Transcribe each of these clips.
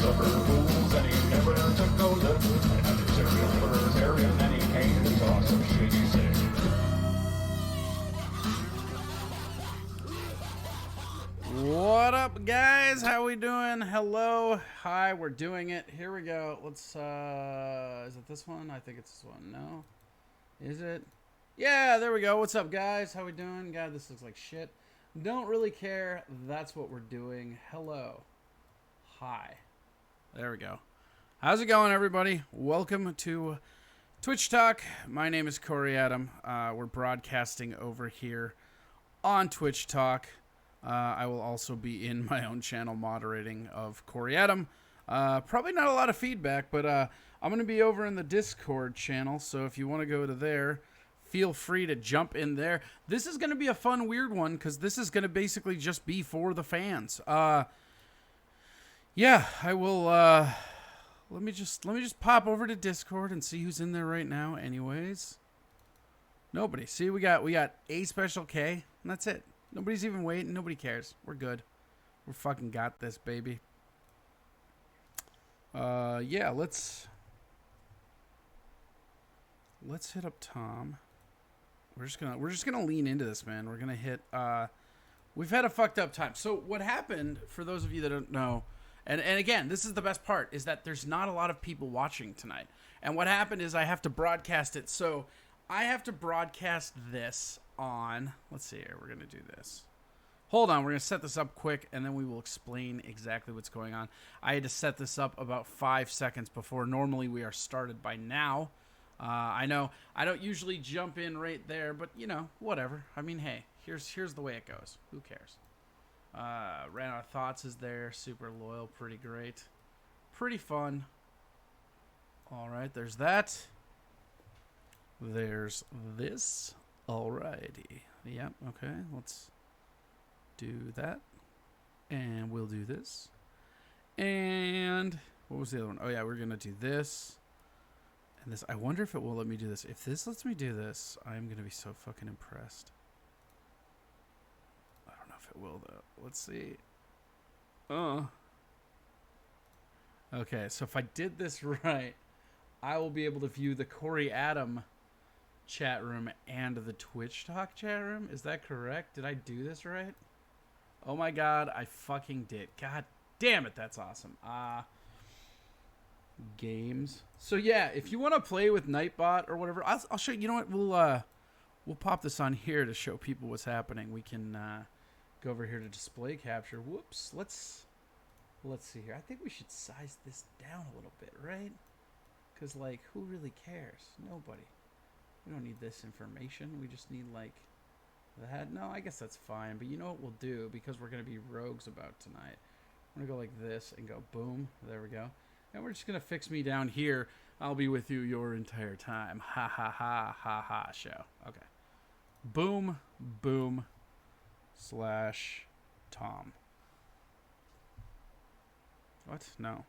supper fools, and he never took no lip. And had his cereal for his area, and then he came and saw some shit, he said. What up, guys? How we doing? Hello. Hi, we're doing it. Here we go. Let's, is it this one? I think it's this one. No? Is it? Yeah, there we go. What's up, guys? How we doing? God, this looks like shit. Don't really care. That's what we're doing. Hello. Hi. There we go. How's it going, everybody? Welcome to TwitchTok. My name is Corey Adam. We're broadcasting over here on TwitchTok. I will also be in my own channel moderating of Corey Adam. Probably not a lot of feedback, but I'm going to be over in the Discord channel, so if you want to go to there, feel free to jump in there. This is going to be a fun, weird one, because this is going to basically just be for the fans. Yeah, I will, let me just pop over to Discord and see who's in there right now anyways. Nobody. See, we got a special K, and that's it. Nobody's even waiting. Nobody cares. We're good. We're fucking got this, baby. Yeah, let's hit up Tom. We're just gonna lean into this, man. We're gonna hit. We've had a fucked up time. So what happened, for those of you that don't know, and again, this is the best part, is that there's not a lot of people watching tonight. And what happened is I have to broadcast it. So I have to broadcast this on, let's see here, we're going to do this. Hold on, we're going to set this up quick, and then we will explain exactly what's going on. I had to set this up about 5 seconds before. Normally we are started by now. I know I don't usually jump in right there, but, you know, whatever. I mean, hey, here's the way it goes. Who cares? Ran Out of Thoughts is there. Super loyal, pretty great. Pretty fun. All right, there's that. There's this. Alrighty. Yep, okay. Let's do that. And we'll do this. And what was the other one? Oh, yeah, we're going to do this. And this. I wonder if it will let me do this. If this lets me do this, I'm going to be so fucking impressed. I don't know if it will, though. Let's see. Okay, so if I did this right, I will be able to view the Corey Adam chat room and the TwitchTok chat room. Is that correct? Did I do this right? Oh my god, I fucking did. God damn it, that's awesome. Games. So yeah, if you want to play with Nightbot or whatever, I'll show you. You know what? We'll pop this on here to show people what's happening. We can go over here to display capture. Whoops. Let's see here. I think we should size this down a little bit, right? Because like, who really cares? Nobody. We don't need this information. We just need, like, that. No, I guess that's fine. But you know what we'll do? Because we're going to be rogues about tonight. I'm going to go like this and go boom. There we go. And we're just going to fix me down here. I'll be with you your entire time. Ha, ha, ha, ha, ha, show. Okay. Boom, boom, slash Tom. What? No.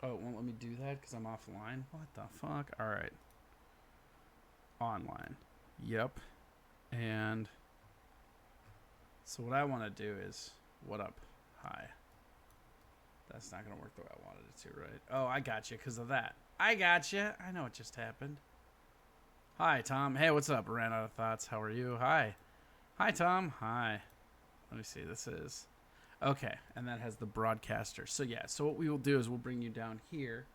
Oh, it won't let me do that because I'm offline? What the fuck? Alright. Online. Yep. And so what I want to do is, what up? Hi. That's not going to work the way I wanted it to, right? Oh, I got you because of that. I got you. I know what just happened. Hi, Tom. Hey, what's up? Ran Out of Thoughts. How are you? Hi. Hi, Tom. Hi. Let me see. This is... Okay, and that has the broadcaster. So yeah, so what we will do is we'll bring you down here,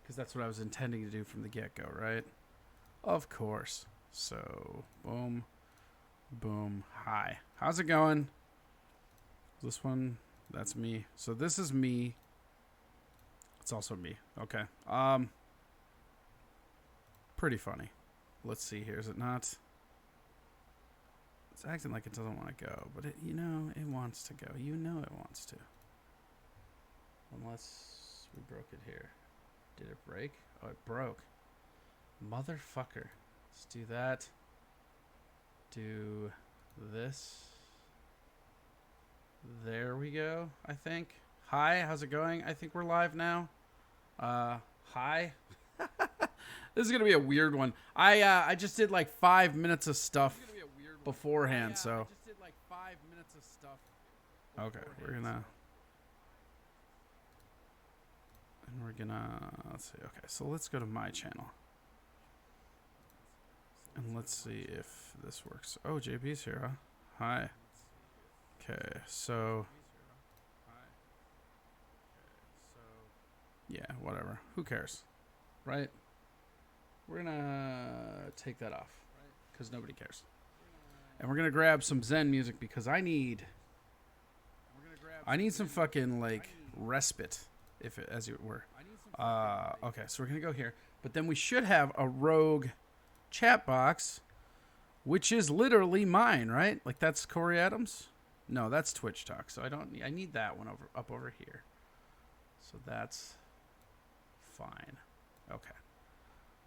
because that's what I was intending to do from the get-go, right? Of course. So, boom, boom, hi. How's it going? This one, that's me. So this is me. It's also me. Okay. Pretty funny. Let's see here. Is it not? It's acting like it doesn't want to go, but it, you know, it wants to go. You know it wants to. Unless we broke it here. Did it break? Oh, it broke. Motherfucker. Let's do that. Do this. There we go, I think. Hi, how's it going? I think we're live now. Hi. This is going to be a weird one. I just did like 5 minutes of stuff beforehand, so. minutes of stuff. Okay, we're gonna. And we're gonna. Let's see. Okay, so let's go to my channel. And let's see if this works. Oh, JB's here, huh? Hi. Okay, so. Yeah, whatever. Who cares? Right? We're gonna take that off. Because nobody cares. And we're gonna grab some Zen music because I need some fucking, like, respite, if it, as it were. Okay, so we're gonna go here. But then we should have a rogue chat box, which is literally mine, right? Like, that's Corey Adams? No, that's TwitchTok. So I need that one up over here. So that's fine. Okay.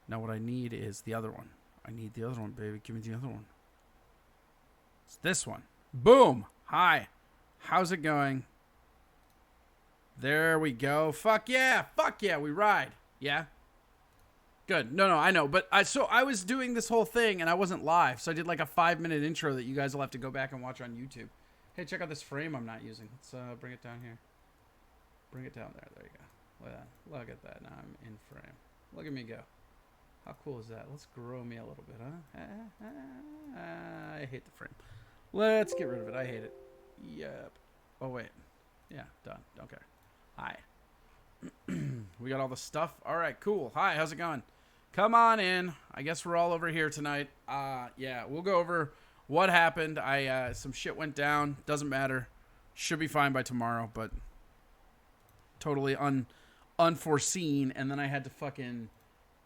Now what I need is the other one. I need the other one, baby. Give me the other one. It's this one. Boom. Hi. How's it going? There we go. Fuck yeah. Fuck yeah. We ride. Yeah. Good. No, I know. But I was doing this whole thing and I wasn't live. So I did like a 5-minute intro that you guys will have to go back and watch on YouTube. Hey, check out this frame I'm not using. Let's bring it down here. Bring it down there. There you go. Look at that. Now I'm in frame. Look at me go. How cool is that? Let's grow me a little bit, huh? I hate the frame. Let's get rid of it. I hate it. Yep. Oh, wait. Yeah, done. Don't care. Hi. We got all the stuff. All right, cool. Hi, how's it going? Come on in. I guess we're all over here tonight. Yeah, we'll go over what happened. Some shit went down. Doesn't matter. Should be fine by tomorrow, but totally unforeseen. And then I had to fucking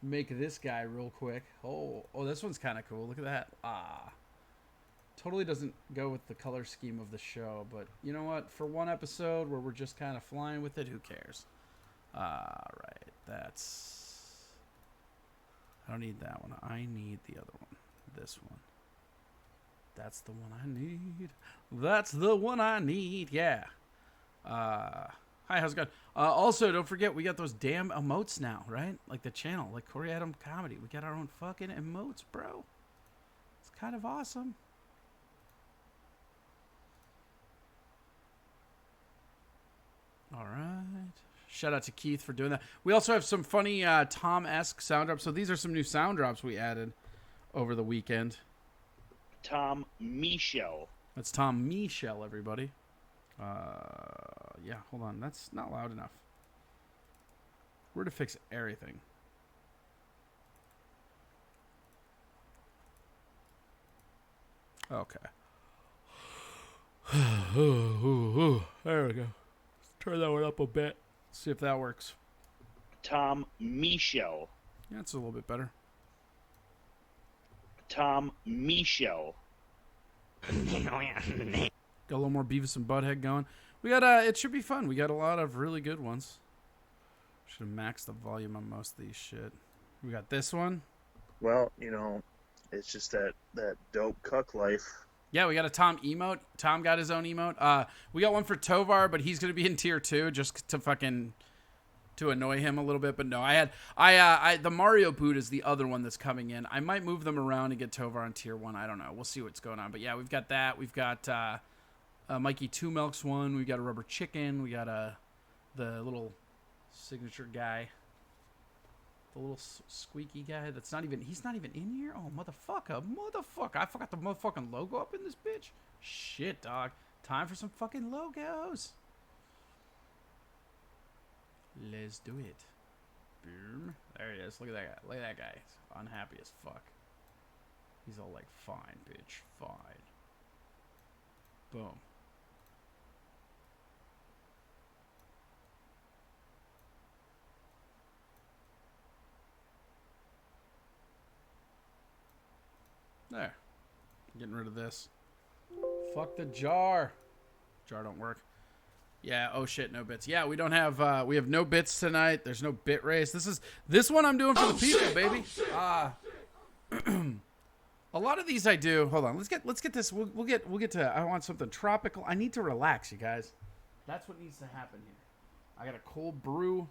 make this guy real quick. Oh, this one's kind of cool. Look at that. Totally doesn't go with the color scheme of the show, but you know what? For one episode where we're just kind of flying with it, who cares? Right. That's... I don't need that one. I need the other one. This one. That's the one I need. That's the one I need. Yeah. Hi, how's it going? Also, don't forget, we got those damn emotes now, right? Like the channel, like Corey Adam Comedy. We got our own fucking emotes, bro. It's kind of awesome. All right. Shout out to Keith for doing that. We also have some funny Tom-esque sound drops. So these are some new sound drops we added over the weekend. Tom Michel. That's Tom Michel, everybody. Yeah, hold on. That's not loud enough. We're to fix everything. Okay. There we go. Turn that one up a bit. See if that works. Tom Michel. Yeah, it's a little bit better. Tom Michel. Got a little more Beavis and Butthead going. We got it should be fun. We got a lot of really good ones. Should have maxed the volume on most of these shit. We got this one. Well, you know, it's just that dope cuck life. Yeah, we got a Tom emote. Tom got his own emote. We got one for Tovar, but he's gonna be in tier 2 just to annoy him a little bit. But no, the Mario boot is the other one that's coming in. I might move them around and get Tovar on tier 1. I don't know. We'll see what's going on. But yeah, we've got that. We've got Mikey Two Milks one. We got a Rubber Chicken. We got the little signature guy. The little squeaky guy he's not even in here? Oh, motherfucker. I forgot the motherfucking logo up in this bitch. Shit, dog. Time for some fucking logos. Let's do it. Boom. There he is. Look at that guy. Look at that guy. He's unhappy as fuck. He's all like, fine, bitch. Fine. Boom. There. Getting rid of this. Fuck the jar. Jar don't work. Yeah, oh shit, no bits. Yeah, we don't have we have no bits tonight. There's no bit race. This one I'm doing for the people, baby. A lot of these I do. Hold on. Let's get this. We'll get to I want something tropical. I need to relax, you guys. That's what needs to happen here. I got a cold brew.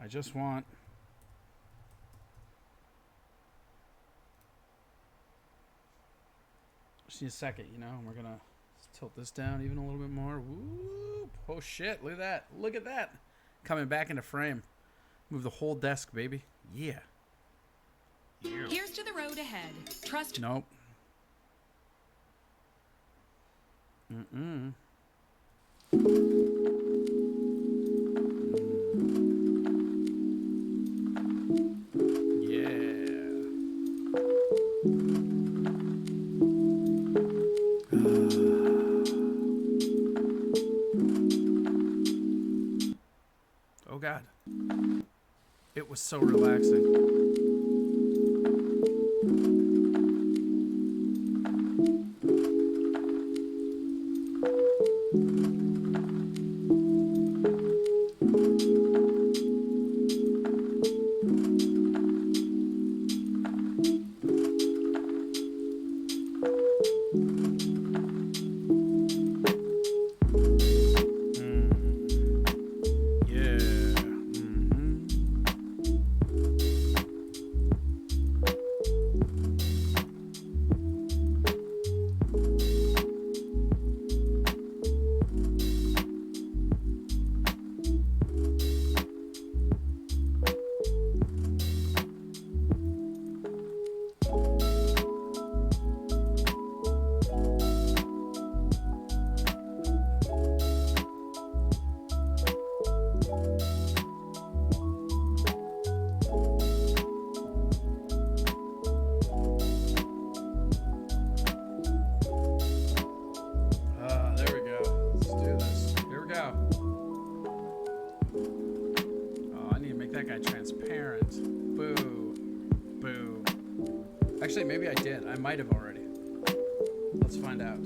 I just want Just need a second, you know, and we're gonna tilt this down even a little bit more. Woo! Oh shit! Look at that! Look at that! Coming back into frame. Move the whole desk, baby. Yeah. Here's to the road ahead. Trust. Nope. Mm-mm. Oh God. It was so relaxing. Actually, maybe I did. I might have already. Let's find out.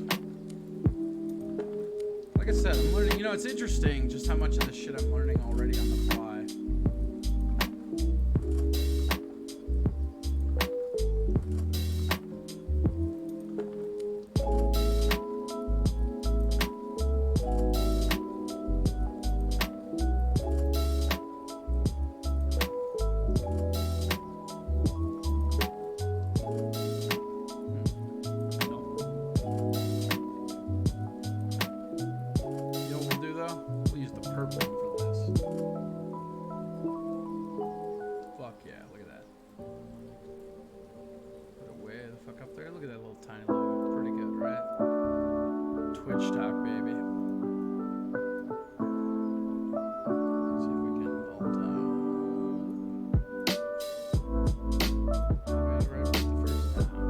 Like I said, I'm learning. You know, it's interesting just how much of this shit I'm learning already on the fly. TwitchTok, baby. See if we can vault down. Wait, right with the first time.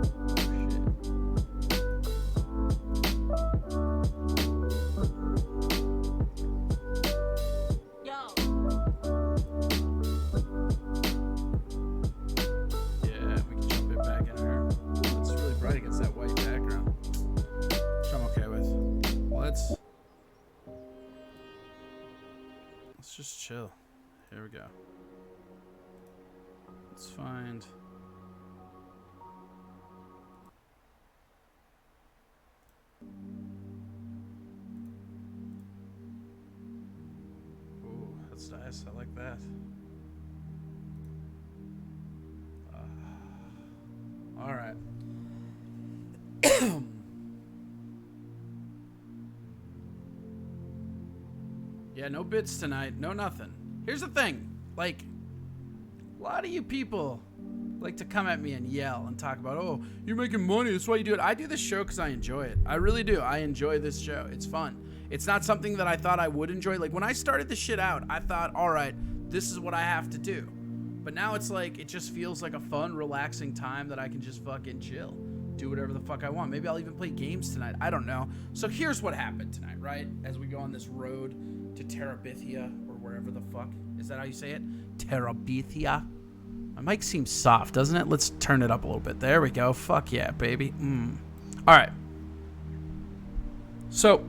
Yo. Yeah, we can jump it back in here. It's really bright against that white background. Which I'm okay with. Let's just chill. Here we go. Let's find. Ooh, that's nice. I like that. All right. Yeah, no bits tonight. No nothing. Here's the thing. Like, a lot of you people like to come at me and yell and talk about, oh, you're making money. That's why you do it. I do this show because I enjoy it. I really do. I enjoy this show. It's fun. It's not something that I thought I would enjoy. Like, when I started this shit out, I thought, all right, this is what I have to do. But now it's like, it just feels like a fun, relaxing time that I can just fucking chill. Do whatever the fuck I want. Maybe I'll even play games tonight. I don't know. So here's what happened tonight, right? As we go on this road to Terabithia, or wherever the fuck. Is that how you say it? Terabithia? My mic seems soft, doesn't it? Let's turn it up a little bit. There we go. Fuck yeah, baby. All right. So,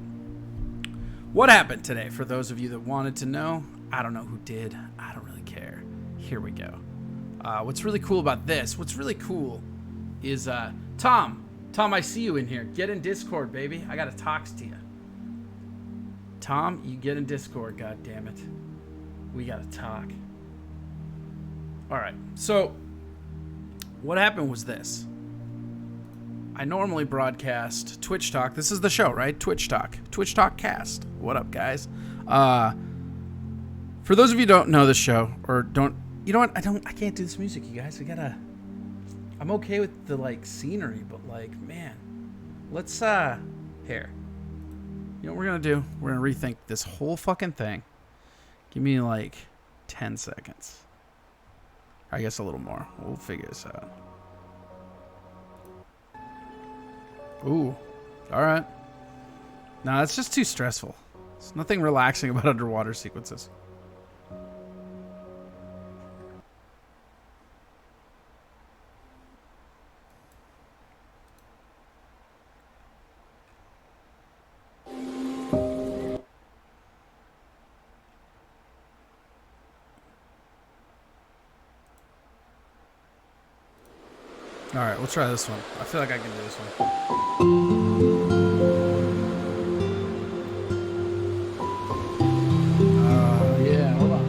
what happened today? For those of you that wanted to know, I don't know who did. I don't really care. Here we go. What's really cool about this, what's really cool is, Tom, I see you in here. Get in Discord, baby. I got to talk to you. Tom, you get in Discord, god damn it. We got to talk. All right. So, what happened was this. I normally broadcast TwitchTok. This is the show, right? TwitchTok. TwitchTok cast. What up, guys? For those of you who don't know the show or don't, you know what? I can't do this music, you guys. I'm okay with the like scenery, but like, man, let's here. You know what we're gonna do? We're gonna rethink this whole fucking thing. Give me like 10 seconds. I guess a little more. We'll figure this out. Ooh. Alright. Nah, that's just too stressful. There's nothing relaxing about underwater sequences. Alright, we'll try this one. I feel like I can do this one. Yeah, hold on.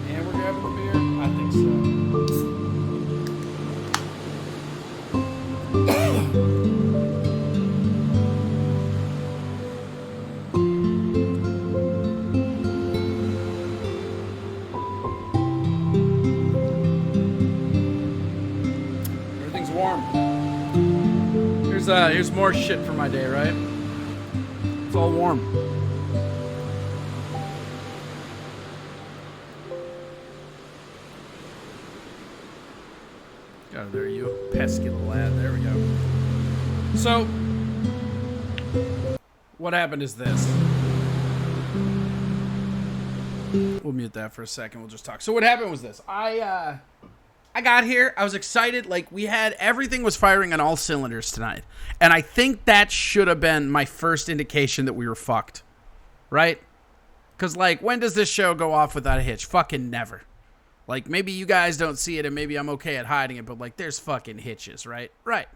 And we're grabbing the beer? I think so. Everything's warm. Here's more shit for my day, right? It's all warm. Get out of there, you pesky little lad. There we go. So, what happened is this. We'll mute that for a second. We'll just talk. So what happened was this. I got here. I was excited. Like, everything was firing on all cylinders tonight. And I think that should have been my first indication that we were fucked. Right? Because, like, when does this show go off without a hitch? Fucking never. Like, maybe you guys don't see it and maybe I'm okay at hiding it, but, like, there's fucking hitches, right? Right.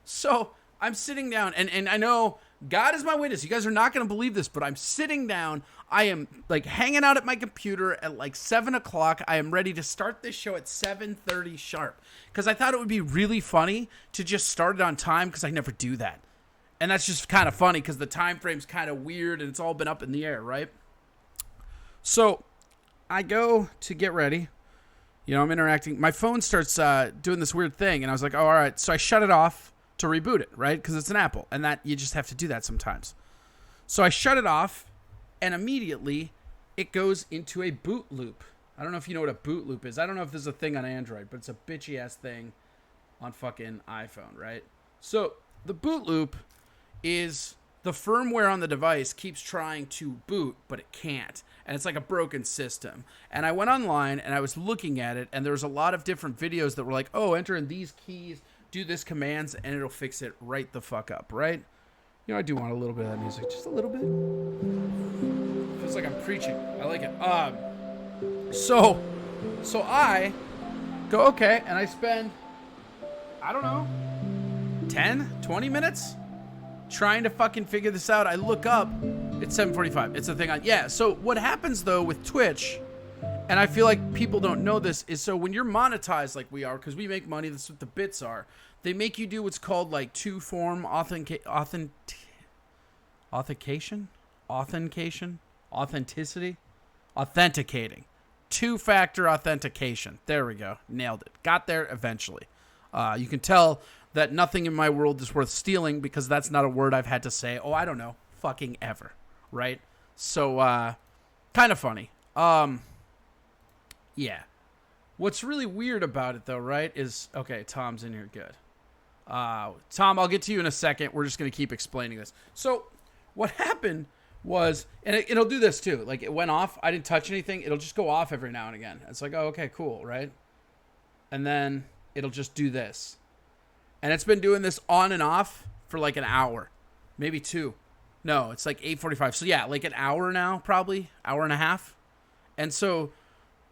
So, I'm sitting down, and I know God is my witness. You guys are not going to believe this, but I'm sitting down. I am, like, hanging out at my computer at, like, 7 o'clock. I am ready to start this show at 7:30 sharp. Because I thought it would be really funny to just start it on time, because I never do that. And that's just kind of funny, because the time frame's kind of weird, and it's all been up in the air, right? So, I go to get ready. You know, I'm interacting. My phone starts doing this weird thing, and I was like, oh, all right. So I shut it off to reboot it, right? Because it's an Apple, and that you just have to do that sometimes. So I shut it off, and immediately it goes into a boot loop. I don't know if you know what a boot loop is. I don't know if this is a thing on Android, but it's a bitchy-ass thing on fucking iPhone, right? So the boot loop is the firmware on the device keeps trying to boot, but it can't. And it's like a broken system. And I went online, and I was looking at it, and there was a lot of different videos that were like, oh, enter in these keys, do this commands, and it'll fix it right the fuck up, right? You know, I do want a little bit of that music. Just a little bit. Feels like I'm preaching. I like it. So I go, okay, and I spend, I don't know, 10, 20 minutes trying to fucking figure this out. I look up, it's 7:45. It's a thing on, yeah. So what happens, though, with Twitch, and I feel like people don't know this, is so when you're monetized like we are, because we make money, that's what the bits are, they make you do what's called like two-form authenticating. Two-factor authentication. There we go. Nailed it. Got there eventually. You can tell that nothing in my world is worth stealing because that's not a word I've had to say, oh, I don't know, fucking ever. Right? So, kind of funny. Yeah. What's really weird about it, though, right, is... Okay, Tom's in here. Good. Tom, I'll get to you in a second. We're just going to keep explaining this. So, what happened was... And it'll do this, too. Like, it went off. I didn't touch anything. It'll just go off every now and again. It's like, oh, okay, cool, right? And then it'll just do this. And it's been doing this on and off for, like, an hour. Maybe 2. No, it's like 8:45. So, yeah, like an hour now, probably. Hour and a half. And so...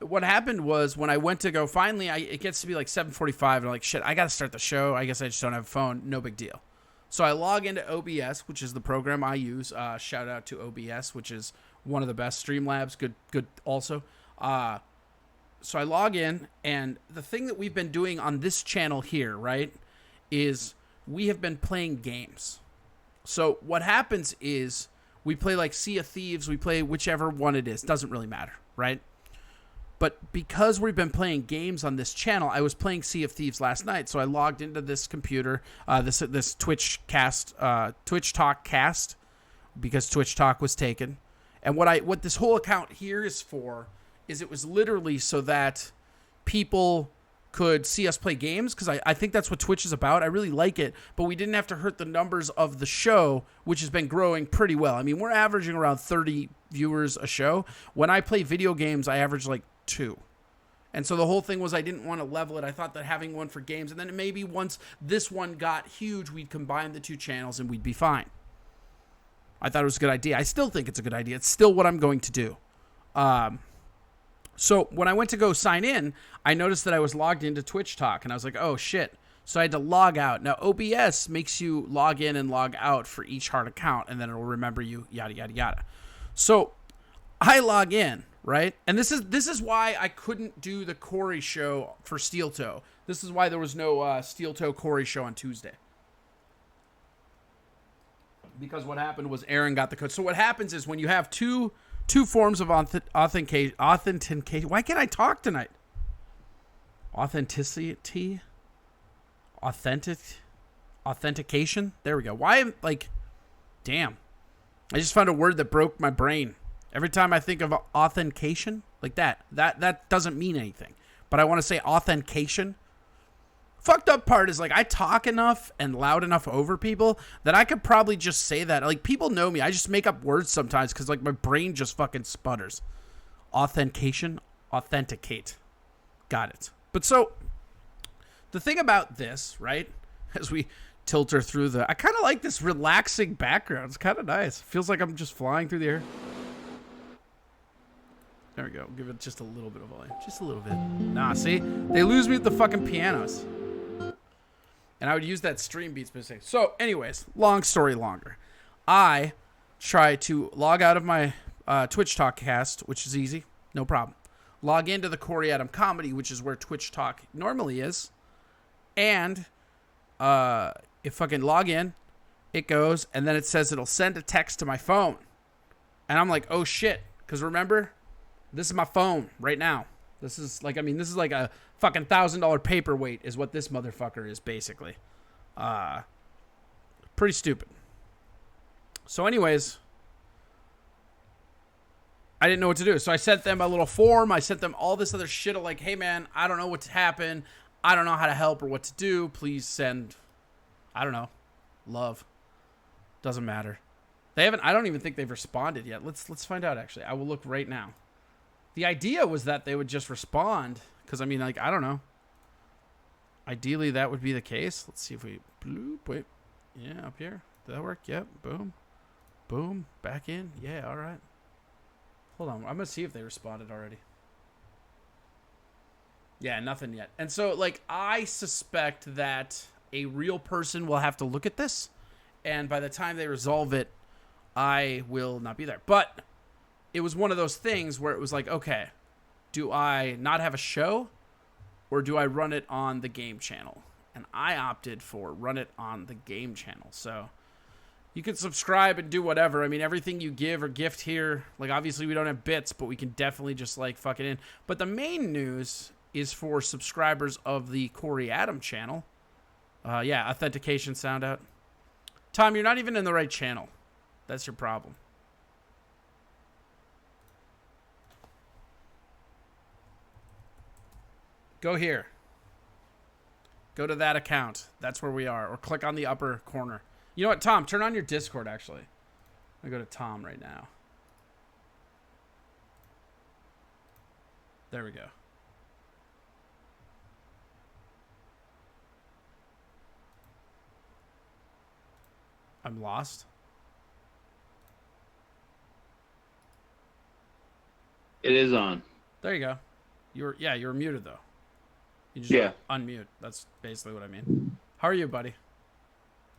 What happened was when I went to go, finally, it gets to be like 7:45, and I'm like, shit, I got to start the show. I guess I just don't have a phone. No big deal. So I log into OBS, which is the program I use. Shout out to OBS, which is one of the best. Streamlabs, good also. So I log in, and the thing that we've been doing on this channel here, right, is we have been playing games. So what happens is we play like Sea of Thieves, we play whichever one it is, doesn't really matter, right? But because we've been playing games on this channel, I was playing Sea of Thieves last night, so I logged into this computer, this TwitchTok cast, because TwitchTok was taken. And what this whole account here is for is it was literally so that people could see us play games, because I think that's what Twitch is about. I really like it, but we didn't have to hurt the numbers of the show, which has been growing pretty well. I mean, we're averaging around 30 viewers a show. When I play video games, I average like 2. And so the whole thing was I didn't want to level it. I thought that having one for games, and then maybe once this one got huge, we'd combine the 2 channels and we'd be fine. I thought it was a good idea. I still think it's a good idea. It's still what I'm going to do. So when I went to go sign in, I noticed that I was logged into TwitchTok, and I was like, oh, shit. So I had to log out. Now, OBS makes you log in and log out for each hard account, and then it'll remember you, yada, yada, yada. So I log in, right? And this is why I couldn't do the Corey show for Steel Toe. This is why there was no Steel Toe Corey show on Tuesday. Because what happened was Aaron got the code. So what happens is when you have two forms of authentication. Why can't I talk tonight? Authentication. There we go. Why am damn. I just found a word that broke my brain. Every time I think of authentication, like that doesn't mean anything. But I want to say authentication. Fucked up part is I talk enough and loud enough over people that I could probably just say that. Like, people know me. I just make up words sometimes because my brain just fucking sputters. Authentication, authenticate. Got it. But so the thing about this, right, as we tilt her through I kind of like this relaxing background. It's kind of nice. Feels like I'm just flying through the air. There we go. Give it just a little bit of volume. Just a little bit. Nah, see? They lose me with the fucking pianos. And I would use that stream beats mistake. So, anyways, long story longer. I try to log out of my TwitchTok cast, which is easy. No problem. Log into the Corey Adam Comedy, which is where TwitchTok normally is. And if fucking log in, it goes, and then it says it'll send a text to my phone. And I'm like, oh shit. Because remember, this is my phone right now. This is like a fucking $1,000 paperweight is what this motherfucker is, basically. Pretty stupid. So anyways, I didn't know what to do. So I sent them a little form. I sent them all this other shit of like, hey man, I don't know what's happened. I don't know how to help or what to do. Please send, I don't know, love. Doesn't matter. I don't even think they've responded yet. Let's find out, actually. I will look right now. The idea was that they would just respond, because, I mean, I don't know. Ideally, that would be the case. Let's see if we... Bloop, wait. Yeah, up here. Did that work? Yep. Boom. Boom. Back in. Yeah, all right. Hold on. I'm going to see if they responded already. Yeah, nothing yet. And so, I suspect that a real person will have to look at this, and by the time they resolve it, I will not be there. But it was one of those things where it was like, okay, do I not have a show or do I run it on the game channel? And I opted for run it on the game channel. So you can subscribe and do whatever. I mean, everything you give or gift here, obviously we don't have bits, but we can definitely just fuck it in. But the main news is for subscribers of the Corey Adam channel. Yeah, authentication sound out. Tom, you're not even in the right channel. That's your problem. Go here. Go to that account. That's where we are. Or click on the upper corner. You know what, Tom? Turn on your Discord, actually. I'm going to go to Tom right now. There we go. I'm lost. It is on. There you go. You were muted, though. You just unmute. That's basically what I mean. How are you, buddy?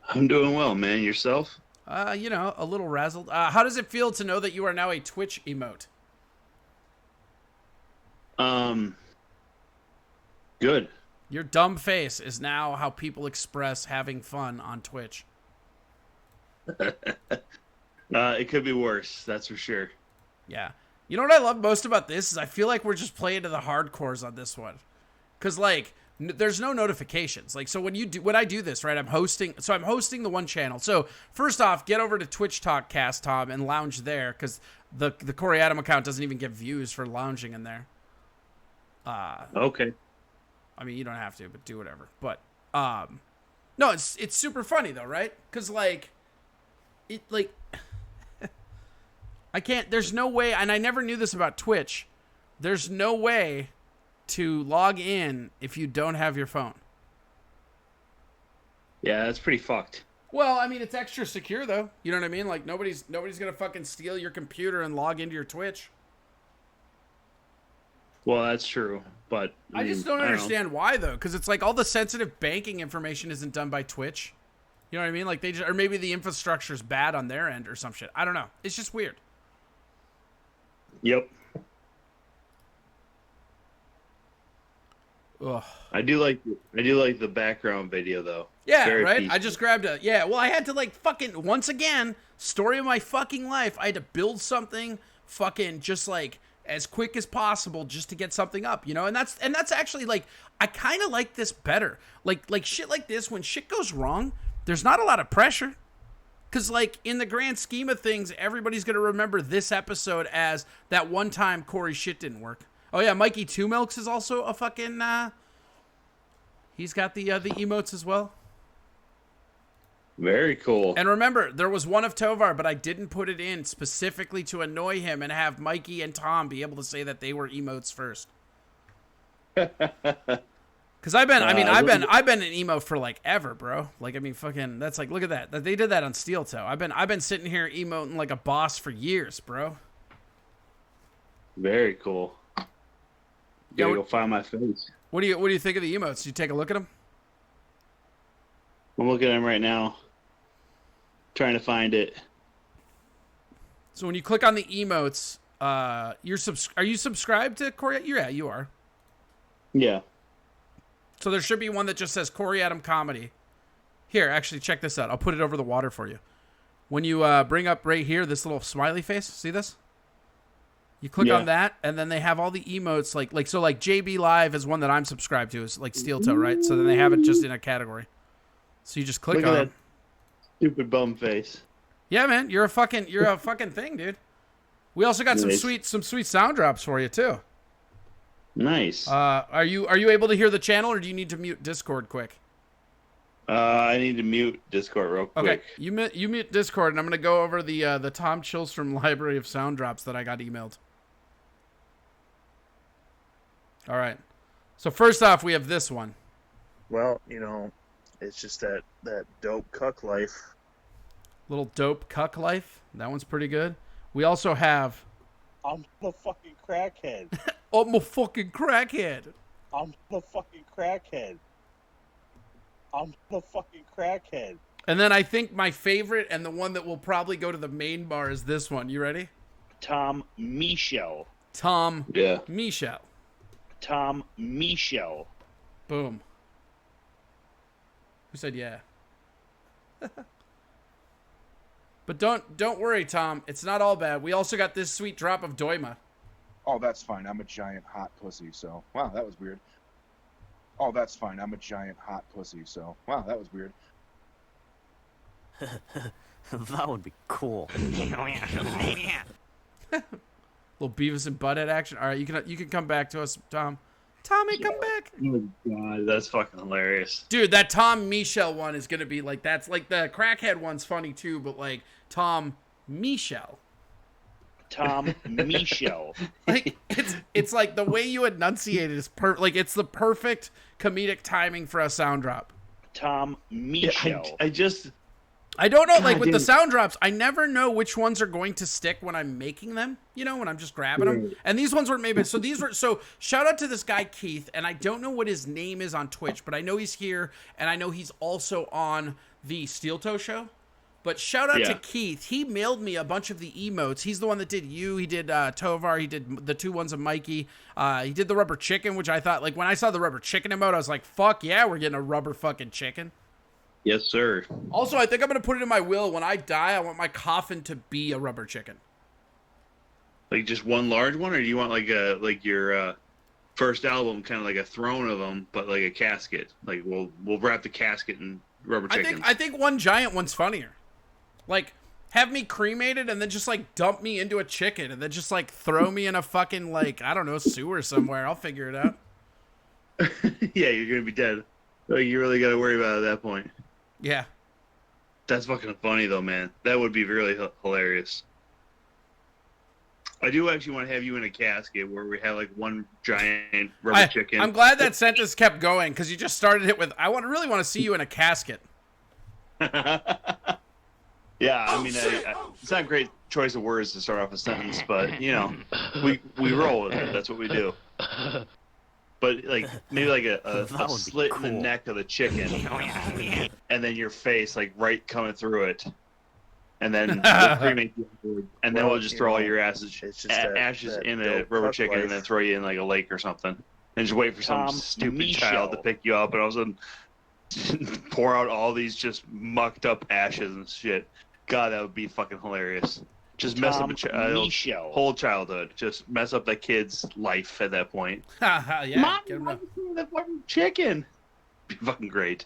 I'm doing well, man. Yourself? A little razzled. How does it feel to know that you are now a Twitch emote? Good. Your dumb face is now how people express having fun on Twitch. It could be worse, that's for sure. Yeah. You know what I love most about this is I feel like we're just playing to the hardcores on this one. Because, like, there's no notifications. Like, so when I do this, right, I'm hosting the one channel. So, first off, get over to TwitchTok cast, Tom, and lounge there. Because the Corey Adam account doesn't even get views for lounging in there. Okay. I mean, you don't have to, but do whatever. But, no, it's super funny, though, right? Because, like, I can't, there's no way, and I never knew this about Twitch, there's no way to log in if you don't have your phone. Yeah, that's pretty fucked. Well, I mean, it's extra secure, though. You know what I mean? Like, nobody's gonna fucking steal your computer and log into your Twitch. Well, that's true, but... I just don't understand why, though, because it's like all the sensitive banking information isn't done by Twitch. You know what I mean? Like, they just, or maybe the infrastructure's bad on their end or some shit. I don't know. It's just weird. Yep. Ugh. I do like the background video though. Yeah, right? Peaceful. I just grabbed a... Yeah, well, I had to, like, fucking... Once again, story of my fucking life. I had to build something fucking just, like, as quick as possible just to get something up, you know? And that's actually, like... I kind of like this better. Like, shit like this, when shit goes wrong, there's not a lot of pressure. Because, like, in the grand scheme of things, everybody's going to remember this episode as that one time Corey's shit didn't work. Oh, yeah, Mikey Two Milks is also a fucking... he's got the emotes as well. Very cool. And remember, there was one of Tovar, but I didn't put it in specifically to annoy him and have Mikey and Tom be able to say that they were emotes first. Because I've been an emote for like ever, bro. Like, I mean, fucking, that's like, look at that. They did that on Steel Toe. I've been sitting here emoting like a boss for years, bro. Very cool. Gotta go find my face. What do you think of the emotes? Did you take a look at them? I'm looking at them right now. Trying to find it. So when you click on the emotes, are you subscribed to Corey? Yeah, you are. Yeah. So there should be one that just says Corey Adam Comedy. Here, actually, check this out. I'll put it over the water for you. When you bring up right here this little smiley face, see this? You click on that, and then they have all the emotes. Like JB Live is one that I'm subscribed to. Is like Steel Toe, right? So then they have it just in a category. So you just click on that stupid bum face. Yeah, man, you're a fucking thing, dude. We also got some sweet sound drops for you too. Nice. Are you able to hear the channel, or do you need to mute Discord quick? I need to mute Discord real quick. Okay, you mute Discord, and I'm gonna go over the Tom Chilstrom library of sound drops that I got emailed. All right. So first off, we have this one. Well, you know, it's just that dope cuck life. Little dope cuck life. That one's pretty good. We also have... I'm the fucking crackhead. I'm a fucking crackhead. I'm the fucking crackhead. I'm the fucking crackhead. And then I think my favorite and the one that will probably go to the main bar is this one. You ready? Tom Michel. Tom Yeah. Michel. Tom Michel. Boom. Who said yeah? But don't worry, Tom. It's not all bad. We also got this sweet drop of Doima. Oh, that's fine. I'm a giant hot pussy, so... Wow, that was weird. Oh, that's fine. I'm a giant hot pussy, so... Wow, that was weird. That would be cool. Little Beavis and Butthead action. All right, you can come back to us, Tom. Tommy, come back. Oh God, that's fucking hilarious. Dude, that Tom Michel one is going to be like, that's like the crackhead one's funny too, but like Tom Michel. Tom Michel. Like it's like the way you enunciate it is like it's the perfect comedic timing for a sound drop. Tom Michel. I don't know, God, like with the dude. sound drops, I never know which ones are going to stick when I'm making them, you know, when I'm just grabbing them. And these ones were maybe, so shout out to this guy, Keith, and I don't know what his name is on Twitch, but I know he's here, and I know he's also on the Steel Toe show. But shout out to Yeah. Keith. He mailed me a bunch of the emotes. He's the one that did you. He did Tovar. He did the 2 ones of Mikey. He did the rubber chicken, which I thought, like, when I saw the rubber chicken emote, I was like, fuck yeah, we're getting a rubber fucking chicken. Yes, sir. Also, I think I'm going to put it in my will. When I die, I want my coffin to be a rubber chicken. Like just one large one, or do you want like your first album, kind of like a throne of them, but like a casket? Like we'll wrap the casket in rubber chicken. I think one giant one's funnier. Like, have me cremated and then just like dump me into a chicken and then just like throw me in a fucking, like, I don't know, sewer somewhere. I'll figure it out. Yeah, you're gonna be dead. Like you really got to worry about it at that point. Yeah. That's fucking funny though, man. That would be really hilarious. I do actually want to have you in a casket where we have like one giant rubber chicken. I'm glad that sentence kept going because you just started it with, really want to see you in a casket. Yeah, I mean, it's not a great choice of words to start off a sentence, but you know, we roll with it. That's what we do. But like maybe like a slit in the neck of the chicken, and then your face like right coming through it, and then we'll cremate you, and then we'll just throw all your ashes in a rubber chicken, and then throw you in like a lake or something, and just wait for some stupid child to pick you up, and all of a sudden pour out all these just mucked up ashes and shit. God, that would be fucking hilarious. Just mess up a whole childhood. Just mess up that kid's life at that point. Yeah, Mom, the fucking chicken. Be fucking great.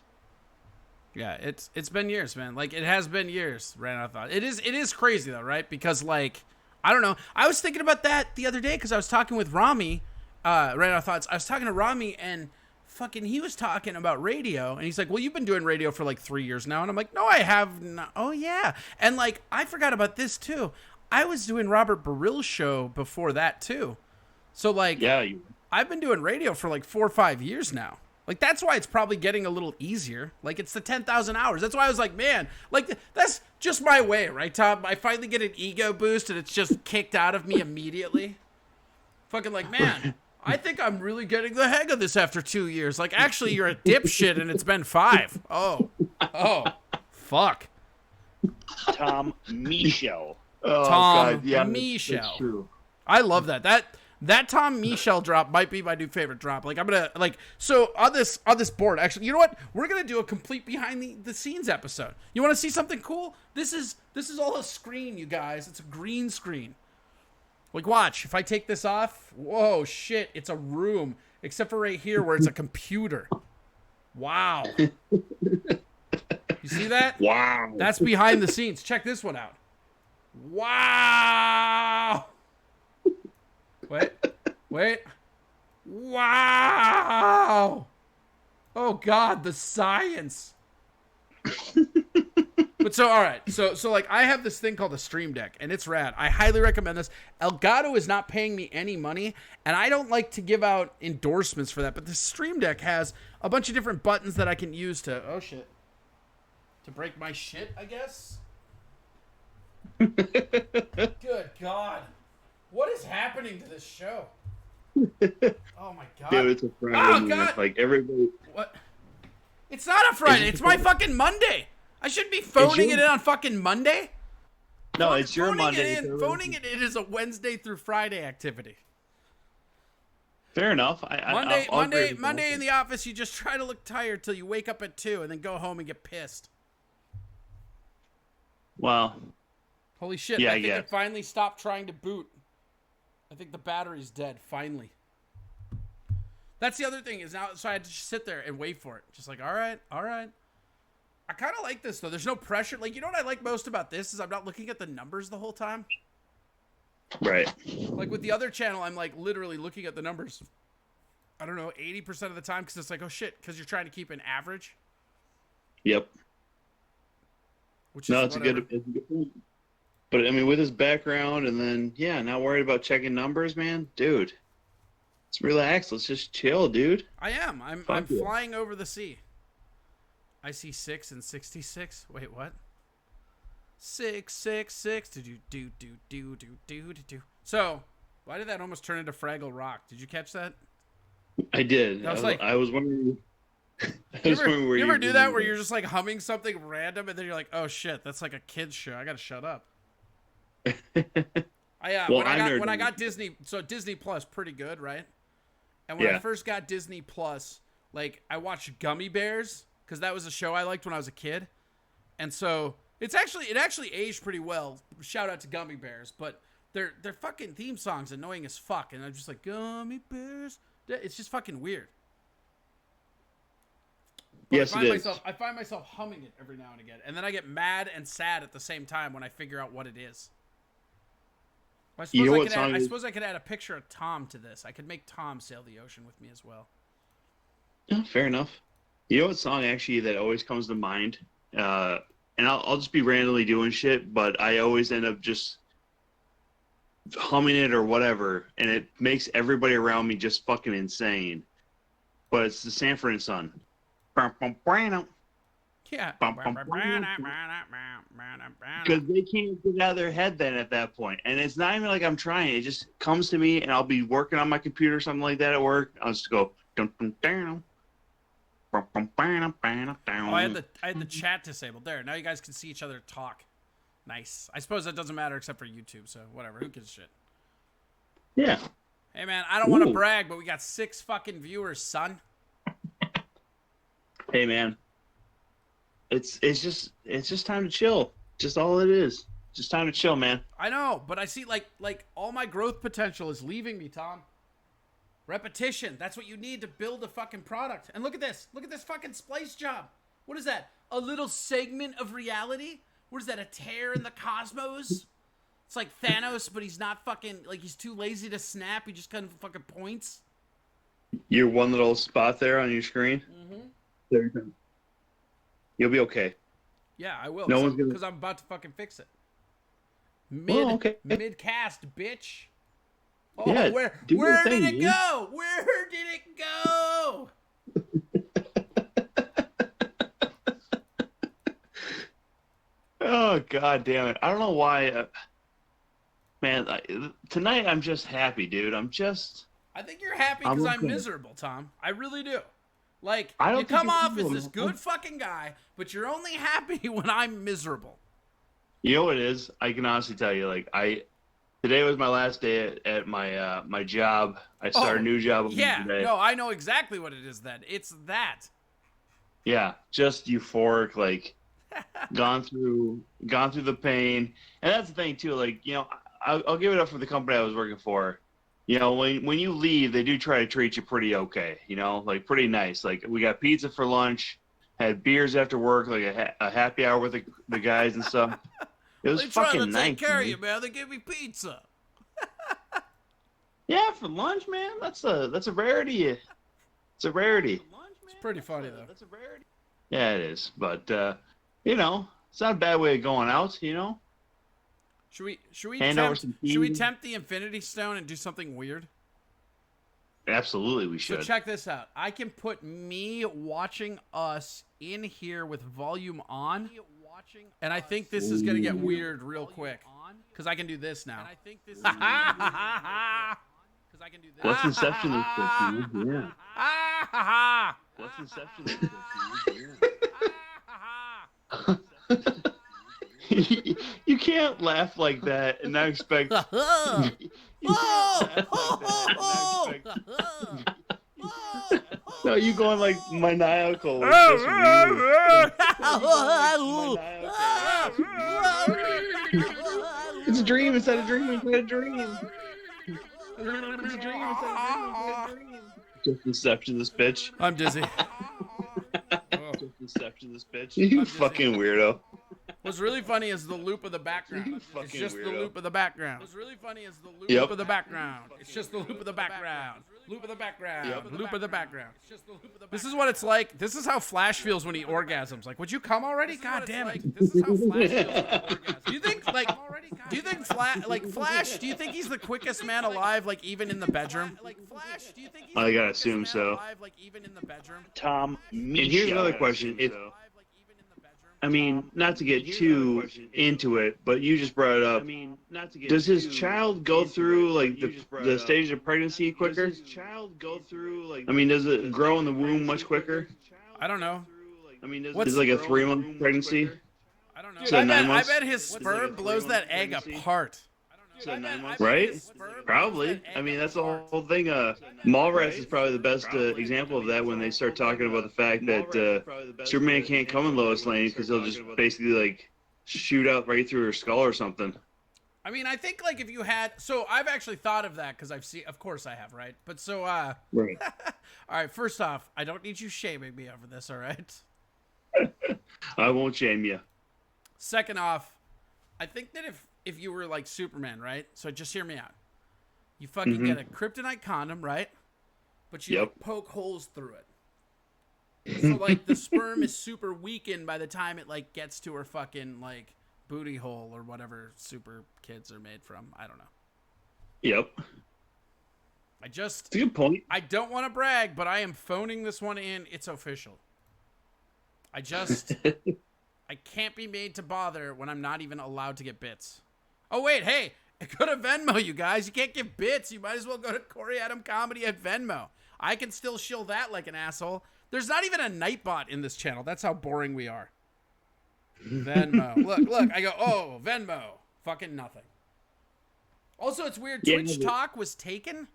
Yeah, it's been years, man. Like, it has been years, Random Thoughts. It is crazy though, right? Because like, I don't know. I was thinking about that the other day because I was talking with Rami, Random Thoughts. I was talking to Rami and fucking he was talking about radio and he's like, well, you've been doing radio for like 3 years now. And I'm like, no, I have not. Oh yeah. And like, I forgot about this too. I was doing Robert Barill's show before that too. So like, yeah, I've been doing radio for like 4 or 5 years now. Like, that's why it's probably getting a little easier. Like, it's the 10,000 hours. That's why I was like, man, like, that's just my way, right, Tom? I finally get an ego boost and it's just kicked out of me immediately. Fucking like, man, I think I'm really getting the hang of this after 2 years. Like, actually, you're a dipshit and it's been 5. Oh, fuck. Tom Michel. Oh, Tom God, yeah, Michel. That's true. I love that. That Tom Michel drop might be my new favorite drop. Like, I'm gonna so on this board. Actually, you know what? We're gonna do a complete behind the scenes episode. You want to see something cool? This is all a screen, you guys. It's a green screen. Like, watch. If I take this off, whoa, shit! It's a room, except for right here where it's a computer. Wow. You see that? Wow. That's behind the scenes. Check this one out. Wow. Wait. Wow. Oh God, the science. But so, all right. So like, I have this thing called a Stream Deck, and it's rad. I highly recommend this. Elgato is not paying me any money, and I don't like to give out endorsements for that. But the Stream Deck has a bunch of different buttons that I can use to to break my shit, I guess. Good God. What is happening to this show? Oh my God. Dude, it's a Friday. Oh God. Like everybody. What? It's not a Friday. It's my fucking Monday. I shouldn't be phoning it in on fucking Monday. No, it's your Monday. Phoning it in is a Wednesday through Friday activity. Fair enough. Monday in the office, you just try to look tired till you wake up at 2 and then go home and get pissed. Well. Holy shit, yeah, I think it finally stopped trying to boot. I think the battery's dead, finally. That's the other thing is now, so I had to just sit there and wait for it. Just like, all right. I kind of like this, though. There's no pressure. Like, you know what I like most about this is I'm not looking at the numbers the whole time. Right. Like, with the other channel, I'm, like, literally looking at the numbers, I don't know, 80% of the time because it's like, oh, shit, because you're trying to keep an average. Yep. Which is it's a good point. But, I mean, with his background and then, yeah, not worried about checking numbers, man. Dude, let's relax. Let's just chill, dude. I am. I'm flying over the sea. I see 6 and 66. Wait, what? 666. Do. So, why did that almost turn into Fraggle Rock? Did you catch that? I did. I was I was wondering. You ever do that where you're just like humming something random and then you're like, oh shit, that's like a kid's show. I gotta shut up. When I got Disney, so Disney Plus, pretty good, right? And when I first got Disney Plus, like I watched Gummy Bears because that was a show I liked when I was a kid, and so it actually aged pretty well. Shout out to Gummy Bears, but their fucking theme song's annoying as fuck, and I'm just like, Gummy Bears. It's just fucking weird. But Yes, it is. I find myself humming it every now and again, and then I get mad and sad at the same time when I figure out what it is. I suppose I could add a picture of Tom to this. I could make Tom sail the ocean with me as well. Yeah, fair enough. You know what song actually that always comes to mind? And I'll just be randomly doing shit, but I always end up just humming it or whatever, and it makes everybody around me just fucking insane. But it's the Sanford and Son. Yeah. Because they can't get out of their head then at that point. And it's not even like I'm trying. It just comes to me, and I'll be working on my computer or something like that at work. I'll just go. Oh, I had the chat disabled. There. Now you guys can see each other talk. Nice. I suppose that doesn't matter except for YouTube, so whatever. Who gives a shit? Yeah. Hey, man, I don't want to brag, but we got 6 fucking viewers, son. Hey, man. It's just time to chill. Just all it is. Just time to chill, man. I know, but I see like all my growth potential is leaving me, Tom. Repetition. That's what you need to build a fucking product. And look at this. Look at this fucking splice job. What is that? A little segment of reality? What is that? A tear in the cosmos? It's like Thanos, but he's not fucking, like, he's too lazy to snap. He just kind of fucking points. Your one little spot there on your screen? Mm-hmm. There you go. You'll be okay. Yeah, I will. No one's gonna... Because I'm about to fucking fix it. Mid-cast, bitch. Oh, yeah, where did it go? Where did it go? Oh, god damn it. I don't know why. Man, tonight I'm just happy, dude. I think you're happy because I'm miserable, Tom. I really do. Like, you come off as this good fucking guy, but you're only happy when I'm miserable. You know what it is? I can honestly tell you, like, today was my last day at my my job. I started a new job today. No, I know exactly what it is then. It's that. Yeah, just euphoric, like, gone through the pain. And that's the thing, too. Like, you know, I'll give it up for the company I was working for. You know, when you leave, they do try to treat you pretty okay, you know, like pretty nice. Like, we got pizza for lunch, had beers after work, like a happy hour with the guys and stuff. It was fucking nice. They tried to take care of you, man. They gave me pizza. Yeah, for lunch, man. That's a rarity. It's a rarity. It's pretty funny, though. That's a rarity. Yeah, it is. But, you know, it's not a bad way of going out, you know? Should we tempt the Infinity Stone and do something weird? Absolutely, we should. So check this out. I can put me watching us in here with volume on, and I think this is gonna get weird real quick because I can do this now. What's Inception? Yeah. What's Inception? You can't laugh like that and not expect. No, you going like maniacal. It's a dream inside a dream inside a dream. It's a dream inside a dream. Just Inception, this bitch. I'm dizzy. Just Inception, this bitch. You fucking weirdo. What's really funny is the loop of the background. It's just the loop of the background. What's really funny is the loop of the background. It's just the loop of the background. Loop of the background. Loop of the background. This is what it's like. This is how Flash feels when he orgasms. Like, would you come already? God damn it. This is how Flash feels when he orgasms. Do you think Flash, do you think he's the quickest man alive, like, even in the bedroom? I gotta assume so. Tom And here's another question. I mean, not to get too into it, but you just brought it up. Does his child go through like the stage of pregnancy quicker? I mean, does it grow in the womb much quicker? I don't know. I mean, What's- is it like a 3-month pregnancy? I don't know. So I 9 bet, months? his sperm blows that egg apart. Right? Probably. I mean, that's the whole thing. Mallrats is probably the best example of that when they start talking about the fact that Superman can't come in Lois Lane because he'll just basically like shoot out right through her skull or something. I mean, I think like if you had, so I've actually thought of that because I've seen, of course I have, right? But so, Right. all right. First off, I don't need you shaming me over this. All right. I won't shame you. Second off, I think that if you were like Superman, right? So just hear me out. You fucking get a kryptonite condom, right? But you like, poke holes through it. So like the sperm is super weakened by the time it like gets to her fucking like booty hole or whatever super kids are made from. I don't know. Yep. It's a good point. I don't want to brag, but I am phoning this one in. It's official. I can't be made to bother when I'm not even allowed to get bits. Oh, wait, hey, go to Venmo, you guys. You can't get bits. You might as well go to Corey Adam Comedy at Venmo. I can still shill that like an asshole. There's not even a Nightbot in this channel. That's how boring we are. Venmo. Look, I go, oh, Venmo. Fucking nothing. Also, it's weird. TwitchTok was taken,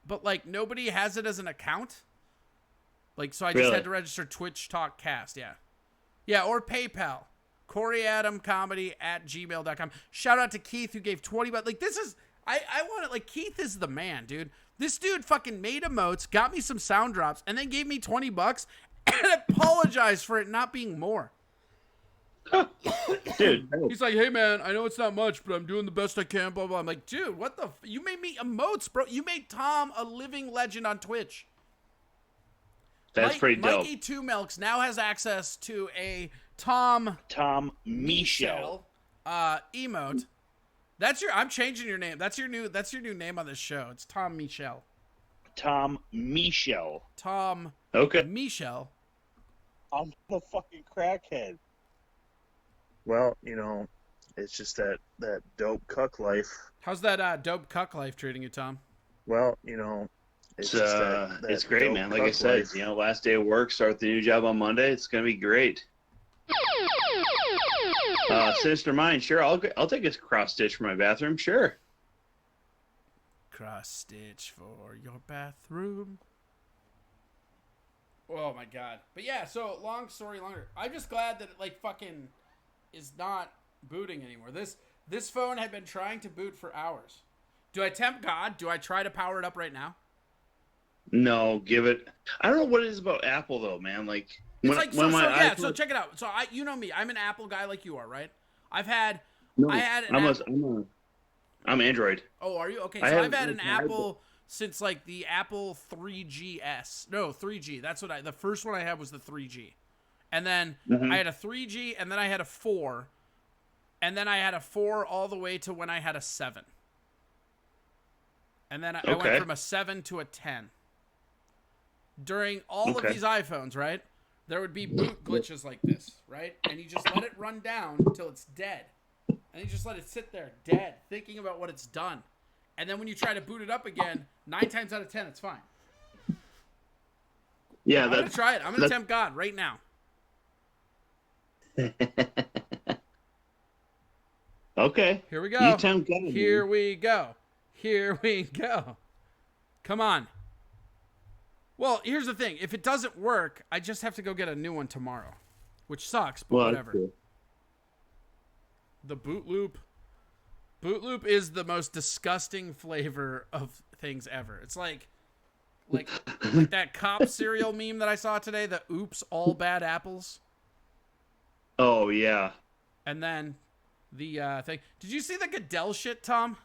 but, like, nobody has it as an account. Like, so I just had to register TwitchTok Cast, yeah. Yeah, or PayPal. CoreyAdamComedy@gmail.com. Shout out to Keith who gave 20 bucks. Like, this is, I want it, like, Keith is the man, dude. This dude fucking made emotes, got me some sound drops, and then gave me 20 bucks and apologized for it not being more. Dude. He's like, hey, man, I know it's not much, but I'm doing the best I can, blah, blah. I'm like, dude, what the you made me emotes, bro. You made Tom a living legend on Twitch. That's pretty dope. Mikey Two Milks now has access to a Tom Michelle emote. I'm changing your name. That's your new name on this show. It's Tom Michelle. Tom Michelle. Tom Okay. Michelle. I'm a fucking crackhead. Well, it's just that dope cuck life. How's that dope cuck life treating you, Tom? Well, it's just that it's great, man. Like I said, life. last day of work, start the new job on Monday. It's gonna be great. Sinister Mind, sure. I'll take a cross stitch for my bathroom, sure. Cross stitch for your bathroom. Oh my god. But yeah, so long story longer. I'm just glad that it like fucking is not booting anymore. This phone had been trying to boot for hours. Do I tempt God? Do I try to power it up right now? No, give it. I don't know what it is about Apple though, man. Like it's like so check it out. So you know me. I'm an Apple guy like you are, right? I'm Android. Oh, are you? Okay, so I've had an Apple since like the Apple 3GS. No, 3G. That's what the first one I had was the 3G. And then I had a 3G, and then I had a 4. And then I had a 4 all the way to when I had a 7. And then I went from a 7 to a 10. During all of these iPhones, right, there would be boot glitches like this, right? And you just let it run down until it's dead. And you just let it sit there dead, thinking about what it's done. And then when you try to boot it up again, 9 times out of 10, it's fine. Yeah, I'm going to try it. I'm going to tempt God right now. Okay. Here we go. You tempt God. Here we go. Here we go. Come on. Well, here's the thing. If it doesn't work, I just have to go get a new one tomorrow, which sucks, but whatever. Cool. The boot loop. Boot loop is the most disgusting flavor of things ever. It's like that cop cereal meme that I saw today, the oops, all bad apples. Oh, yeah. And then the thing. Did you see the Goodell shit, Tom?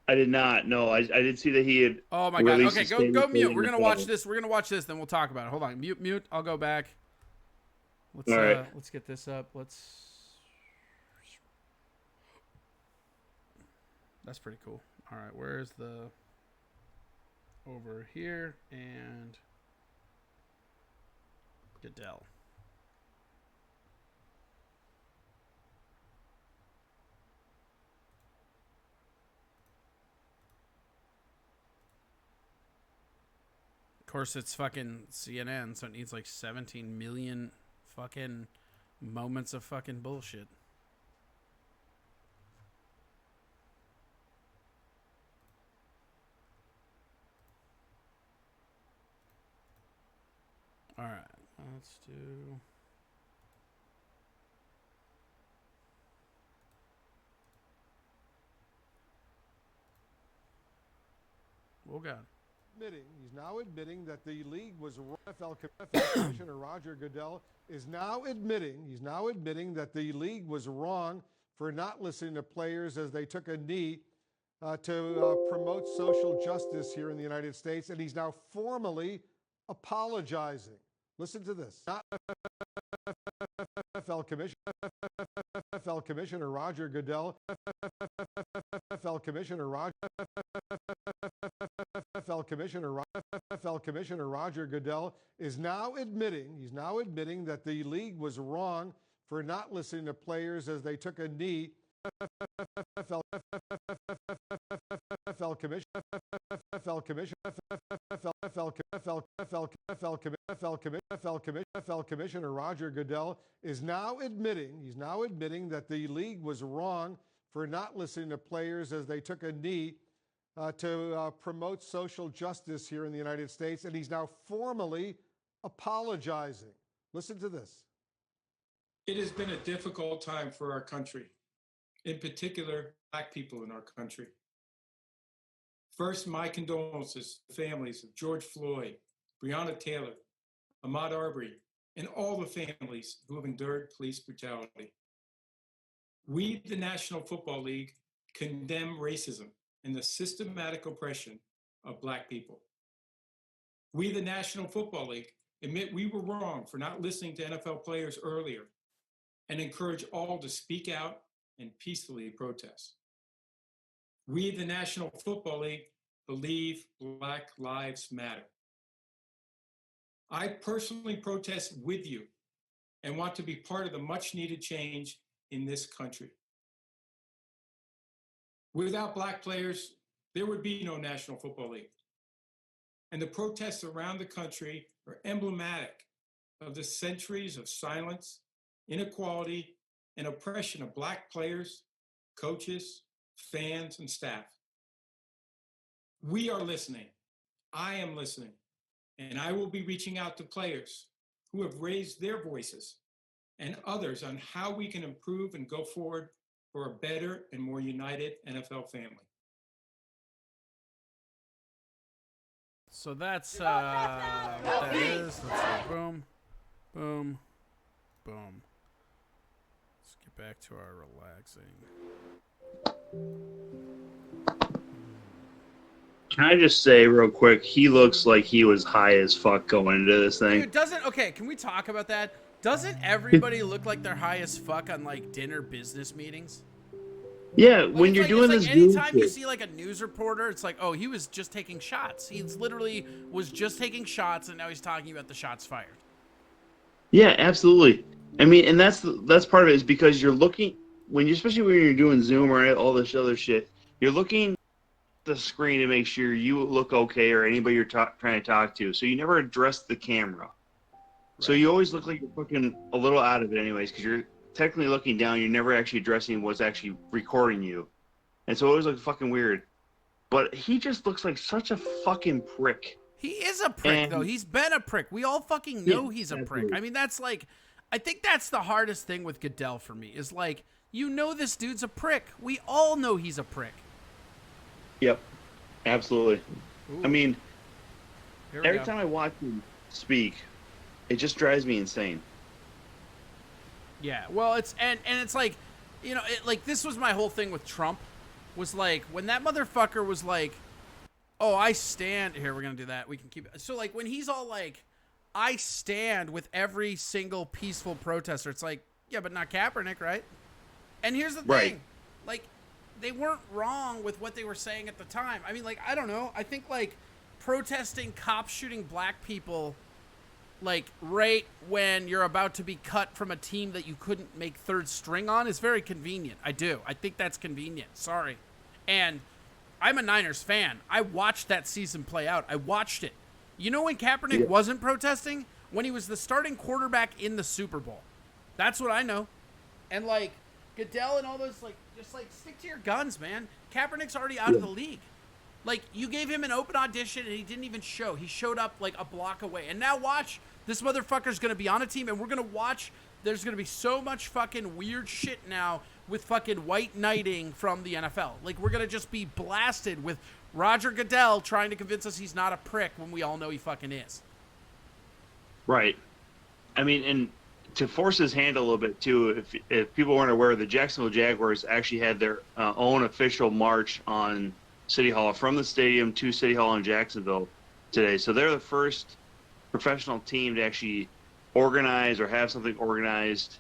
I did not. No, I did see that he had. Oh my god. Okay, go mute. We're gonna watch this. We're gonna watch this. Then we'll talk about it. Hold on. Mute. I'll go back. All right. Let's get this up. That's pretty cool. All right. Where's the over here and Goodell? course, it's fucking CNN, so it needs like 17 million fucking moments of fucking bullshit. All right, let's do. Oh God. He's now admitting that the league was NFL Commissioner Roger Goodell is now admitting that the league was wrong for not listening to players as they took a knee to promote social justice here in the United States, and he's now formally apologizing. Listen to this. NFL Commissioner Roger Goodell, NFL Commissioner Roger Goodell is now admitting that the league was wrong for not listening to players as they took a knee. NFL Commissioner Roger Goodell is now admitting that the league was wrong for not listening to players as they took a knee to promote social justice here in the United States, and he's now formally apologizing. Listen to this. It has been a difficult time for our country, in particular, Black people in our country. First, my condolences to the families of George Floyd, Breonna Taylor, Ahmaud Arbery, and all the families who have endured police brutality. We, the National Football League, condemn racism and the systematic oppression of Black people. We, the National Football League, admit we were wrong for not listening to NFL players earlier and encourage all to speak out and peacefully protest. We, the National Football League, believe Black lives matter. I personally protest with you and want to be part of the much needed change in this country. Without Black players, there would be no National Football League. And the protests around the country are emblematic of the centuries of silence, inequality, and oppression of Black players, coaches, fans, and staff. We are listening. I am listening. And I will be reaching out to players who have raised their voices and others on how we can improve and go forward for a better and more united NFL family. So that's what that is. Let's see. Boom, boom, boom. Let's get back to our relaxing. Can I just say real quick, he looks like he was high as fuck going into this thing. Dude, can we talk about that? Doesn't everybody look like they're high as fuck on like dinner business meetings? Yeah, like, when you're doing this, anytime you see like a news reporter, it's like, oh, he was just taking shots. He literally was just taking shots, and now he's talking about the shots fired. Yeah, absolutely. I mean, and that's part of it is because you're looking especially when you're doing Zoom or all this other shit, you're looking at the screen to make sure you look okay or anybody you're trying to talk to. So you never address the camera. Right. So you always look like you're fucking a little out of it anyways, because you're technically looking down. You're never actually addressing what's actually recording you. And so it always looks fucking weird. But he just looks like such a fucking prick. He is a prick, though. He's been a prick. We all fucking know he's a prick. I mean, that's like, I think that's the hardest thing with Goodell for me is like, you know this dude's a prick. We all know he's a prick. Yep, absolutely. Ooh. I mean, every time I watch him speak, it just drives me insane. Yeah, well, it's and it's like, you know, like this was my whole thing with Trump, was like when that motherfucker was like, oh, I stand here. We're gonna do that. We can keep it. So like when he's all like, I stand with every single peaceful protester. It's like, yeah, but not Kaepernick, right? And here's the thing, like, they weren't wrong with what they were saying at the time. I mean, like, I don't know. I think, like, protesting cops shooting Black people, like, right when you're about to be cut from a team that you couldn't make third string on is very convenient. I do. I think that's convenient. Sorry. And I'm a Niners fan. I watched that season play out. I watched it. You know when Kaepernick wasn't protesting? When he was the starting quarterback in the Super Bowl. That's what I know. And, like, Goodell and all those, like, just, like, stick to your guns, man. Kaepernick's already out of the league. Like, you gave him an open audition, and he didn't even show. He showed up, like, a block away. And now watch, this motherfucker's going to be on a team, and we're going to watch. There's going to be so much fucking weird shit now with fucking white knighting from the NFL. Like, we're going to just be blasted with Roger Goodell trying to convince us he's not a prick when we all know he fucking is. Right. I mean, and to force his hand a little bit, too, if people weren't aware, the Jacksonville Jaguars actually had their own official march on City Hall, from the stadium to City Hall in Jacksonville today. So they're the first professional team to actually organize or have something organized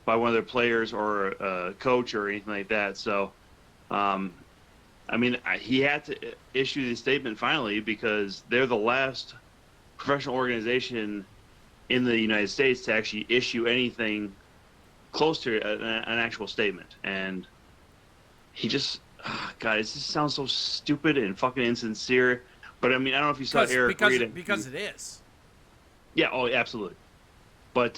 by one of their players or a coach or anything like that. So, I mean, he had to issue the statement finally because they're the last professional organization in the United States to actually issue anything close to an actual statement. And he just, God, it just sounds so stupid and fucking insincere. But I mean, I don't know if you saw Eric Reid. Because it is. Yeah, oh, absolutely. But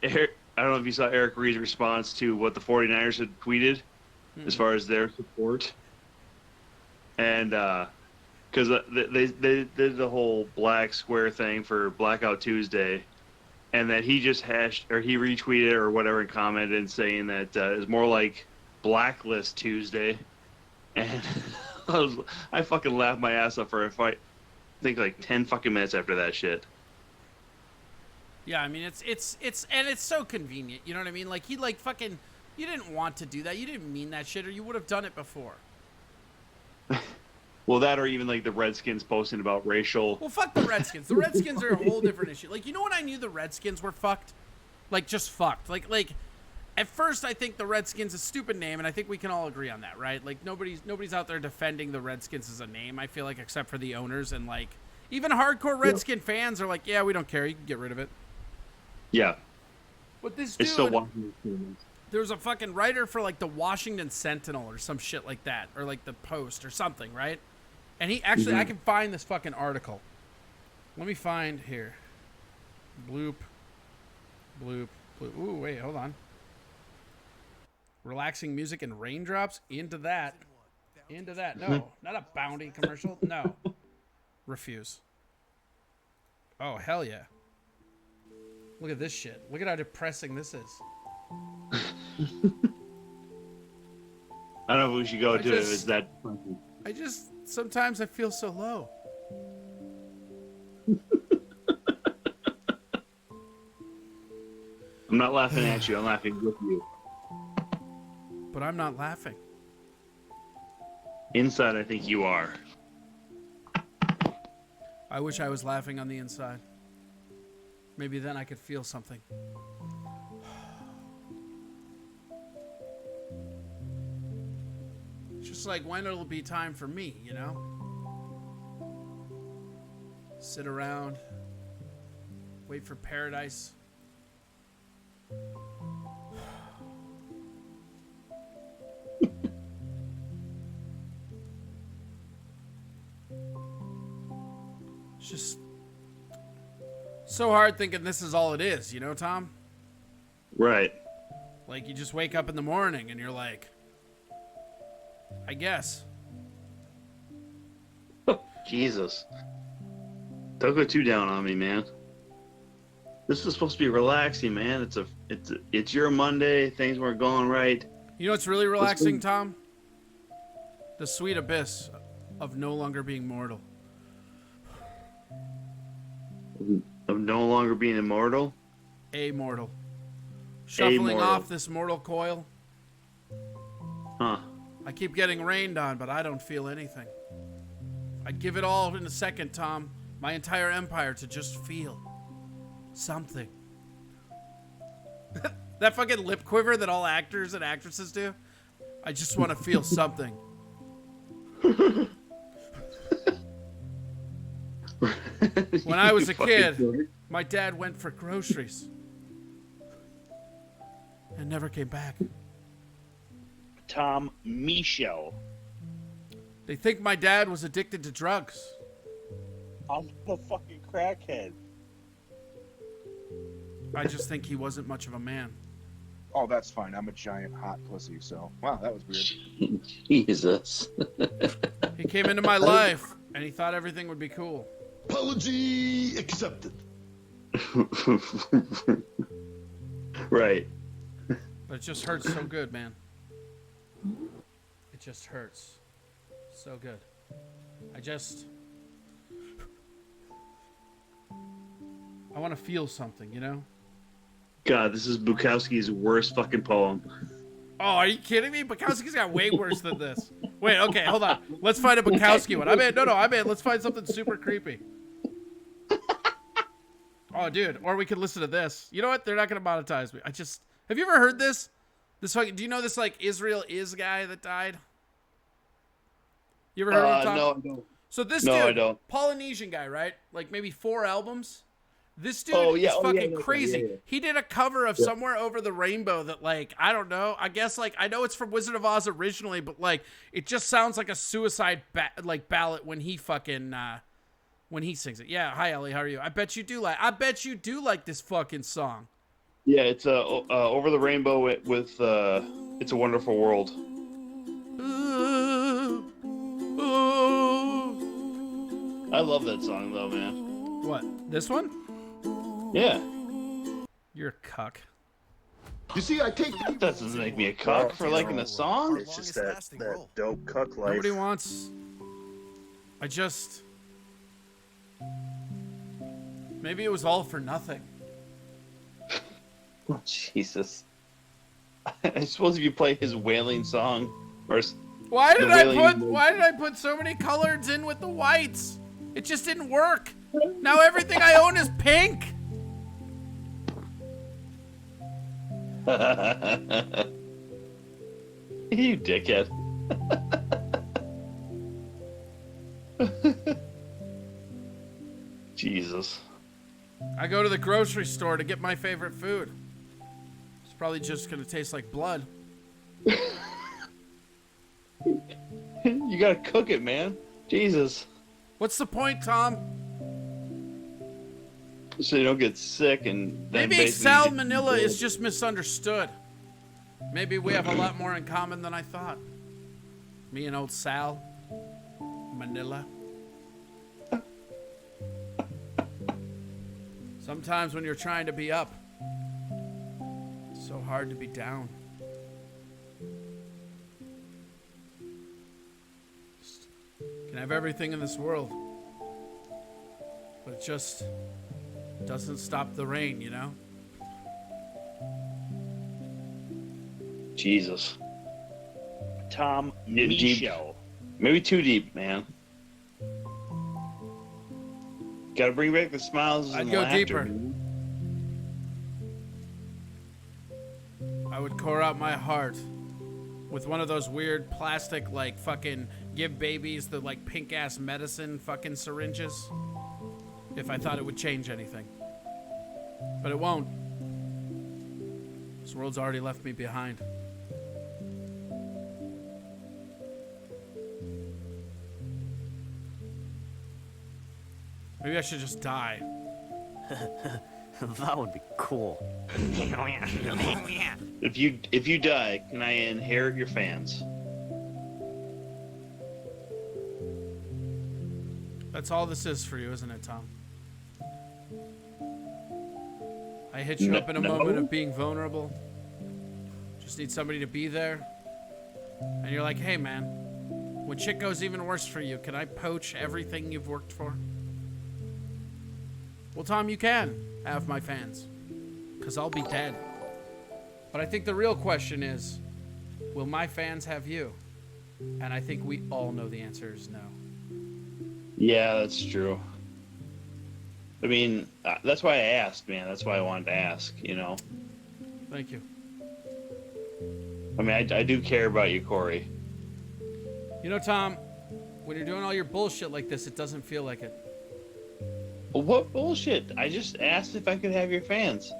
Eric, I don't know if you saw Eric Reid's response to what the 49ers had tweeted as far as their support. And because they did the whole black square thing for Blackout Tuesday, and that he just he retweeted or whatever and commented and saying that it's more like Blacklist Tuesday. And I fucking laughed my ass off for I think like 10 fucking minutes after that shit. Yeah, I mean it's so convenient. You know what I mean? Like he like fucking, you didn't want to do that. You didn't mean that shit, or you would have done it before. Well, that or even like the Redskins posting about racial. Well, fuck the Redskins. The Redskins are a whole different issue. Like, you know when I knew the Redskins were fucked? Like, just fucked. Like at first I think the Redskins is a stupid name, and I think we can all agree on that, right? Like nobody's out there defending the Redskins as a name, I feel like, except for the owners, and like even hardcore Redskin fans are like, yeah, we don't care. You can get rid of it. Yeah. But this it's dude, still Washington. There was a fucking writer for like the Washington Sentinel or some shit like that, or like the Post or something, right? And he actually, I can find this fucking article. Let me find here. Bloop. Ooh, wait, hold on. Relaxing music and raindrops? Into that. No, not a Bounty commercial. No. Refuse. Oh, hell yeah. Look at this shit. Look at how depressing this is. I don't know if we should go to it. Is that... Sometimes I feel so low. I'm not laughing at you. I'm laughing with you. But I'm not laughing. Inside, I think you are. I wish I was laughing on the inside. Maybe then I could feel something. Just like when it'll be time for me, you know? Sit around, wait for paradise. It's just so hard thinking this is all it is, you know, Tom? Right. Like you just wake up in the morning and you're like, I guess. Jesus. Don't go too down on me, man. This is supposed to be relaxing, man. It's your Monday. Things weren't going right. You know what's really relaxing, Tom? The sweet abyss of no longer being mortal. Of no longer being immortal? Amortal. Shuffling off this mortal coil. Huh. I keep getting rained on, but I don't feel anything. I'd give it all in a second, Tom. My entire empire to just feel something. That fucking lip quiver that all actors and actresses do. I just want to feel something. When I was a kid, my dad went for groceries and never came back. Tom Michel. They think my dad was addicted to drugs. I'm gonna fucking crackhead. I just think he wasn't much of a man. Oh, that's fine. I'm a giant hot pussy, so wow, that was weird. Jesus. He came into my life, and he thought everything would be cool. Apology accepted. Right. But it just hurts so good, man. It just hurts so good. I want to feel something, you know? God, this is Bukowski's worst fucking poem. Oh, are you kidding me? Bukowski's got way worse than this. Wait, okay, hold on. Let's find a Bukowski one. Let's find something super creepy. Oh, dude, or we could listen to this. You know what? They're not going to monetize me. Have you ever heard this? Do you know this, like, Israel Is guy that died? You ever heard of him talk? No, I don't. So this No, dude, I don't. Polynesian guy, right? Like maybe 4 albums. This dude is fucking crazy. Yeah. He did a cover of Somewhere Over the Rainbow that, like, I don't know. I guess, like, I know it's from Wizard of Oz originally, but, like, it just sounds like a suicide ballad when he fucking when he sings it. Yeah, hi Ellie, how are you? I bet you do like this fucking song. Yeah, it's Over the Rainbow with It's a Wonderful World. I love that song though, man. What? This one? Yeah. You're a cuck. You see, I take That doesn't make me a cuck for liking a song. It's just that dope cuck life. Nobody wants. Maybe it was all for nothing. Oh, Jesus. I suppose if you play his wailing song, or why did I put so many colors in with the whites? It just didn't work. Now everything I own is pink. You dickhead. Jesus. I go to the grocery store to get my favorite food. It's probably just gonna taste like blood. You gotta cook it, man. Jesus. What's the point, Tom? So you don't get sick and then Maybe salmonella is just misunderstood. Maybe we have a lot more in common than I thought. Me and old Sal. Manila. Sometimes when you're trying to be up, it's so hard to be down. Can have everything in this world, but it just doesn't stop the rain, you know? Jesus. Tom Deep. Michel. Maybe too deep, man. Gotta bring back the smiles and I'd go laughter. deeper. I would pour out my heart with one of those weird plastic, like, fucking give babies the, like, pink-ass medicine fucking syringes. If I thought it would change anything. But it won't. This world's already left me behind. Maybe I should just die. That would be cool. If you die, can I inherit your fans? That's all this is for you, isn't it, Tom? I hit you up in a moment of being vulnerable. Just need somebody to be there. And you're like, hey, man, when shit goes even worse for you, can I poach everything you've worked for? Well, Tom, you can have my fans. Because I'll be dead. But I think the real question is, will my fans have you? And I think we all know the answer is no. Yeah, that's true. I mean, that's why I asked, man. That's why I wanted to ask, you know? Thank you. I mean, I do care about you, Corey. You know, Tom, when you're doing all your bullshit like this, it doesn't feel like it. What bullshit? I just asked if I could have your fans.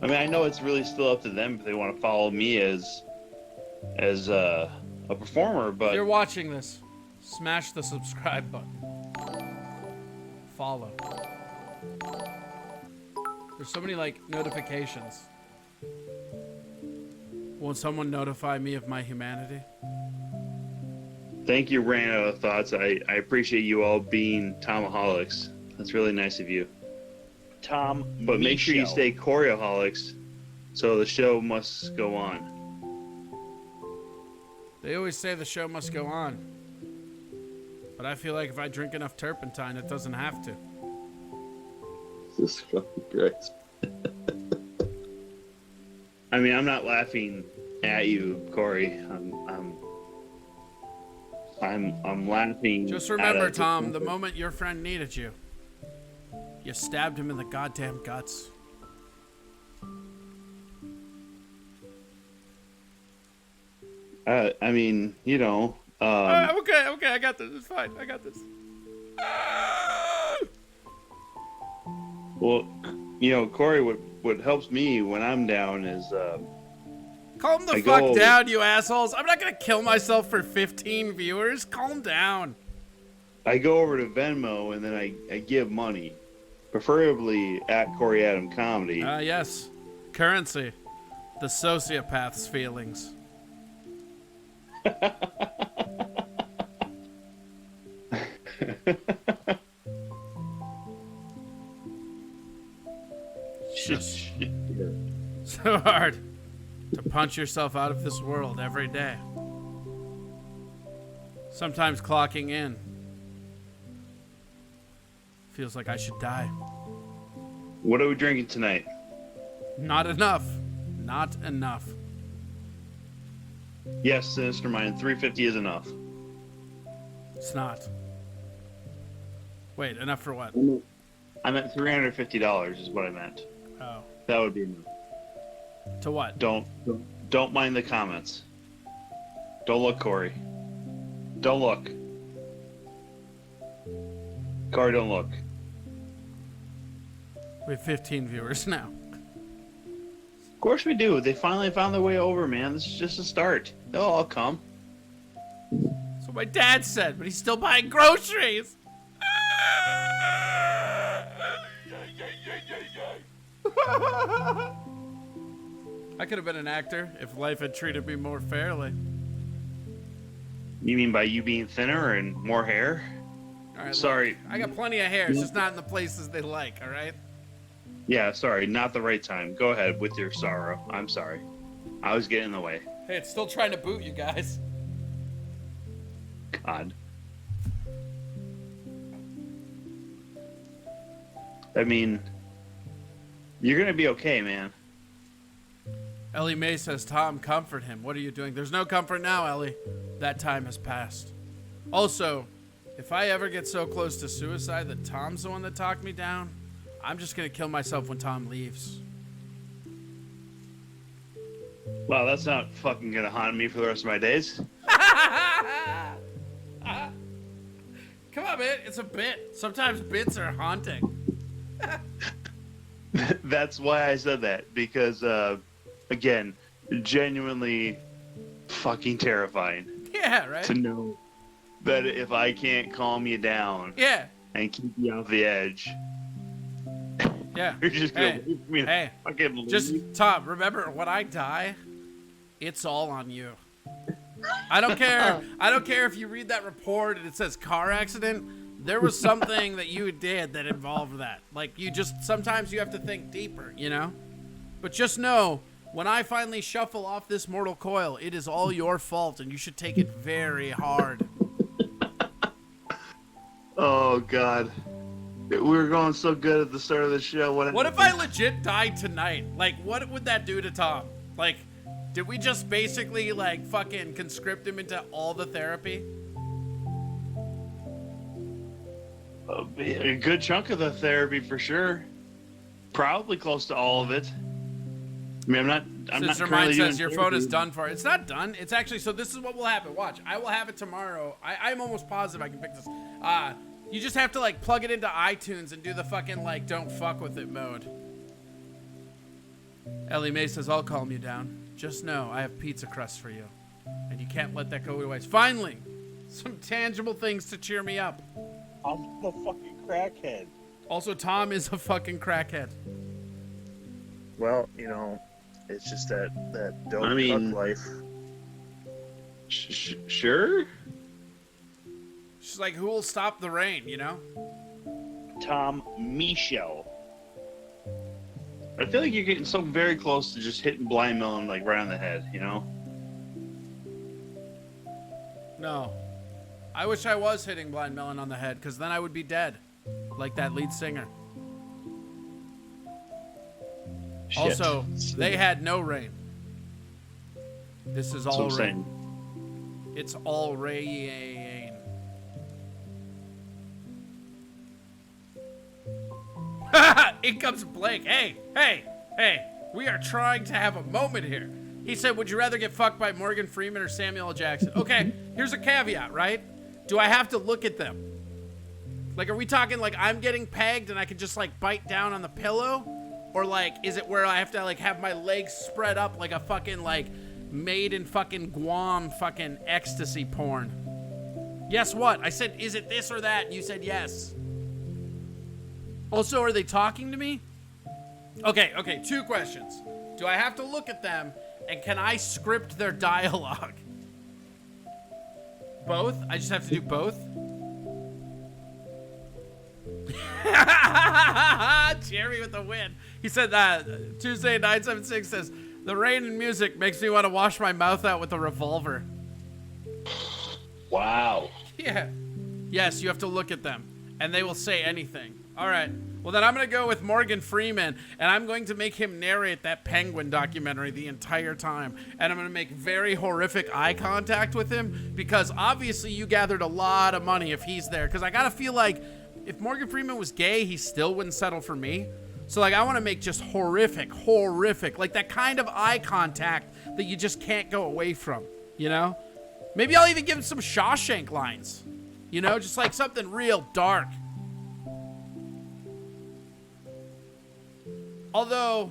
I mean, I know it's really still up to them if they want to follow me as a performer, but... If you're watching this, smash the subscribe button. Follow. There's so many, like, notifications. Won't someone notify me of my humanity? Thank you, ran out of thoughts. I appreciate you all being Tomaholics. That's really nice of you. Tom, but make sure you stay Choreoholics, so the show must go on. They always say the show must go on. But I feel like if I drink enough turpentine, it doesn't have to. Jesus fucking Christ. I mean, I'm not laughing at you, Corey. I'm laughing. Just remember, Tom, the moment your friend needed you, you stabbed him in the goddamn guts. I mean, you know. Okay, I got this. It's fine. I got this. Well, you know, Corey, what helps me when I'm down is calm the fuck down, you assholes. I'm not gonna kill myself for 15 viewers. Calm down. I go over to Venmo and then I give money, preferably at Corey Adam Comedy. Yes, currency, the sociopath's feelings. So hard to punch yourself out of this world every day. Sometimes clocking in feels like I should die. What are we drinking tonight? Not enough. Not enough. Yes, Sinister Mind, 350 is enough. It's not. Wait, enough for what? I meant $350 is what I meant. Oh. That would be enough. To what? Don't mind the comments. Don't look, Corey. Don't look. Corey, don't look. We have 15 viewers now. Of course we do. They finally found their way over, man. This is just a start. They'll all come. That's what my dad said, but he's still buying groceries. I could have been an actor if life had treated me more fairly. You mean by you being thinner and more hair? All right, sorry. Look, I got plenty of hair. It's just not in the places they like, all right? Yeah, sorry. Not the right time. Go ahead with your sorrow. I'm sorry. I was getting in the way. Hey, it's still trying to boot you guys. God. I mean, you're going to be okay, man. Ellie Mae says, Tom, comfort him. What are you doing? There's no comfort now, Ellie. That time has passed. Also, if I ever get so close to suicide that Tom's the one that talked me down, I'm just going to kill myself when Tom leaves. Wow, that's not fucking going to haunt me for the rest of my days. Come on, man. It's a bit. Sometimes bits are haunting. That's why I said that. Because, again, genuinely fucking terrifying. Yeah, right? To know that if I can't calm you down and keep you off the edge, yeah, you're just gonna leave me. Hey, just Tom, remember when I die, it's all on you. I don't care. I don't care if you read that report and it says car accident. There was something that you did that involved that. Like, you just, sometimes you have to think deeper, you know? But just know, when I finally shuffle off this mortal coil, it is all your fault, and you should take it very hard. Oh, God. We were going so good at the start of the show. What if I legit died tonight? Like, what would that do to Tom? Like, did we just basically, like, fucking conscript him into all the therapy? A good chunk of the therapy for sure. Probably close to all of it. I mean, I'm not Sister Mind says your phone is done for. It's not done. It's actually, so this is what will happen. Watch. I will have it tomorrow. I'm almost positive I can pick this. You just have to, like, plug it into iTunes and do the fucking, like, don't fuck with it mode. Ellie Mae says, I'll calm you down. Just know I have pizza crust for you. And you can't let that go to waste. Finally, some tangible things to cheer me up. I'm a fucking crackhead. Also, Tom is a fucking crackhead. Well, you know, it's just that dope I mean, cuck life. Sure. She's like, who will stop the rain, you know? Tom Michel. I feel like you're getting so very close to just hitting Blind Melon like right on the head, you know? No. I wish I was hitting Blind Melon on the head, because then I would be dead. Like that lead singer. Shit. Also, they had no rain. This is all That's what I'm rain. It's all rain. In comes Blake. Hey. We are trying to have a moment here. He said, would you rather get fucked by Morgan Freeman or Samuel L. Jackson? Okay, here's a caveat, right? Do I have to look at them? Like, are we talking like I'm getting pegged and I can just like bite down on the pillow? Or like, is it where I have to like have my legs spread up like a fucking like made in fucking Guam fucking ecstasy porn? Yes, what? I said, is it this or that? And you said yes. Also, are they talking to me? Okay, 2 questions. Do I have to look at them, and can I script their dialogue? Both? I just have to do both? Jerry with the win. He said that Tuesday 976 says, the rain and music makes me want to wash my mouth out with a revolver. Wow. Yeah. Yes, you have to look at them, and they will say anything. All right. Well, then I'm going to go with Morgan Freeman, and I'm going to make him narrate that Penguin documentary the entire time. And I'm going to make very horrific eye contact with him, because obviously you gathered a lot of money if he's there. Because I got to feel like if Morgan Freeman was gay, he still wouldn't settle for me. So, like, I want to make just horrific, like that kind of eye contact that you just can't go away from, you know? Maybe I'll even give him some Shawshank lines, you know? Just like something real dark. Although,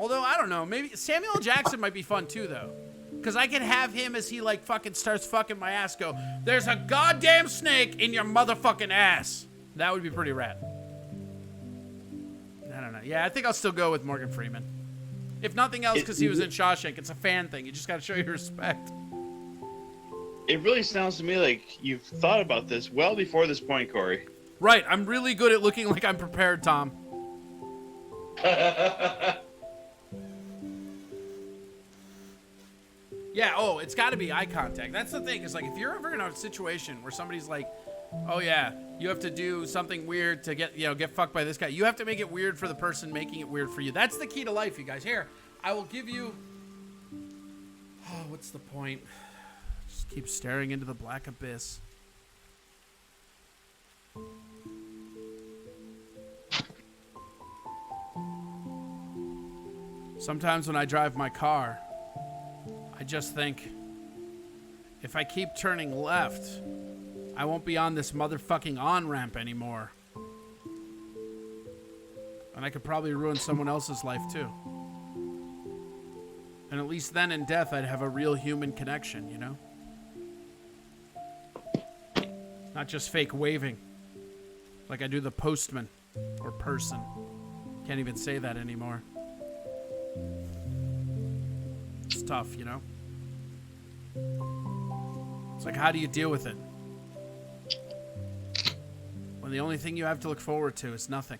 I don't know, maybe Samuel L. Jackson might be fun too, though. Because I could have him as he, like, fucking starts fucking my ass go, there's a goddamn snake in your motherfucking ass. That would be pretty rad. I don't know. Yeah, I think I'll still go with Morgan Freeman. If nothing else, because he was in Shawshank. It's a fan thing. You just got to show your respect. It really sounds to me like you've thought about this well before this point, Corey. Right. I'm really good at looking like I'm prepared, Tom. Yeah, oh, it's got to be eye contact. That's the thing. Is like if you're ever in a situation where somebody's like, oh yeah, you have to do something weird to get fucked by this guy. You have to make it weird for the person making it weird for you. That's the key to life, you guys. Here, I will give you. Oh, what's the point? Just keep staring into the black abyss. Sometimes when I drive my car, I just think, if I keep turning left, I won't be on this motherfucking on-ramp anymore. And I could probably ruin someone else's life too. And at least then in death, I'd have a real human connection, you know? Not just fake waving, like I do the postman or person. Can't even say that anymore. It's tough, you know? It's like, how do you deal with it? When the only thing you have to look forward to is nothing.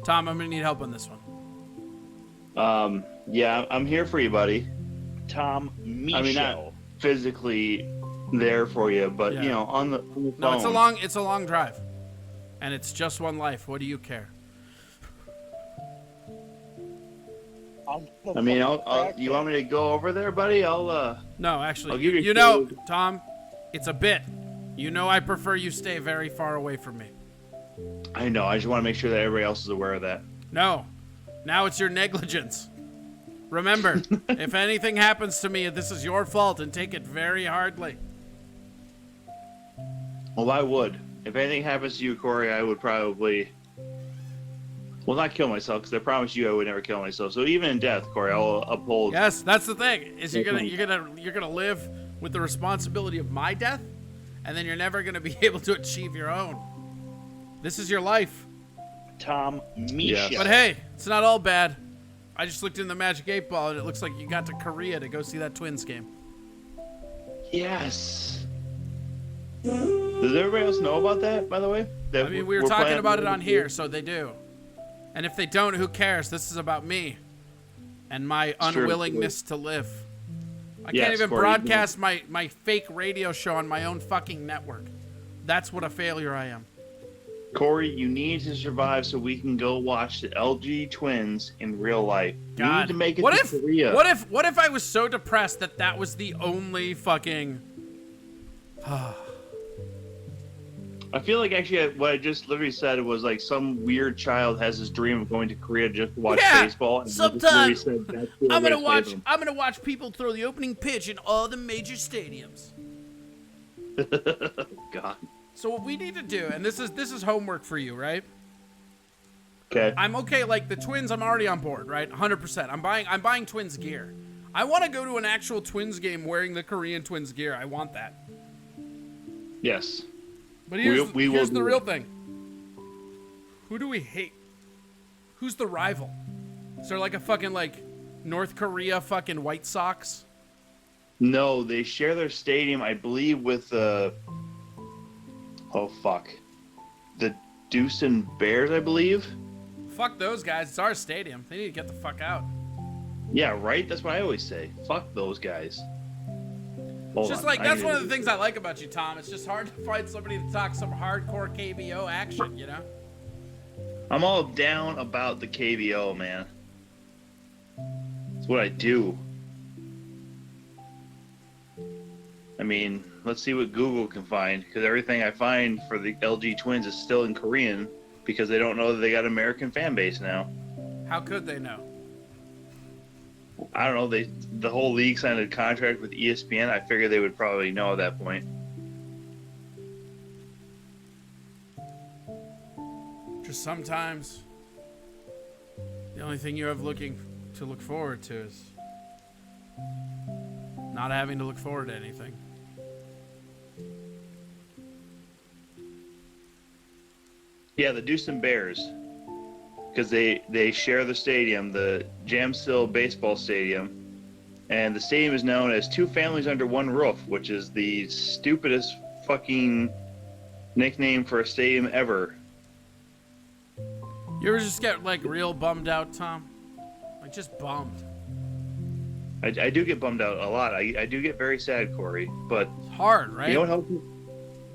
Tom, I'm gonna need help on this one. Yeah, I'm here for you, buddy. Tom Michel. I mean, not physically there for you, but Yeah. you know, on the phone. No, it's a long drive. And it's just one life. What do you care? I mean, you want me to go over there, buddy? No, actually, I'll give you you know, food. Tom, it's a bit. You know I prefer you stay very far away from me. I know. I just want to make sure that everybody else is aware of that. No. Now it's your negligence. Remember, if anything happens to me, this is your fault, and take it very hardly. Well, I would. If anything happens to you, Corey, I would probably, well, not kill myself, because I promise you I would never kill myself. So even in death, Corey, I'll uphold. Yes, that's the thing. Is you're gonna live with the responsibility of my death, and then you're never gonna be able to achieve your own. This is your life. Tom Misha. But hey, it's not all bad. I just looked in the Magic 8 Ball, and it looks like you got to Korea to go see that Twins game. Yes. Does everybody else know about that, by the way? I mean, we were talking about it on here, so they do. And if they don't, who cares? This is about me and my unwillingness to live. I can't even broadcast my fake radio show on my own fucking network. That's what a failure I am. Corey, you need to survive so we can go watch the LG Twins in real life. God. You need to make it to Korea. What if I was so depressed that was the only fucking... I feel like actually what I just literally said was like some weird child has this dream of going to Korea just to watch baseball. And sometimes I'm gonna watch people throw the opening pitch in all the major stadiums. God. So what we need to do, and this is homework for you, right? Okay. I'm okay. Like the Twins, I'm already on board, right? 100%. I'm buying Twins gear. I want to go to an actual Twins game wearing the Korean Twins gear. I want that. Yes. But here's the real thing. Who do we hate? Who's the rival? Is there like a fucking like North Korea fucking White Sox? No, they share their stadium, I believe, with oh fuck, the Deucin Bears, I believe. Fuck those guys. It's our stadium. They need to get the fuck out. Yeah, right. That's what I always say. Fuck those guys. Hold just on. like that's one of the things I like about you, Tom. It's just hard to find somebody to talk some hardcore KBO action, you know? I'm all down about the KBO, man. It's what I do. I mean, let's see what Google can find, because everything I find for the LG Twins is still in Korean because they don't know that they got an American fan base now. How could they know? I don't know. The whole league signed a contract with ESPN. I figured they would probably know at that point. Just sometimes the only thing you have to look forward to is not having to look forward to anything. Yeah, the Deucin Bears. Because they share the stadium, the Jamsil Baseball Stadium, and the stadium is known as Two Families Under One Roof, which is the stupidest fucking nickname for a stadium ever. You ever just get like real bummed out, Tom? Like just bummed. I do get bummed out a lot. I do get very sad, Corey. But it's hard, right? You know what helps me?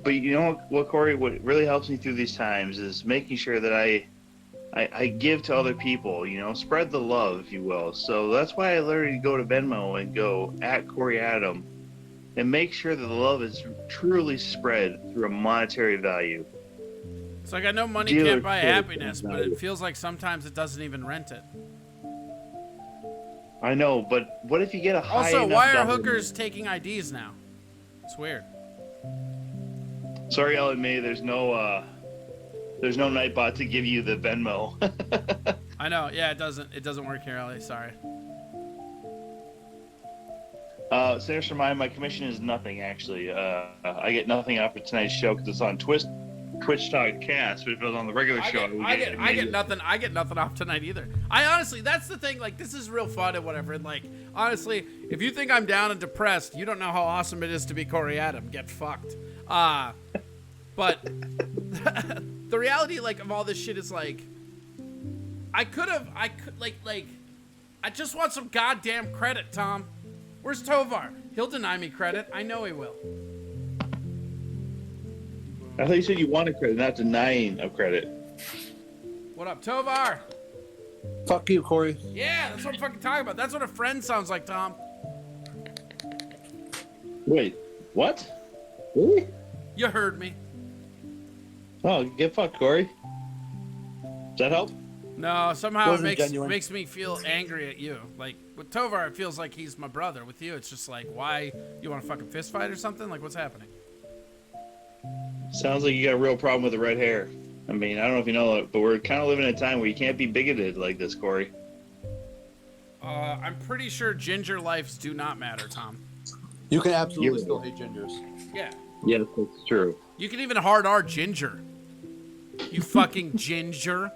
But you know what, Corey? What really helps me through these times is making sure that I give to other people, you know, spread the love, if you will. So that's why I literally go to Venmo and go @CoreyAdam and make sure that the love is truly spread through a monetary value. It's like I know money can't buy happiness, but it feels like sometimes it doesn't even rent it. I know, but what if you get a high Also, enough why are dollar hookers taking IDs now? It's weird. Sorry, Ellen May, there's no Nightbot to give you the Venmo. I know. Yeah, it doesn't work here, Ellie. Sorry. Sinister Mind, my commission is nothing, actually. I get nothing out for tonight's show because it's on TwitchTok cast, but if it was on the regular show, I get nothing. I get nothing off tonight either. I honestly, that's the thing. Like, this is real fun and whatever. And like, honestly, if you think I'm down and depressed, you don't know how awesome it is to be Corey Adam. Get fucked. But the reality, like, of all this shit is like, I just want some goddamn credit, Tom. Where's Tovar? He'll deny me credit. I know he will. I thought you said you wanted credit, not denying of credit. What up, Tovar? Fuck you, Corey. Yeah, that's what I'm fucking talking about. That's what a friend sounds like, Tom. Wait, what? Really? You heard me. Oh, get fucked, Corey. Does that help? No, somehow it makes me feel angry at you. Like, with Tovar, it feels like he's my brother. With you, it's just like, why? You want to fucking fist fight or something? Like, what's happening? Sounds like you got a real problem with the red hair. I mean, I don't know if you know it, but we're kind of living in a time where you can't be bigoted like this, Corey. I'm pretty sure ginger lives do not matter, Tom. You can absolutely still hate gingers. Yeah. Yes, that's true. You can even hard R ginger. You fucking ginger.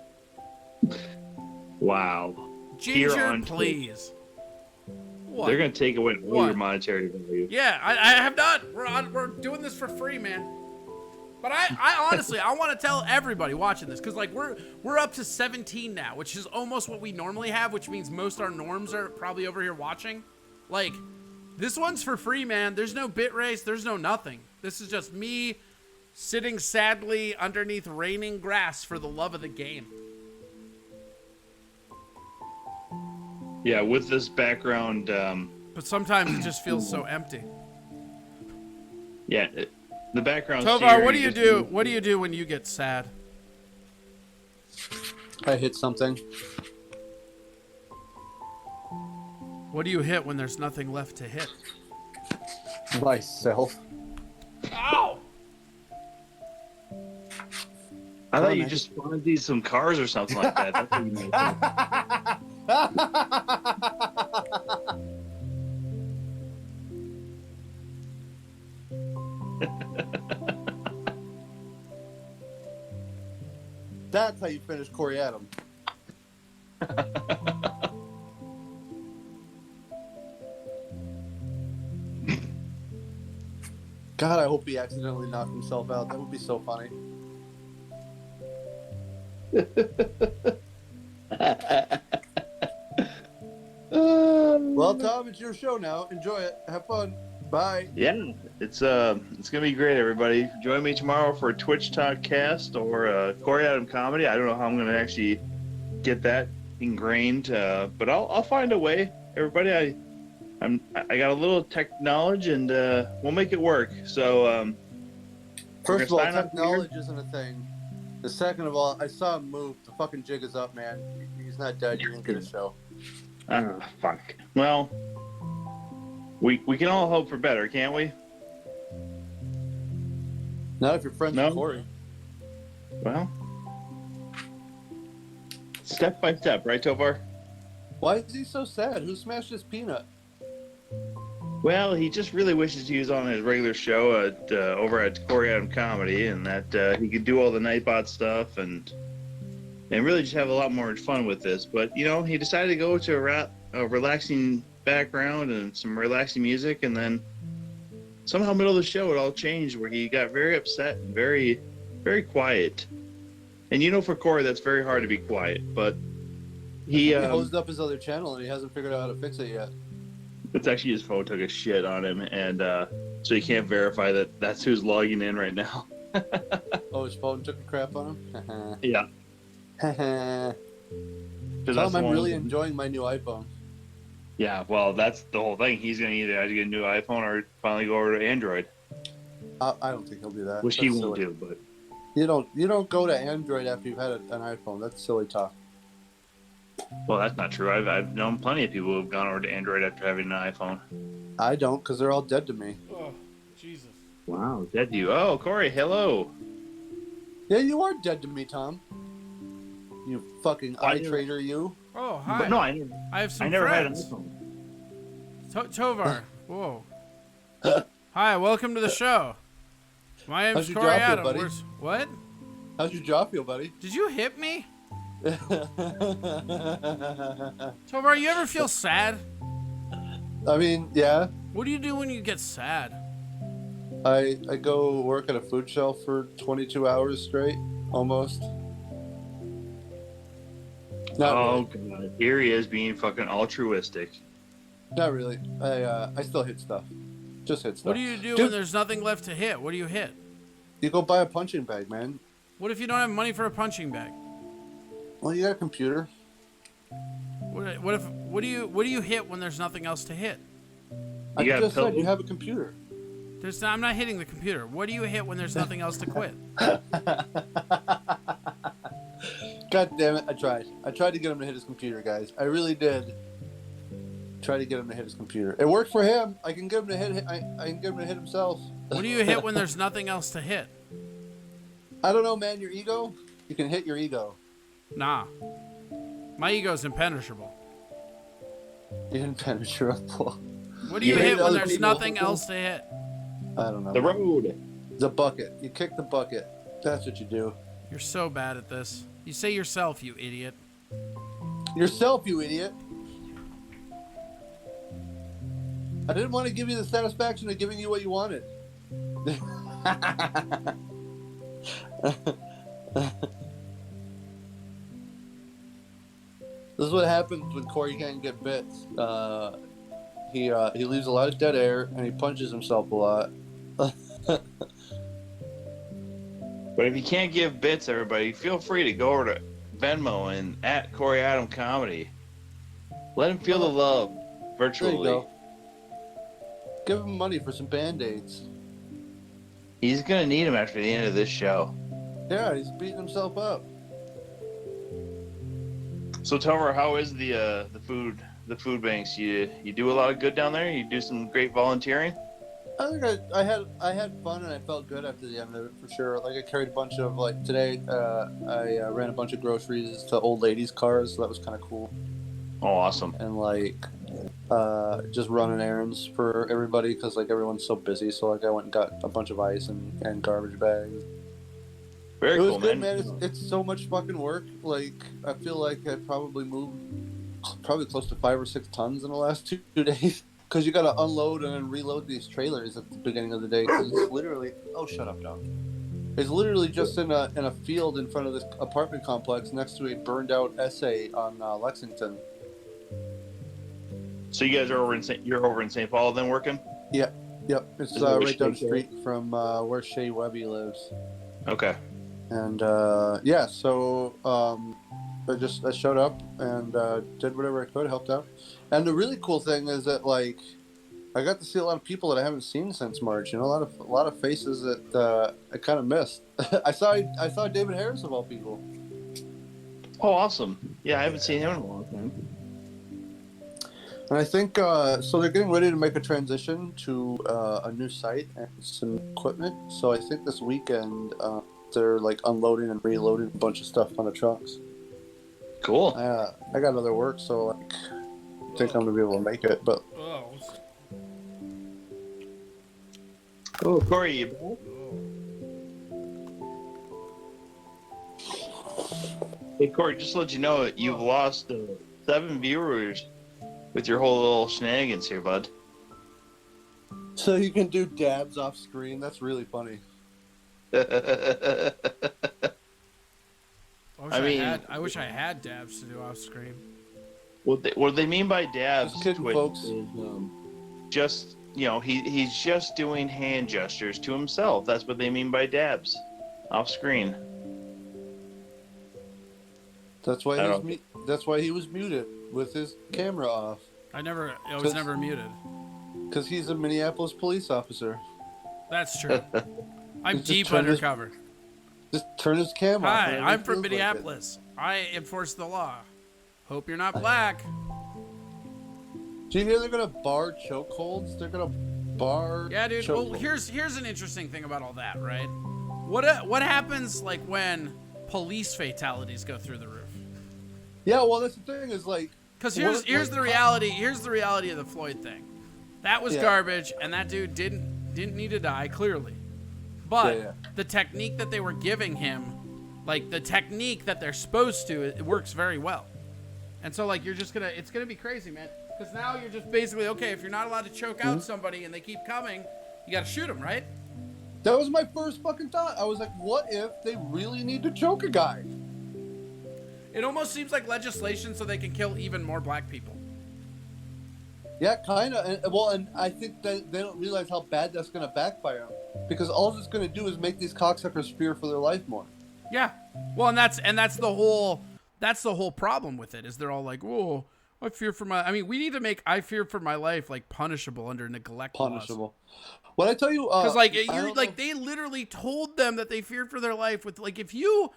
Wow. Here Ginger, on please. What? They're gonna take away all What? your monetary value. Yeah, I have not. We're doing this for free, man. But I honestly, I want to tell everybody watching this, because like we're up to 17 now, which is almost what we normally have, which means most our norms are probably over here watching. Like, this one's for free, man. There's no bit race. There's no nothing. This is just me sitting sadly underneath raining grass for the love of the game. Yeah, with this background. But sometimes it just feels so empty. Yeah, the background. Tovar, what do you do? What do you do when you get sad? I hit something. What do you hit when there's nothing left to hit? Myself. Ow! I thought you just wanted these some cars or something like that. That's what you meant. That's how you finish Corey Adam. God, I hope he accidentally knocked himself out. That would be so funny. Well, Tom, it's your show now. Enjoy it. Have fun. Bye. Yeah, it's gonna be great, everybody. Join me tomorrow for a TwitchTok cast or a Corey Adam comedy. I don't know how I'm gonna actually get that ingrained, but I'll find a way. Everybody, I got a little tech knowledge, and we'll make it work. So, first of all, tech knowledge isn't a thing. The second of all, I saw him move. The fucking jig is up, man. He's not dead. You didn't get a show. Fuck. Well, we can all hope for better, can't we? Not if you're friends with Corey. Well, step by step, right, Tovar? Why is he so sad? Who smashed his peanut? Well, he just really wishes he was on his regular show at over at Corey Adam Comedy, and that he could do all the Nightbot stuff and really just have a lot more fun with this. But you know, he decided to go to a relaxing background and some relaxing music, and then somehow middle of the show it all changed, where he got very upset and very, very quiet. And you know, for Corey, that's very hard to be quiet. But he hosed up his other channel and he hasn't figured out how to fix it yet. It's actually his phone took a shit on him, and so you can't verify that that's who's logging in right now. Oh, his phone took a crap on him? Yeah. Tom, I'm really enjoying my new iPhone. Yeah, well, that's the whole thing. He's going to either have to get a new iPhone or finally go over to Android. I don't think he'll do that. Which he won't do, but... You don't go to Android after you've had an iPhone. That's silly talk. Well, that's not true. I've known plenty of people who have gone over to Android after having an iPhone. I don't, because they're all dead to me. Oh, Jesus. Wow, dead to you. Oh, Corey, hello. Yeah, you are dead to me, Tom. You fucking traitor, you. Oh, hi. But no, I have some I never friends. had an iPhone. Tovar. Whoa. Hi, welcome to the show. My name's How's your Corey jaw feel, Adam. buddy? What? How's your jaw feel, buddy? Did you hit me? Tovar, you ever feel sad? I mean, yeah. What do you do when you get sad? I go work at a food shelf for 22 hours straight, almost. Oh, God. Here he is being fucking altruistic. Not really. I still hit stuff. Just hit stuff. What do you do when there's nothing left to hit? What do you hit? You go buy a punching bag, man. What if you don't have money for a punching bag? Well, you got a computer. What do you hit when there's nothing else to hit? I just said you have a computer. I'm not hitting the computer. What do you hit when there's nothing else to quit? God damn it! I tried to get him to hit his computer, guys. I really did. Try to get him to hit his computer. It worked for him. I can get him to hit. I can get him to hit himself. What do you hit when there's nothing else to hit? I don't know, man. Your ego. You can hit your ego. Nah. My ego's impenetrable. Impenetrable. What do you hit when there's nothing else to hit? I don't know. The road. The bucket. You kick the bucket. That's what you do. You're so bad at this. You say yourself, you idiot. Yourself, you idiot. I didn't want to give you the satisfaction of giving you what you wanted. This is what happens when Corey can't get bits. He leaves a lot of dead air and he punches himself a lot. But if you can't give bits, everybody, feel free to go over to Venmo and at Corey Adam Comedy. Let him feel the love virtually. There you go. Give him money for some Band-Aids. He's gonna need him after the end of this show. Yeah, he's beating himself up. So Tomer, how is the food banks? You do a lot of good down there? You do some great volunteering? I think I had fun and I felt good after the end of it for sure. Like I carried a bunch of today I ran a bunch of groceries to old ladies' cars, so that was kind of cool. Oh, awesome! And just running errands for everybody because everyone's so busy. So I went and got a bunch of ice and garbage bags. Very cool, cool, good, man. It's so much fucking work. I feel like I probably moved close to 5 or 6 tons in the last 2 days. Because you got to unload and then reload these trailers at the beginning of the day. Because it's literally... Oh, shut up, dog. It's literally just in a field in front of this apartment complex next to a burned-out essay on Lexington. So you guys are over in St. Paul then working? Yeah. Yep. It's right down the street from where Shea Webby lives. Okay. And, so I showed up and did whatever I could, helped out. And the really cool thing is that I got to see a lot of people that I haven't seen since March. You know, a lot of faces that I kind of missed. I saw David Harris of all people. Oh, awesome! Yeah, I haven't seen him in a long time. And I think so. They're getting ready to make a transition to a new site and some equipment. So I think this weekend they're unloading and reloading a bunch of stuff on the trucks. Cool. I got other work, so I think I'm gonna be able to make it. But Corey, you back? Hey Corey, just to let you know, you've lost 7 viewers with your whole little shenanigans here, bud. So you can do dabs off screen. That's really funny. I wish I had dabs to do off screen. What they mean by dabs, kidding, folks. Is just he's just doing hand gestures to himself. That's what they mean by dabs, off screen. That's why he was muted with his camera off. I was never muted. Because he's a Minneapolis police officer. That's true. I'm deep undercover. Just turn his camera off. Hi, I'm from Minneapolis. I enforce the law. Hope you're not black. Do you hear they're gonna bar chokeholds? They're gonna bar. Yeah, dude. Well, here's an interesting thing about all that, right? What happens when police fatalities go through the roof? Yeah, well, that's the thing is because here's the reality. Here's the reality of the Floyd thing. That was garbage, and that dude didn't need to die clearly. But the technique that they were giving him, the technique that they're supposed to, it works very well. And so it's gonna be crazy, man. Because now you're just basically, okay, if you're not allowed to choke out somebody and they keep coming, you gotta shoot them, right? That was my first fucking thought. I was like, what if they really need to choke a guy? It almost seems like legislation so they can kill even more black people. Yeah, kind of. And I think that they don't realize how bad that's going to backfire them. Because all it's going to do is make these cocksuckers fear for their life more. Yeah. Well, and that's the whole problem with it, is they're all like, whoa, I fear for my... I mean, we need to make I fear for my life, punishable under neglect punishable. Laws. What I tell you... Because, they literally told them that they feared for their life with, if you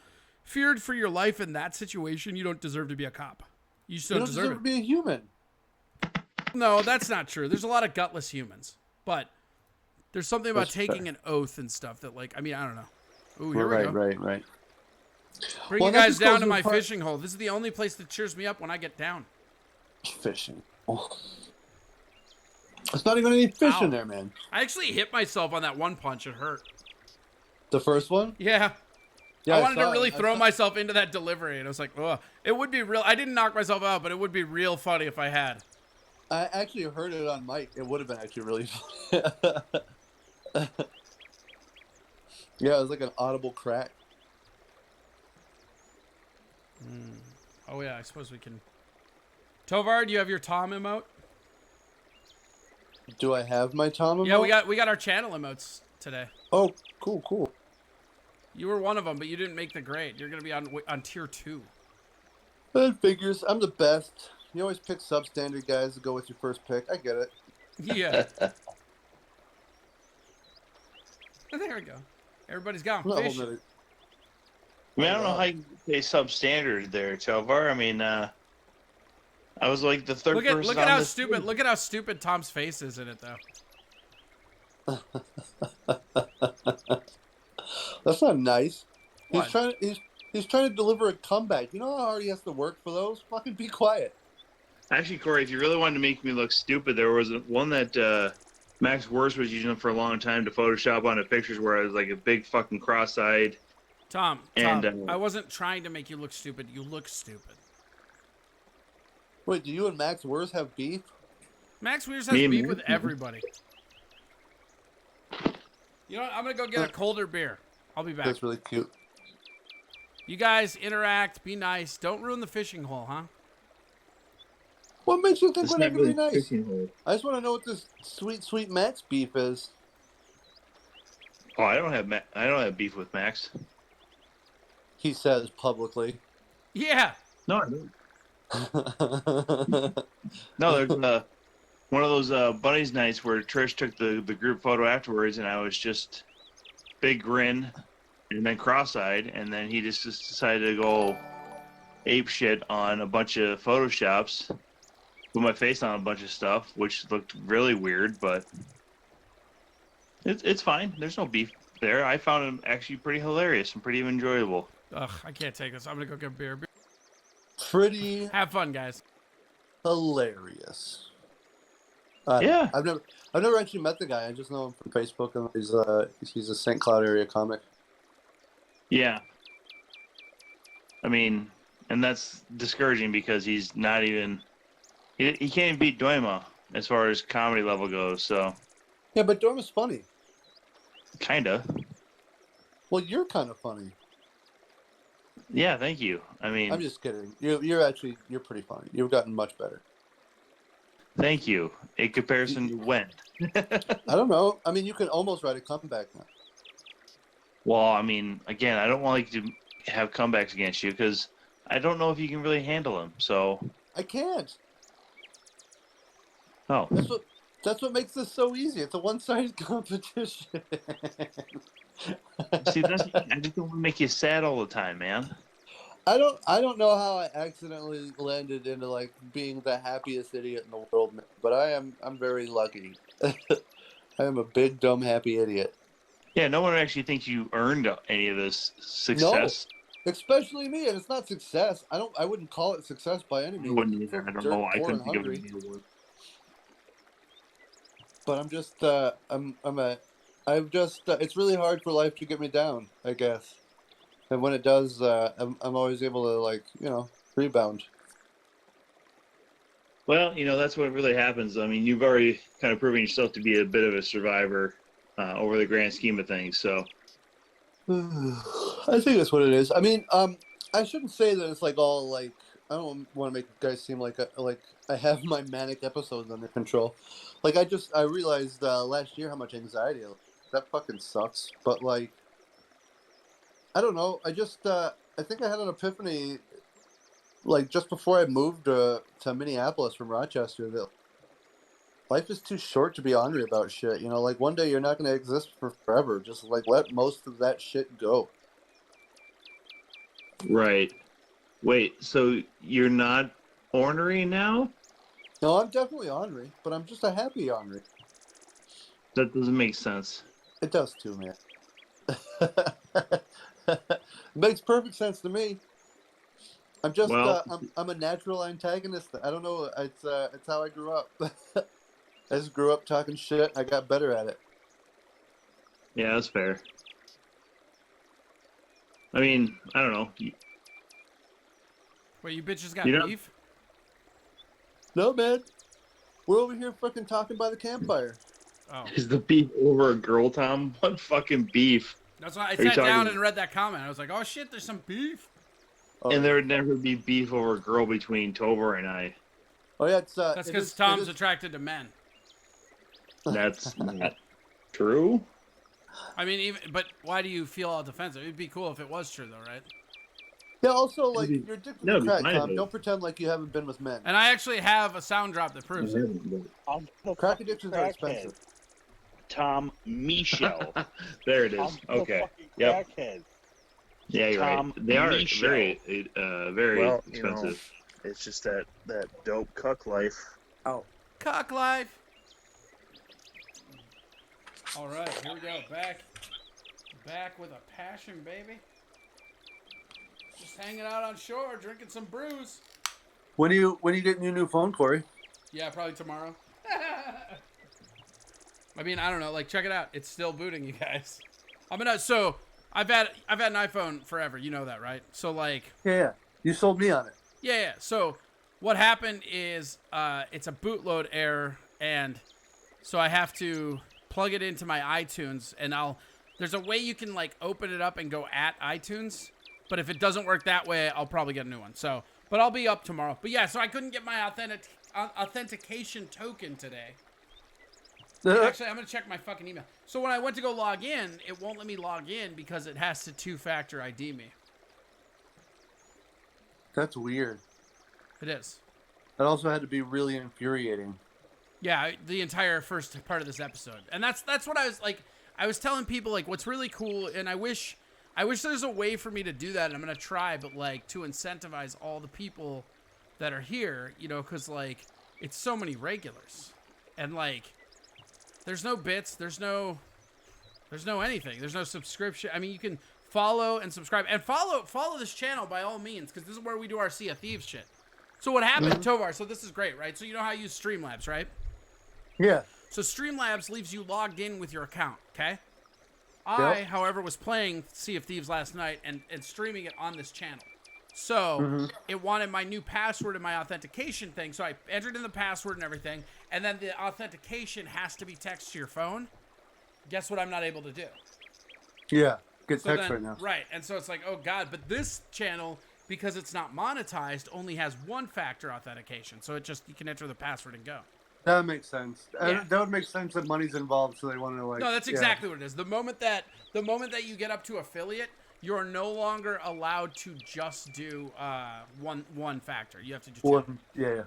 feared for your life in that situation, you don't deserve to be a cop. You just don't deserve to be a human. No, that's not true. There's a lot of gutless humans, but there's something about taking an oath and stuff that, I don't know. Ooh, here we go. Right. Bring you guys down to my fishing hole. This is the only place that cheers me up when I get down. Fishing. Oh. It's not even any fish in there, man. I actually hit myself on that one punch. It hurt. The first one? Yeah. Yeah, I wanted to saw really it. throw myself into that delivery, and I was like, oh, it would be real. I didn't knock myself out, but it would be real funny if I had. I actually heard it on mic. It would have been actually really funny. Yeah, it was like an audible crack. Oh yeah, I suppose we can. Tovar, do you have your Tom emote? Do I have my Tom emote? Yeah, we got our channel emotes today. Oh, cool. You were one of them, but you didn't make the grade. You're gonna be on tier 2. That figures. I'm the best. You always pick substandard guys to go with your first pick. I get it. Yeah. There we go. Everybody's gone I'm not fish. holding it. I mean, I don't know how you say substandard there, Tovar. I mean, I was like the third person. Look at how stupid. Look at how stupid Tom's face is in it, though. That's not nice. What? He's trying to deliver a comeback. You know how hard he has to work for those? Fucking be quiet. Actually, Corey, if you really wanted to make me look stupid, there was one that Max Worst was using for a long time to Photoshop onto pictures where I was like a big fucking cross-eyed. Tom, And, I wasn't trying to make you look stupid. You look stupid. Wait, do you and Max Wers have beef? Max Weirs has beef with everybody. You know what? I'm going to go get a colder beer. I'll be back. That's really cute. You guys interact. Be nice. Don't ruin the fishing hole, huh? What makes you think It's we're not not going to be really nice? fishing hole. I just want to know what this sweet Max beef is. Oh, I don't have beef with Max. He says publicly. Yeah. No, I don't. No, there's one of those bunnies nights where Trish took the group photo afterwards, and I was just big grin and then cross-eyed, and then he just decided to go ape shit on a bunch of photoshops, put my face on a bunch of stuff, which looked really weird, but it's fine. There's no beef there. I found him actually pretty hilarious and pretty enjoyable. Ugh, I can't take this. I'm going to go get a beer. Pretty Have fun, guys. hilarious. Yeah. I've never actually met the guy. I just know him from Facebook, and he's a St. Cloud area comic. Yeah. I mean, and that's discouraging because he's not even he can't even beat Doima as far as comedy level goes, so Yeah, but Dorm is funny. kinda. Well, you're kind of funny. Yeah, thank you. I mean, I'm just kidding. You're pretty funny. You've gotten much better. thank you. In comparison to when? I don't know. I mean, you can almost write a comeback now. Well, I mean, again, I don't want to have comebacks against you because I don't know if you can really handle them. So I can't. oh, That's what makes this so easy. It's a one-sided competition. see, I just don't want to make you sad all the time, man. I don't know how I accidentally landed into like being the happiest idiot in the world, but I'm very lucky. I am a big dumb happy idiot. Yeah, no one actually thinks you earned any of this success. No, especially me, and it's not success. I wouldn't call it success by any means. I wouldn't either. I don't know. I couldn't think of any other word. But I'm just it's really hard for life to get me down, I guess. And when it does, I'm always able to, like, rebound. Well, that's what really happens. I mean, you've already kind of proven yourself to be a bit of a survivor over the grand scheme of things. So, I think that's what it is. I mean, I shouldn't say that it's like all like. I don't want to make you guys seem like I have my manic episodes under control. Like I realized last year how much anxiety that fucking sucks. But like, I don't know. I think I had an epiphany, like just before I moved to Minneapolis from Rochester, that life is too short to be ornery about shit. Like one day you're not going to exist for forever. Just like let most of that shit go. right. Wait, so you're not ornery now? No, I'm definitely ornery, but I'm just a happy ornery. That doesn't make sense. It does too, man. Makes perfect sense to me. I'm just I'm a natural antagonist. I don't know. It's how I grew up. I just grew up talking shit. I got better at it. Yeah, that's fair. I mean, I don't know. Wait, you bitches got You know- beef? No, man. We're over here fucking talking by the campfire. Oh. Is the beef over a girl, Tom? What fucking beef? That's why I you sat down talking- and read that comment. I was like, oh shit, there's some beef. Oh, And there would never be beef over a girl between Tovar and I. Oh yeah, it's That's it because is- Tom's it is- attracted to men. That's not true. I mean, but why do you feel all defensive? It'd be cool if it was true, though, right? Yeah. Also, like It'd be- you're addicted no, to it'd be crack, fine Tom. if it- Don't pretend like you haven't been with men. And I actually have a sound drop that proves it. I'm the Crack fucking addictions are crackhead. expensive. Tom Michel. There it is. I'm the Okay. fucking Yep. crackhead. Yeah, you're Tom right. They are Michel. very Well, you know, expensive. it's just that dope cuck life. Oh. Cock life. All right, here we go. Back with a passion, baby. Just hanging out on shore, drinking some brews. When are you getting your new phone, Corey? Yeah, probably tomorrow. I mean, I don't know. Like, check it out. It's still booting, you guys. So I've had an iPhone forever. You know that, right? So like. Yeah. You sold me on it. Yeah. So what happened is it's a bootload error, and so I have to plug it into my iTunes, and there's a way you can like open it up and go at iTunes, but if it doesn't work that way, I'll probably get a new one. So, but I'll be up tomorrow. But yeah, so I couldn't get my authentication token today. Actually, I'm gonna check my fucking email. So when I went to go log in, it won't let me log in because it has to two-factor ID me. That's weird. It is. That also had to be really infuriating. Yeah, the entire first part of this episode. And that's what I was like. I was telling people like what's really cool, and I wish there's a way for me to do that, and I'm gonna try, but like to incentivize all the people that are here, you know, because like it's so many regulars, and like there's no bits, there's no anything, there's no subscription. I mean, you can follow and subscribe and follow this channel by all means, because this is where we do our Sea of Thieves shit. So what happened, Tovar? So this is great, right? So you know how I use Streamlabs, right? Yeah. So Streamlabs leaves you logged in with your account, okay? I, however, was playing Sea of Thieves last night and streaming it on this channel. So it wanted my new password and my authentication thing. So I entered in the password and everything. And then the authentication has to be text to your phone. Guess what I'm not able to do? Yeah. Get So text then, right now. Right. And so it's like, oh, God. But this channel, because it's not monetized, only has one-factor authentication. So it just, you can enter the password and go. That makes sense. Yeah. That would make sense that money's involved, so they want to like. No, that's exactly what it is. The moment that you get up to affiliate, you're no longer allowed to just do one factor. You have to do two. One. Yeah.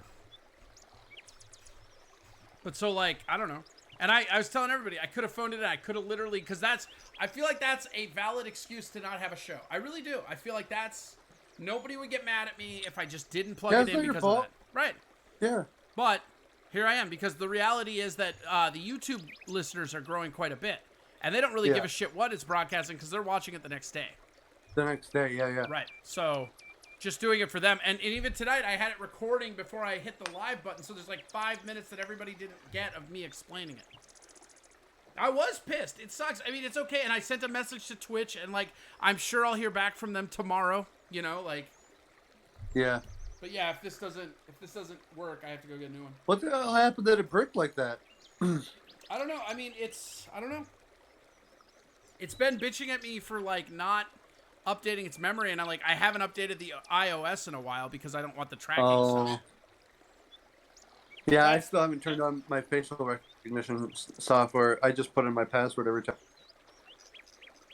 But so like I don't know. And I was telling everybody I could have phoned it in. I could have literally because I feel like that's a valid excuse to not have a show. I really do. I feel like nobody would get mad at me if I just didn't plug it in because of that. Right. Yeah. But here I am because the reality is that the YouTube listeners are growing quite a bit. And they don't really give a shit what it's broadcasting because they're watching it the next day. The next day, yeah. Right. So just doing it for them. And even tonight, I had it recording before I hit the live button. So there's like 5 minutes that everybody didn't get of me explaining it. I was pissed. It sucks. I mean, it's okay. And I sent a message to Twitch and like, I'm sure I'll hear back from them tomorrow, you know, like. Yeah. But yeah, if this doesn't work, I have to go get a new one. What the hell happened that it bricked like that? I don't know. I mean, I don't know. It's been bitching at me for like not updating its memory, and I haven't updated the iOS in a while because I don't want the tracking stuff. Yeah, I still haven't turned on my facial recognition software. I just put in my password every time.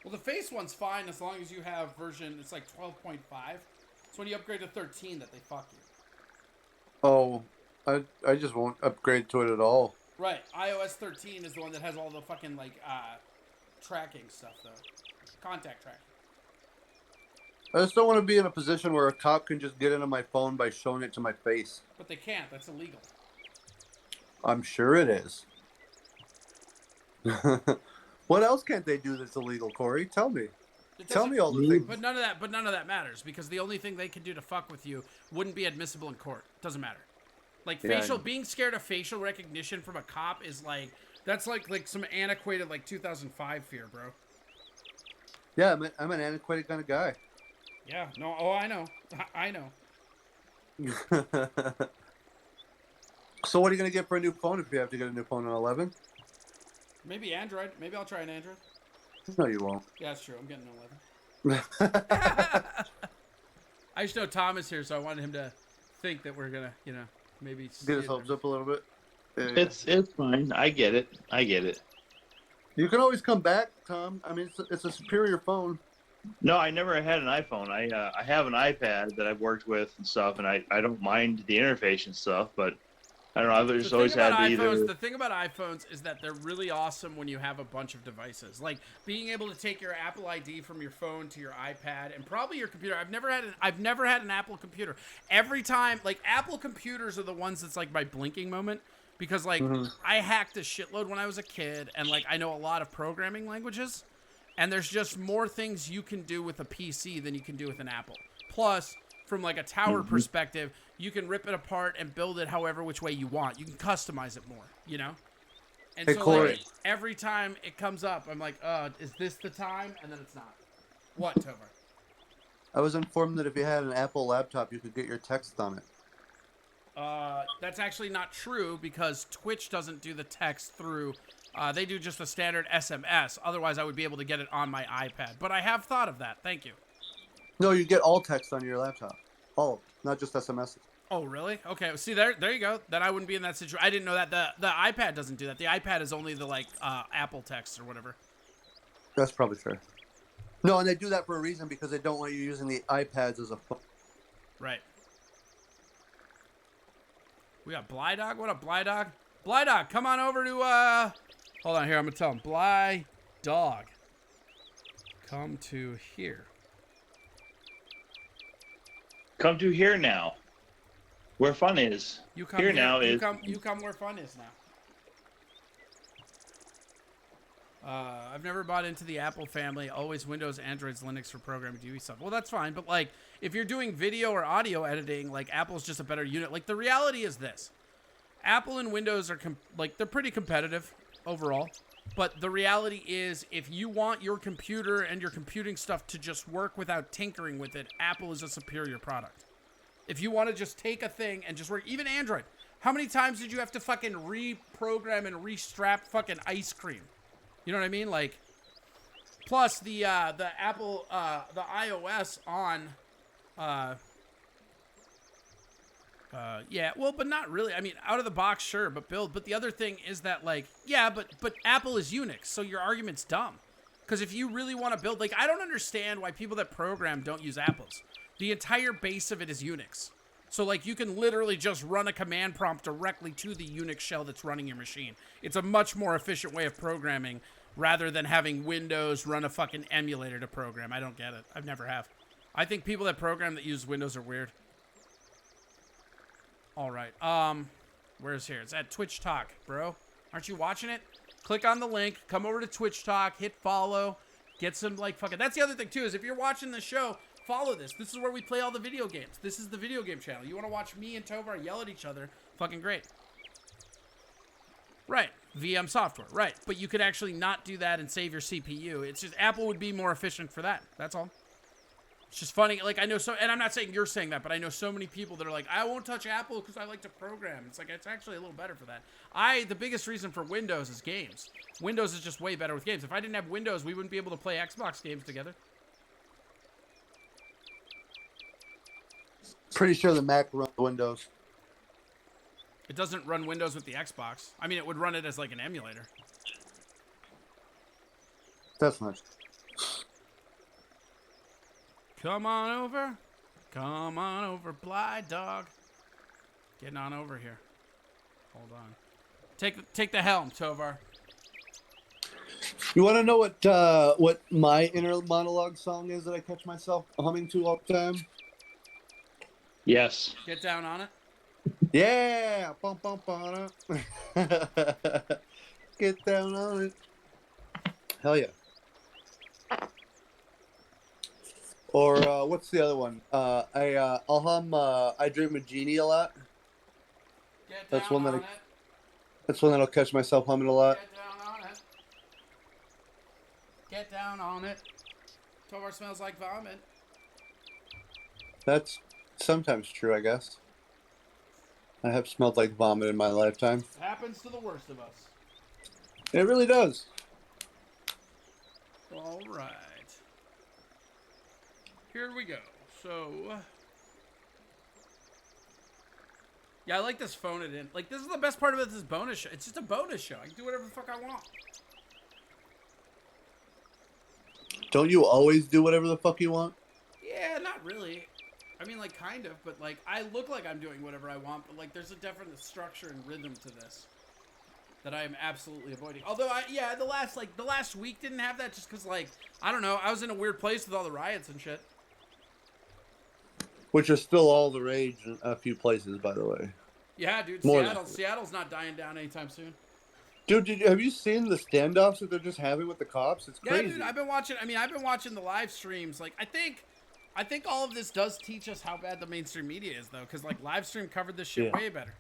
Well, the face one's fine as long as you have version. It's like 12.5. It's when you upgrade to 13 that they fuck you. Oh, I just won't upgrade to it at all. Right, iOS 13 is the one that has all the fucking like tracking stuff though, contact tracking. I just don't want to be in a position where a cop can just get into my phone by showing it to my face. But they can't. That's illegal. I'm sure it is. What else can't they do that's illegal, Corey? Tell me. Tell me all the things. But none of that matters because the only thing they can do to fuck with you wouldn't be admissible in court. Doesn't matter. Like being scared of facial recognition from a cop is like that's like some antiquated like 2005 fear, bro. Yeah, I'm an antiquated kind of guy. Yeah. No. Oh, I know. I know. So what are you going to get for a new phone if you have to get a new phone on 11? Maybe Android. Maybe I'll try an Android. No, you won't. Yeah, that's true. I'm getting an 11. I just know Tom is here, so I wanted him to think that we're gonna, maybe Get his hopes up a little bit. It's fine. I get it. You can always come back, Tom. I mean, it's a superior phone. No, I never had an iPhone. I have an iPad that I've worked with and stuff, and I don't mind the interface and stuff, but I don't know. I've just always had to either. The thing about iPhones is that they're really awesome when you have a bunch of devices. Like being able to take your Apple ID from your phone to your iPad and probably your computer. I've never had an Apple computer. Every time, like Apple computers are the ones that's like my blinking moment because like I hacked a shitload when I was a kid and like I know a lot of programming languages and there's just more things you can do with a PC than you can do with an Apple. Plus, from like a tower perspective, you can rip it apart and build it however which way you want. You can customize it more, And hey, so Corey. like, every time it comes up, I'm like, is this the time? And then it's not. What, Tovar? I was informed that if you had an Apple laptop, you could get your text on it. That's actually not true because Twitch doesn't do the text through. They do just a standard SMS. Otherwise, I would be able to get it on my iPad. But I have thought of that. Thank you. No, you get all text on your laptop. All, not just SMS. Oh, really? Okay. See, there you go. Then I wouldn't be in that situation. I didn't know that. The iPad doesn't do that. The iPad is only the, Apple text or whatever. That's probably fair. No, and they do that for a reason because they don't want you using the iPads as a phone. Right. We got Bly Dog. What up, Bly Dog? Bly Dog, come on over to, hold on here. I'm going to tell him. Bly Dog. Come to here. Come to here now, where fun is. You come here now you is. You come where fun is now. I've never bought into the Apple family. Always Windows, Androids, Linux for programming TV stuff. Well, that's fine, but like if you're doing video or audio editing, like Apple's just a better unit. Like the reality is this: Apple and Windows are they're pretty competitive overall. But the reality is, if you want your computer and your computing stuff to just work without tinkering with it, Apple is a superior product. If you want to just take a thing and just work, even Android, how many times did you have to fucking reprogram and restrap fucking ice cream? You know what I mean? Like, plus the Apple, the iOS on, yeah, well, but not really. I mean, out of the box, sure, but build. But the other thing is that, like, yeah, but Apple is Unix, so your argument's dumb. Because if you really want to build, like, I don't understand why people that program don't use Apples. The entire base of it is Unix. So, like, you can literally just run a command prompt directly to the Unix shell that's running your machine. It's a much more efficient way of programming rather than having Windows run a fucking emulator to program. I don't get it. I've never have. I think people that program that use Windows are weird. All right. Where's here? It's at TwitchTok, bro. Aren't you watching it? Click on the link. Come over to TwitchTok. Hit follow. Get some, like, fucking... That's the other thing, too, is if you're watching the show, follow this. This is where we play all the video games. This is the video game channel. You want to watch me and Tovar yell at each other? Fucking great. Right. VM software. Right. But you could actually not do that and save your CPU. It's just Apple would be more efficient for that. That's all. It's just funny. Like, I know so... And I'm not saying you're saying that, but I know so many people that are like, I won't touch Apple because I like to program. It's like, it's actually a little better for that. The biggest reason for Windows is games. Windows is just way better with games. If I didn't have Windows, we wouldn't be able to play Xbox games together. Pretty sure the Mac runs Windows. It doesn't run Windows with the Xbox. I mean, it would run it as like an emulator. That's nice. Come on over. Come on over, Bly Dog. Getting on over here. Hold on. Take the helm, Tovar. You want to know what my inner monologue song is that I catch myself humming to all the time? Yes. Get down on it. Yeah. Bum, bum, bum. Get down on it. Hell yeah. Or what's the other one? I'll hum "I Dream of Jeannie" a lot. Get That's down one on it. That's one that I'll catch myself humming a lot. Get down on it. Get down on it. Tovar smells like vomit. That's sometimes true, I guess. I have smelled like vomit in my lifetime. Happens to the worst of us. It really does. All right. Here we go. So, yeah, I like this phone it in. Like, this is the best part about this bonus show. It's just a bonus show. I can do whatever the fuck I want. Don't you always do whatever the fuck you want? Yeah, not really. I mean, like, kind of, but, like, I look like I'm doing whatever I want, but, like, there's a different structure and rhythm to this that I am absolutely avoiding. Although, the last week didn't have that just because, like, I don't know, I was in a weird place with all the riots and shit. Which are still all the rage in a few places, by the way. Yeah, dude, More Seattle's not dying down anytime soon. Dude, have you seen the standoffs that they're just having with the cops? It's crazy. Yeah, dude, I've been watching the live streams. Like, I think all of this does teach us how bad the mainstream media is, though, because, like, live stream covered this shit way better.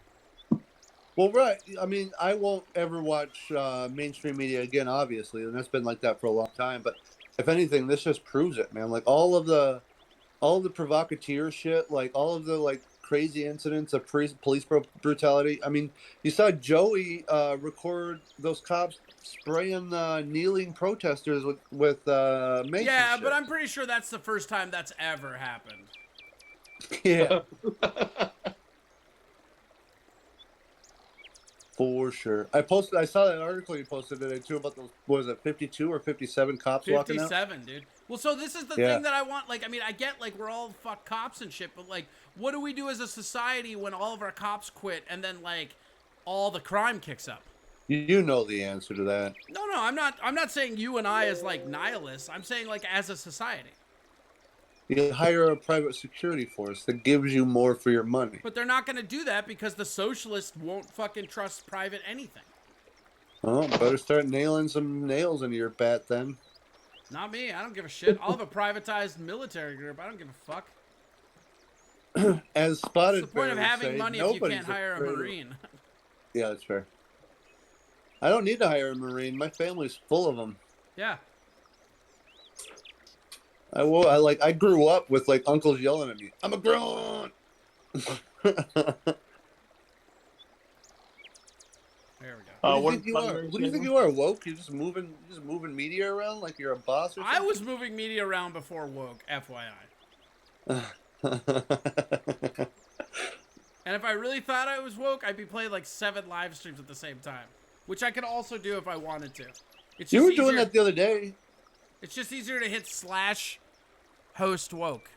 Well, right. I mean, I won't ever watch mainstream media again, obviously, and that's been like that for a long time. But if anything, this just proves it, man. Like, all of the provocateur shit, like, all of the, like, crazy incidents of police brutality. I mean, you saw Joey record those cops spraying kneeling protesters with mace. Yeah, but I'm pretty sure that's the first time that's ever happened. Yeah. For sure. I saw that article you posted today too about those, what was it, 52 or 57 cops walking out? 57, dude. Well, so this is the thing that I want. Like, I mean, I get, like, we're all fuck cops and shit, but, like, what do we do as a society when all of our cops quit and then, like, all the crime kicks up? You know the answer to that. No, I'm not saying you and I as, like, nihilists. I'm saying, like, as a society. You hire a private security force that gives you more for your money. But they're not going to do that because the socialists won't fucking trust private anything. Oh, better start nailing some nails into your bat then. Not me. I don't give a shit. I'll have a privatized military group. I don't give a fuck. As Spotted What's the point of Bear would having say, money if you can't hire a afraid of- Marine? Yeah, that's fair. I don't need to hire a Marine. My family's full of them. Yeah. I grew up with, like, uncles yelling at me, "I'm a grunt." There we go. What do you think you are, woke? You're just moving media around like you're a boss or something? I was moving media around before woke, FYI. And if I really thought I was woke, I'd be playing like 7 live streams at the same time, which I could also do if I wanted to. It's just you were doing that the other day. It's just easier to hit /host woke.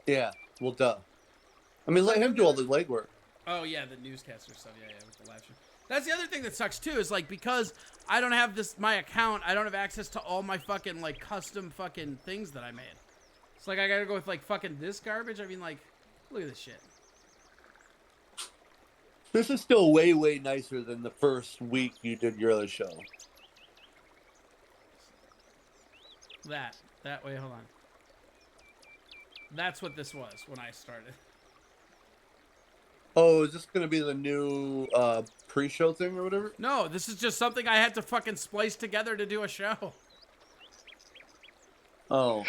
Yeah, well, duh. I mean, let him do all the legwork. Oh, yeah, the newscaster stuff. Yeah, with the live stream. That's the other thing that sucks, too, is, like, because I don't have my account, I don't have access to all my fucking, like, custom fucking things that I made. It's like I gotta go with, like, fucking this garbage. I mean, like, look at this shit. This is still way, way nicer than the first week you did your other show. That way, hold on. That's what this was when I started. Oh, is this going to be the new pre-show thing or whatever? No, this is just something I had to fucking splice together to do a show. Oh.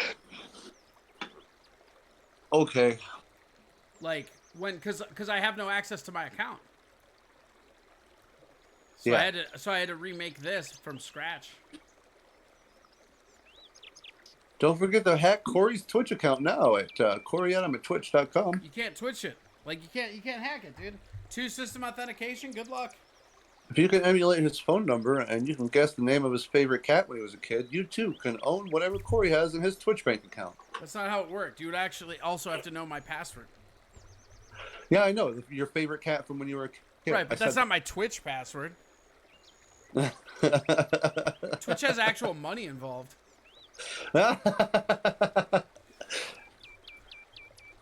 Okay. Like, because I have no access to my account. So Yeah. I had to remake this from scratch. Don't forget to hack Corey's Twitch account now at CoreyAdam@twitch.com. You can't Twitch it. Like, you can't hack it, dude. 2-system authentication, good luck. If you can emulate his phone number and you can guess the name of his favorite cat when he was a kid, you too can own whatever Corey has in his Twitch bank account. That's not how it worked. You would actually also have to know my password. Yeah, I know. Your favorite cat from when you were a kid. Right, but that's not my Twitch password. Twitch has actual money involved. All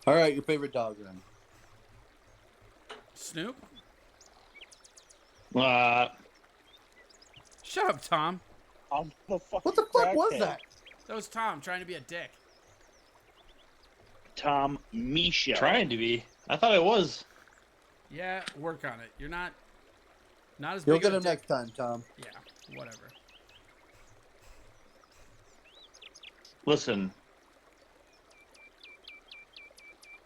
right, your favorite dog then. Snoop? Shut up, Tom. I'm the fucking What the fuck was that? That was Tom trying to be a dick. Tom Michelle. Trying to be. I thought it was. Yeah, work on it. You're not as big You'll of get a him dick. next time, Tom. Yeah, whatever. listen.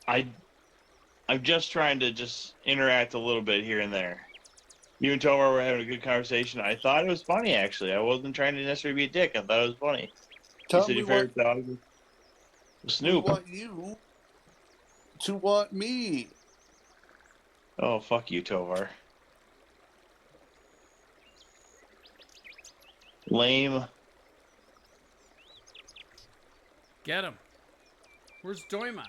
I'm just trying to just interact a little bit here and there. You and Tomar were having a good conversation. I thought it was funny, actually. I wasn't trying to necessarily be a dick. I thought it was funny. You said your favorite dog was Snoop. We want you to want me. Oh, fuck you, Tovar. Lame. Get him. Where's Doima?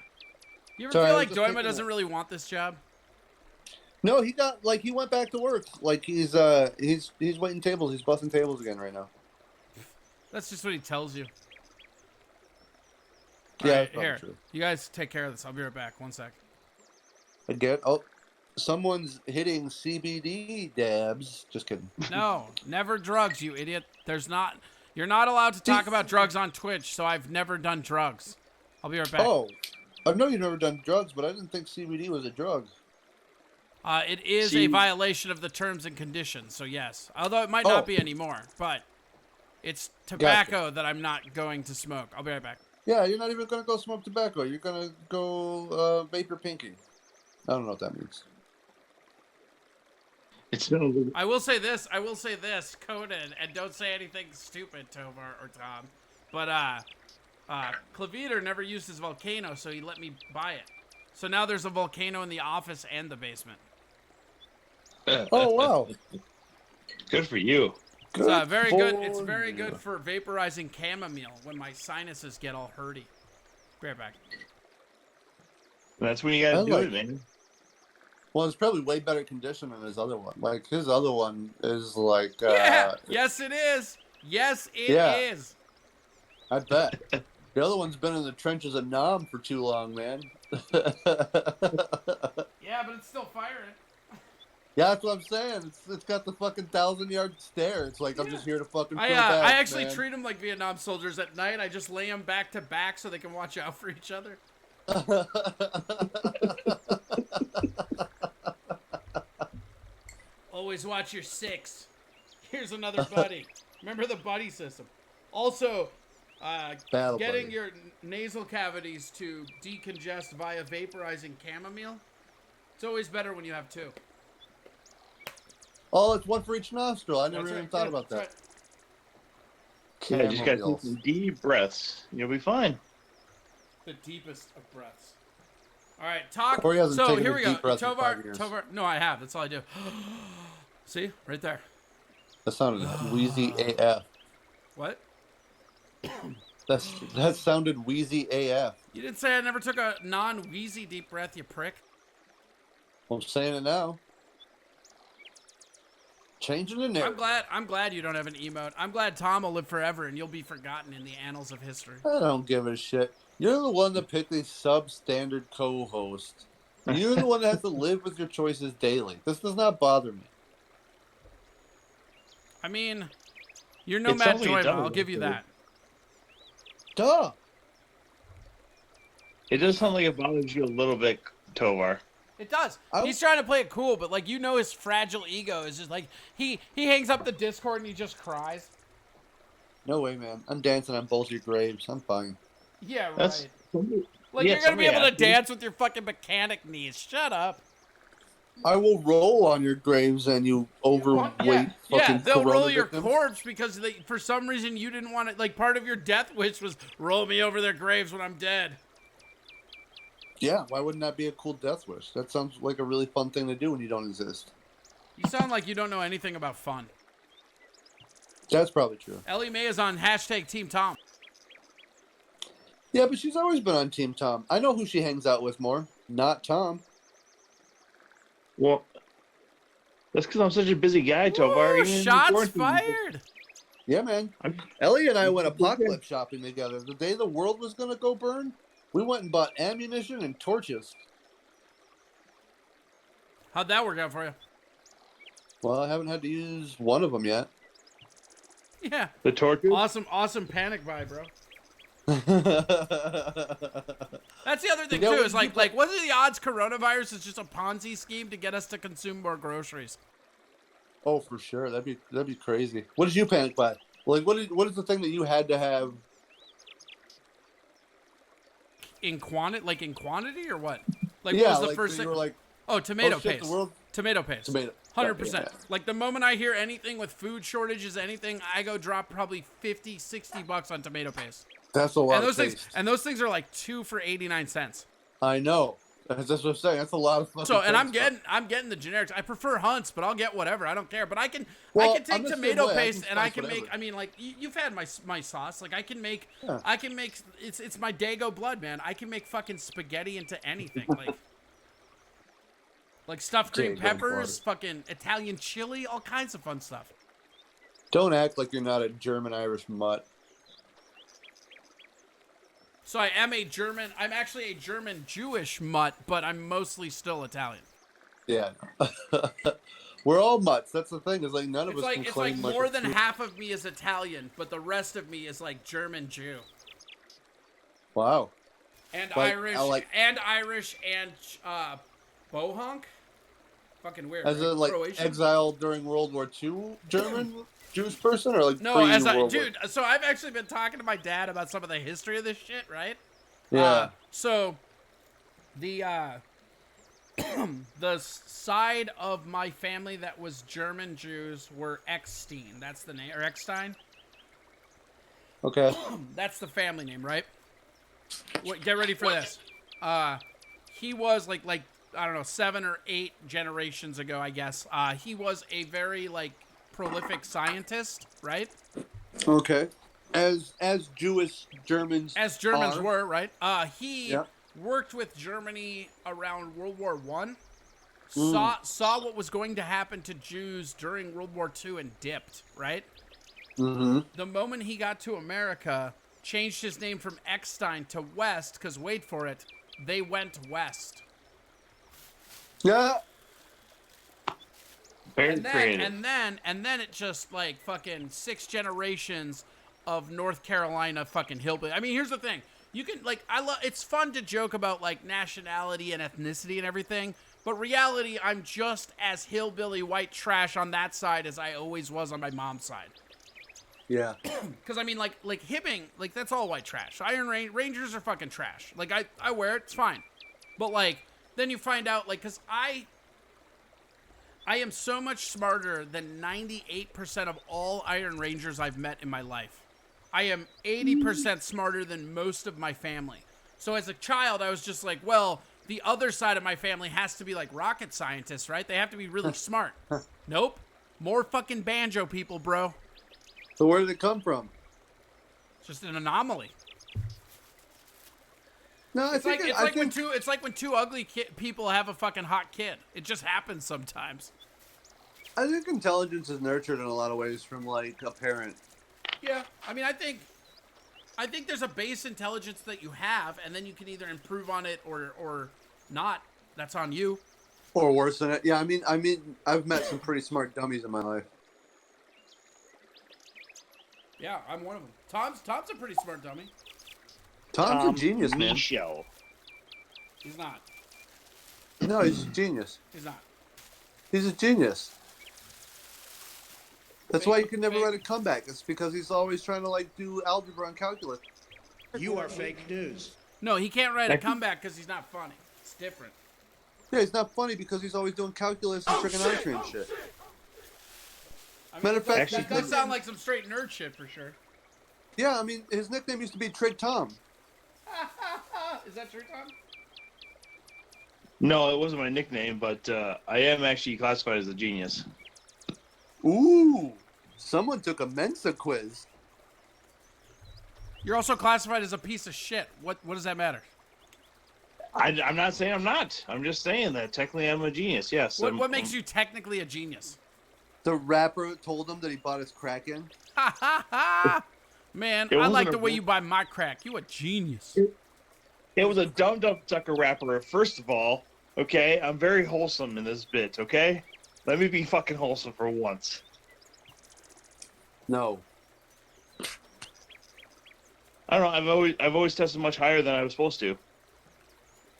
You ever Sorry, feel I like was just Doima thinking doesn't really want this job? No, he went back to work. Like he's waiting tables. He's bussing tables again right now. That's just what he tells you. Yeah, All that's probably here. true. You guys take care of this. I'll be right back. 1 sec. Again, someone's hitting CBD dabs. Just kidding. No, never drugs, you idiot. You're not allowed to talk about drugs on Twitch, so I've never done drugs. I'll be right back. Oh, I know you've never done drugs, but I didn't think CBD was a drug. It is a violation of the terms and conditions, so yes. Although it might not be anymore, but it's tobacco that I'm not going to smoke. I'll be right back. Yeah, you're not even going to go smoke tobacco. You're going to go vapor pinky. I don't know what that means. I will say this, Conan, and don't say anything stupid, Tovar or Tom, but Clavider never used his volcano, so he let me buy it. So now there's a volcano in the office and the basement. Oh, wow. Good for you. It's very good. It's very good for vaporizing chamomile when my sinuses get all hurty. Be right back. That's when you gotta do it, man. Well, it's probably way better condition than his other one. Like, his other one is like... yeah! Yes, it is! Yes, it is! I bet. The other one's been in the trenches of Nam for too long, man. Yeah, but it's still firing. Yeah, that's what I'm saying. It's got the fucking 1,000-yard stare. It's like, I'm just here to fucking fill bags, I actually man. treat them like Vietnam soldiers at night. I just lay them back to back so they can watch out for each other. Always watch your six. Here's another buddy. Remember the buddy system. Also, getting your nasal cavities to decongest via vaporizing chamomile. It's always better when you have two. Oh, it's one for each nostril. I never even thought about that. Yeah, you just gotta take some deep breaths. You'll be fine. The deepest of breaths. All right, talk. Corey hasn't So taken here a we go. deep breath in 5 years. Tovar. No, I have. That's all I do. See, right there. That sounded wheezy AF. What? That sounded wheezy AF. You didn't say I never took a non-wheezy deep breath, you prick. I'm saying it now. Changing the narrative. I'm glad you don't have an emote. I'm glad Tom will live forever and you'll be forgotten in the annals of history. I don't give a shit. You're the one that picked a substandard co-host. You're the one that has to live with your choices daily. This does not bother me. I mean, you're no Matt Joyma, I'll give you that. Duh. It does sound like it bothers you a little bit, Tovar. It does. He's trying to play it cool, but like, you know, his fragile ego is just like, he hangs up the Discord and he just cries. No way, man. I'm dancing on both your graves. I'm fine. Yeah, right. That's, like, you're gonna be able to dance with your fucking mechanic knees. Shut up. I will roll on your graves and you overweight fucking they'll corona roll your victims. corpse because for some reason you didn't want it. Like, part of your death wish was roll me over their graves when I'm dead. Yeah, why wouldn't that be a cool death wish? That sounds like a really fun thing to do when you don't exist. You sound like you don't know anything about fun. That's probably true. Ellie Mae is on hashtag Team Tom. Yeah, but she's always been on Team Tom. I know who she hangs out with more. Not Tom. Well, that's because I'm such a busy guy, Tovar. Ooh, shots fired! Yeah, man. Ellie and I went apocalypse shopping together. The day the world was going to go burn, we went and bought ammunition and torches. How'd that work out for you? Well, I haven't had to use one of them yet. Yeah. The torches? Awesome panic buy, bro. That's the other thing, too, is like, what are the odds coronavirus is just a Ponzi scheme to get us to consume more groceries? Oh, for sure. That'd be crazy. What did you panic buy? Like, what is the thing that you had to have in quantity or what? Like Yeah, what was the like, first so thing? you were like, oh, tomato oh, shit, paste. the world- Tomato paste. Tomato. 100%. Yeah. Like the moment I hear anything with food shortages, anything, I go drop probably 50, 60 bucks on tomato paste. That's a lot And of those paste. things, and those things are like 2 for 89 cents. I know. That's what I'm saying. That's a lot of fucking So, and paste. I'm getting the generics. I prefer Hunt's, but I'll get whatever. I don't care. But I can Well, take I'm the same tomato way. I paste can and I spice can make. whatever. I mean, like you've had my sauce. Like I can make. Yeah. I can make. It's my Dago blood, man. I can make fucking spaghetti into anything. Like stuffed green Dago peppers, fucking Italian chili, all kinds of fun stuff. Don't act like you're not a German-Irish mutt. So I am I'm actually a German Jewish mutt, but I'm mostly still Italian. Yeah. We're all mutts. That's the thing. Is like none of us can It's claim like more a than true- half of me is Italian, but the rest of me is like German Jew. Wow. And Like, Irish, I like- and Bohonk? Fucking weird. As right? a like Croatian? exiled during World War II German Jewish person, or like No, as pre-World War- dude, so I've actually been talking to my dad about some of the history of this shit, right? Yeah. So the the side of my family that was German Jews were Eckstein. That's the name, or Eckstein. Okay. That's the family name, right? Wait, get ready for this. He was like I don't know, 7 or 8 generations ago, I guess. He was a very prolific scientist, right? Okay. As Jewish Germans are. were, right? He Yeah. worked with Germany around World War I. Mm. Saw what was going to happen to Jews during World War II and dipped, right? Mm-hmm. The moment he got to America, changed his name from Eckstein to West, because wait for it, they went west. Yeah. Very And then, creative. and then it just fucking 6 generations of North Carolina fucking hillbilly. I mean, here's the thing. You can it's fun to joke about nationality and ethnicity and everything, but reality, I'm just as hillbilly white trash on that side as I always was on my mom's side. Yeah. Because I mean, Hibbing, that's all white trash. Iron Rangers are fucking trash. I wear it, it's fine. But then you find out because I am so much smarter than 98% of all Iron Rangers I've met in my life. I am 80% smarter than most of my family. So as a child, I was just well, the other side of my family has to be rocket scientists, right? They have to be really smart. Nope. More fucking banjo people, bro. So where did it come from? It's just an anomaly. No, I It's think it's like when two ugly people have a fucking hot kid. It just happens sometimes. I think intelligence is nurtured in a lot of ways from a parent. Yeah, I mean, I think there's a base intelligence that you have, and then you can either improve on it or not. That's on you. Or worse than it. Yeah, I mean, I've met some pretty smart dummies in my life. Yeah, I'm one of them. Tom's a pretty smart dummy. Tom's a genius, man. Michelle. He's not. No, he's a genius. He's not. He's a genius. That's why you can never write a comeback. It's because he's always trying to do algebra and calculus. You are fake news. No, he can't write a comeback because he's not funny. It's different. Yeah, he's not funny because he's always doing calculus and trigonometry and shit. I mean, Matter of fact, that does sound like some straight nerd shit for sure. Yeah, I mean, his nickname used to be Trig Tom. Is that true, Tom? No, it wasn't my nickname, but I am actually classified as a genius. Ooh, someone took a Mensa quiz. You're also classified as a piece of shit. What does that matter? I'm not saying I'm not. I'm just saying that technically I'm a genius. Yes. What makes you technically a genius? The rapper told him that he bought his crack in. Ha ha ha! Man, It I like wasn't the a way rap- you buy my crack. You a genius. It was a dumb sucker rapper. First of all, okay, I'm very wholesome in this bit. Okay, let me be fucking wholesome for once. No. I don't know. I've always tested much higher than I was supposed to.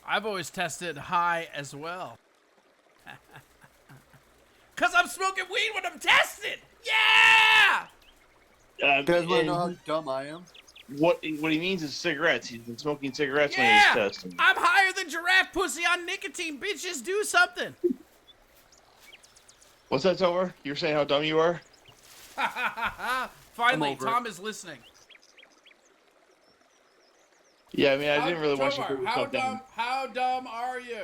I've always tested high as well. Cause I'm smoking weed when I'm tested. Yeah. You guys want to know how And dumb I am? what he means is cigarettes. He's been smoking cigarettes when Yeah! he was testing. I'm higher than giraffe pussy on nicotine. Bitches, do something. What's that, Tomer? You were saying how dumb you are? Finally, Tom is listening. Yeah, I mean, I didn't really want you to Tomar, put yourself down. how dumb are you?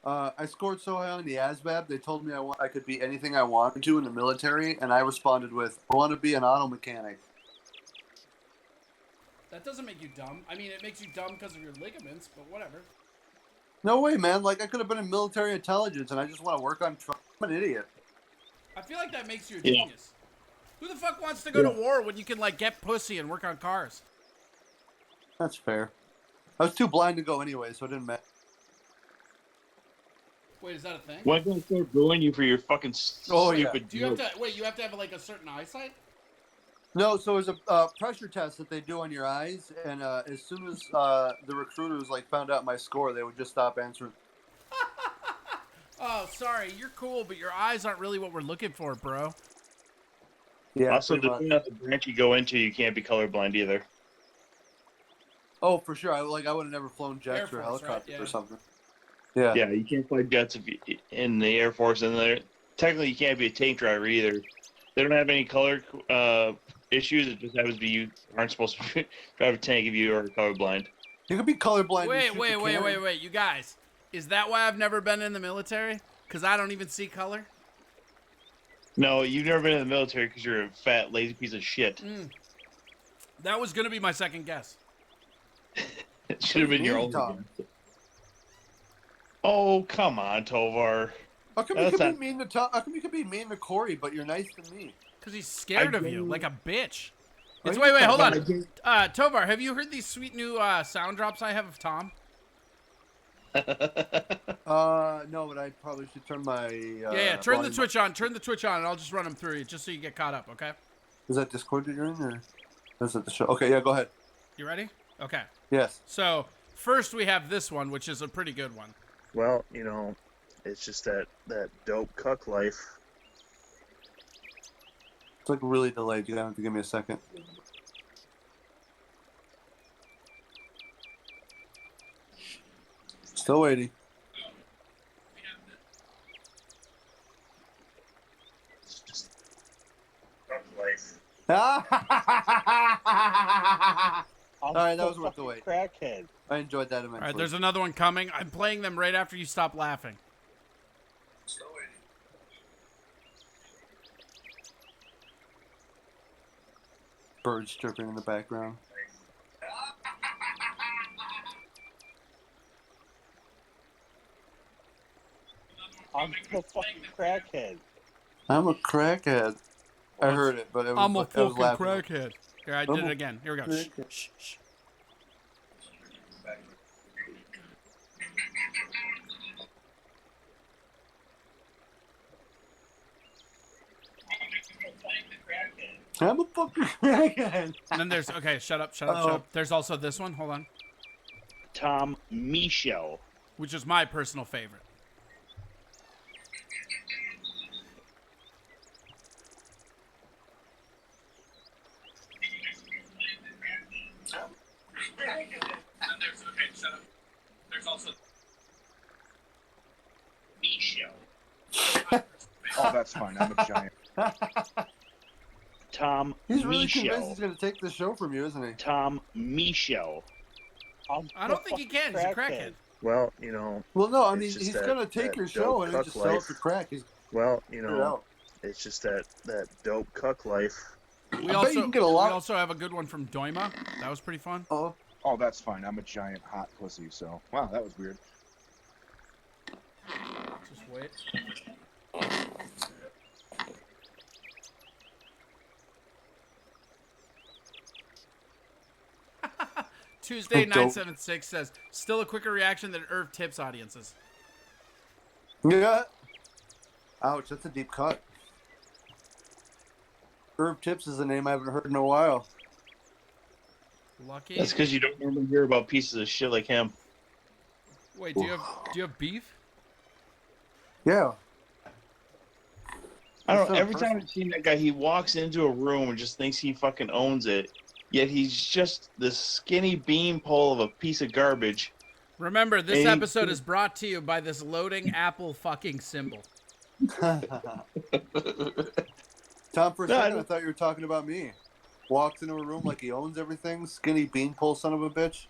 I scored so high on the ASVAB, they told me I could be anything I wanted to in the military, and I responded with, I want to be an auto mechanic. That doesn't make you dumb. I mean, it makes you dumb because of your ligaments, but whatever. No way, man. Like, I could have been in military intelligence, and I just want to work on trucks. I'm an idiot. I feel like that makes you a genius. Who the fuck wants to go to war when you can, like, get pussy and work on cars? That's fair. I was too blind to go anyway, so it didn't matter. Wait, is that a thing? Why can't I start booing you for your fucking stupid Do you have to, wait, you have to have, like, a certain eyesight? No, so it was a pressure test that they do on your eyes, and as soon as the recruiters, like, found out my score, they would just stop answering. Oh, sorry, you're cool, but your eyes aren't really what we're looking for, bro. Yeah. Also, depending on the branch you go into, you can't be colorblind either. Oh, for sure. I would have never flown jets Air or Force, helicopters right? Yeah. or something. Yeah. Yeah, you can't fly jets if you, in the Air Force, and technically you can't be a tank driver either. They don't have any color issues. It just happens to be you aren't supposed to drive a tank if you are colorblind. You could be colorblind. Wait, you guys. Is that why I've never been in the military? Because I don't even see color? No, you've never been in the military because you're a fat, lazy piece of shit. That was going to be my second guess. It should have been your only guess. Oh, come on, Tovar. How come you could be mean to Tom? How come you could be mean to Corey, but you're nice to me? Because he's scared of you, like a bitch. Wait, hold on. Tovar, have you heard these sweet new sound drops I have of Tom? No, but I probably should turn my. Turn the Twitch on. Turn the Twitch on, and I'll just run them through you, just so you get caught up. Okay? Is that Discord that you're in, or is that the show? Okay, yeah, go ahead. You ready? Okay. Yes. So first we have this one, which is a pretty good one. Well, it's just that dope cuck life. It's like really delayed. You have to give me a second. Still waiting. It's just cuck life. All right, that was worth the wait. Crackhead. I enjoyed that immensely. All right, there's another one coming. I'm playing them right after you stop laughing. Still waiting. Birds chirping in the background. I'm a fucking crackhead. I'm a crackhead. I heard it, but it was I'm a like, I was fucking laughing. crackhead. Here, I did it again. Here we go. Shh, shh, shh. I'm a fucking crackhead. And then there's shut up. There's also this one. Hold on. Tom Michel. Which is my personal favorite. There's also Michel. Oh, that's fine. I'm a giant. Tom He's really Michel. convinced he's going to take the show from you, isn't he? Tom Michel. I don't think he can. He's a crackhead. Well, Well, no, I it's mean, just he's that- going to take that your show dope and then cuck just sell it life. for crack. He's Well, out. it's just that dope cuck life. We bet you can get a lot- We also have a good one from Doima. That was pretty fun. Oh, that's fine. I'm a giant hot pussy, so wow, that was weird. Just wait. Tuesday Dope. 976 says, still a quicker reaction than Irv Tips audiences. yeah. Ouch, that's a deep cut. Herb Tips is a name I haven't heard in a while. Lucky. That's because you don't normally hear about pieces of shit like him. Wait, do you have beef? Yeah. I don't know. That's Every not time I've seen that guy, he walks into a room and just thinks he fucking owns it. yet he's just the skinny beanpole of a piece of garbage. Remember, this And episode is brought to you by this loading Apple fucking symbol. Tom, for a second, I thought you were talking about me. Walks into a room like he owns everything. Skinny beanpole son of a bitch.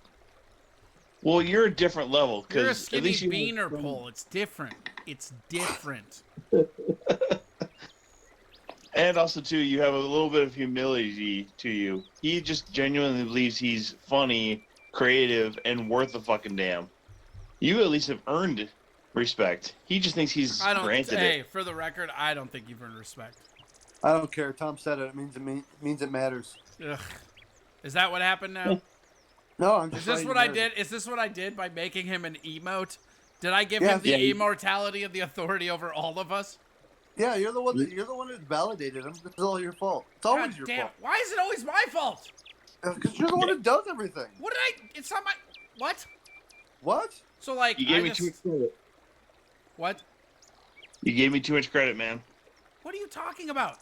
Well, you're a different level. You're a At skinny least you beaner pole. It's different. It's different. And also, too, you have a little bit of humility to you. He just genuinely believes he's funny, creative, and worth a fucking damn. You at least have earned respect. He just thinks he's granted it. Hey, for the record, I don't think you've earned respect. I don't care. Tom said it. It means it matters. Ugh. Is that what happened now? No, I'm just. Is this what I did? Is this what I did by making him an emote? Did I give him the immortality of the authority over all of us? Yeah, you're the one that validated him. This is all your fault. It's always your fault. Why is it always my fault? Because you're the one that does everything. What did I? It's not my. What? What? So like, You gave me too much credit. What? You gave me too much credit, man. What are you talking about?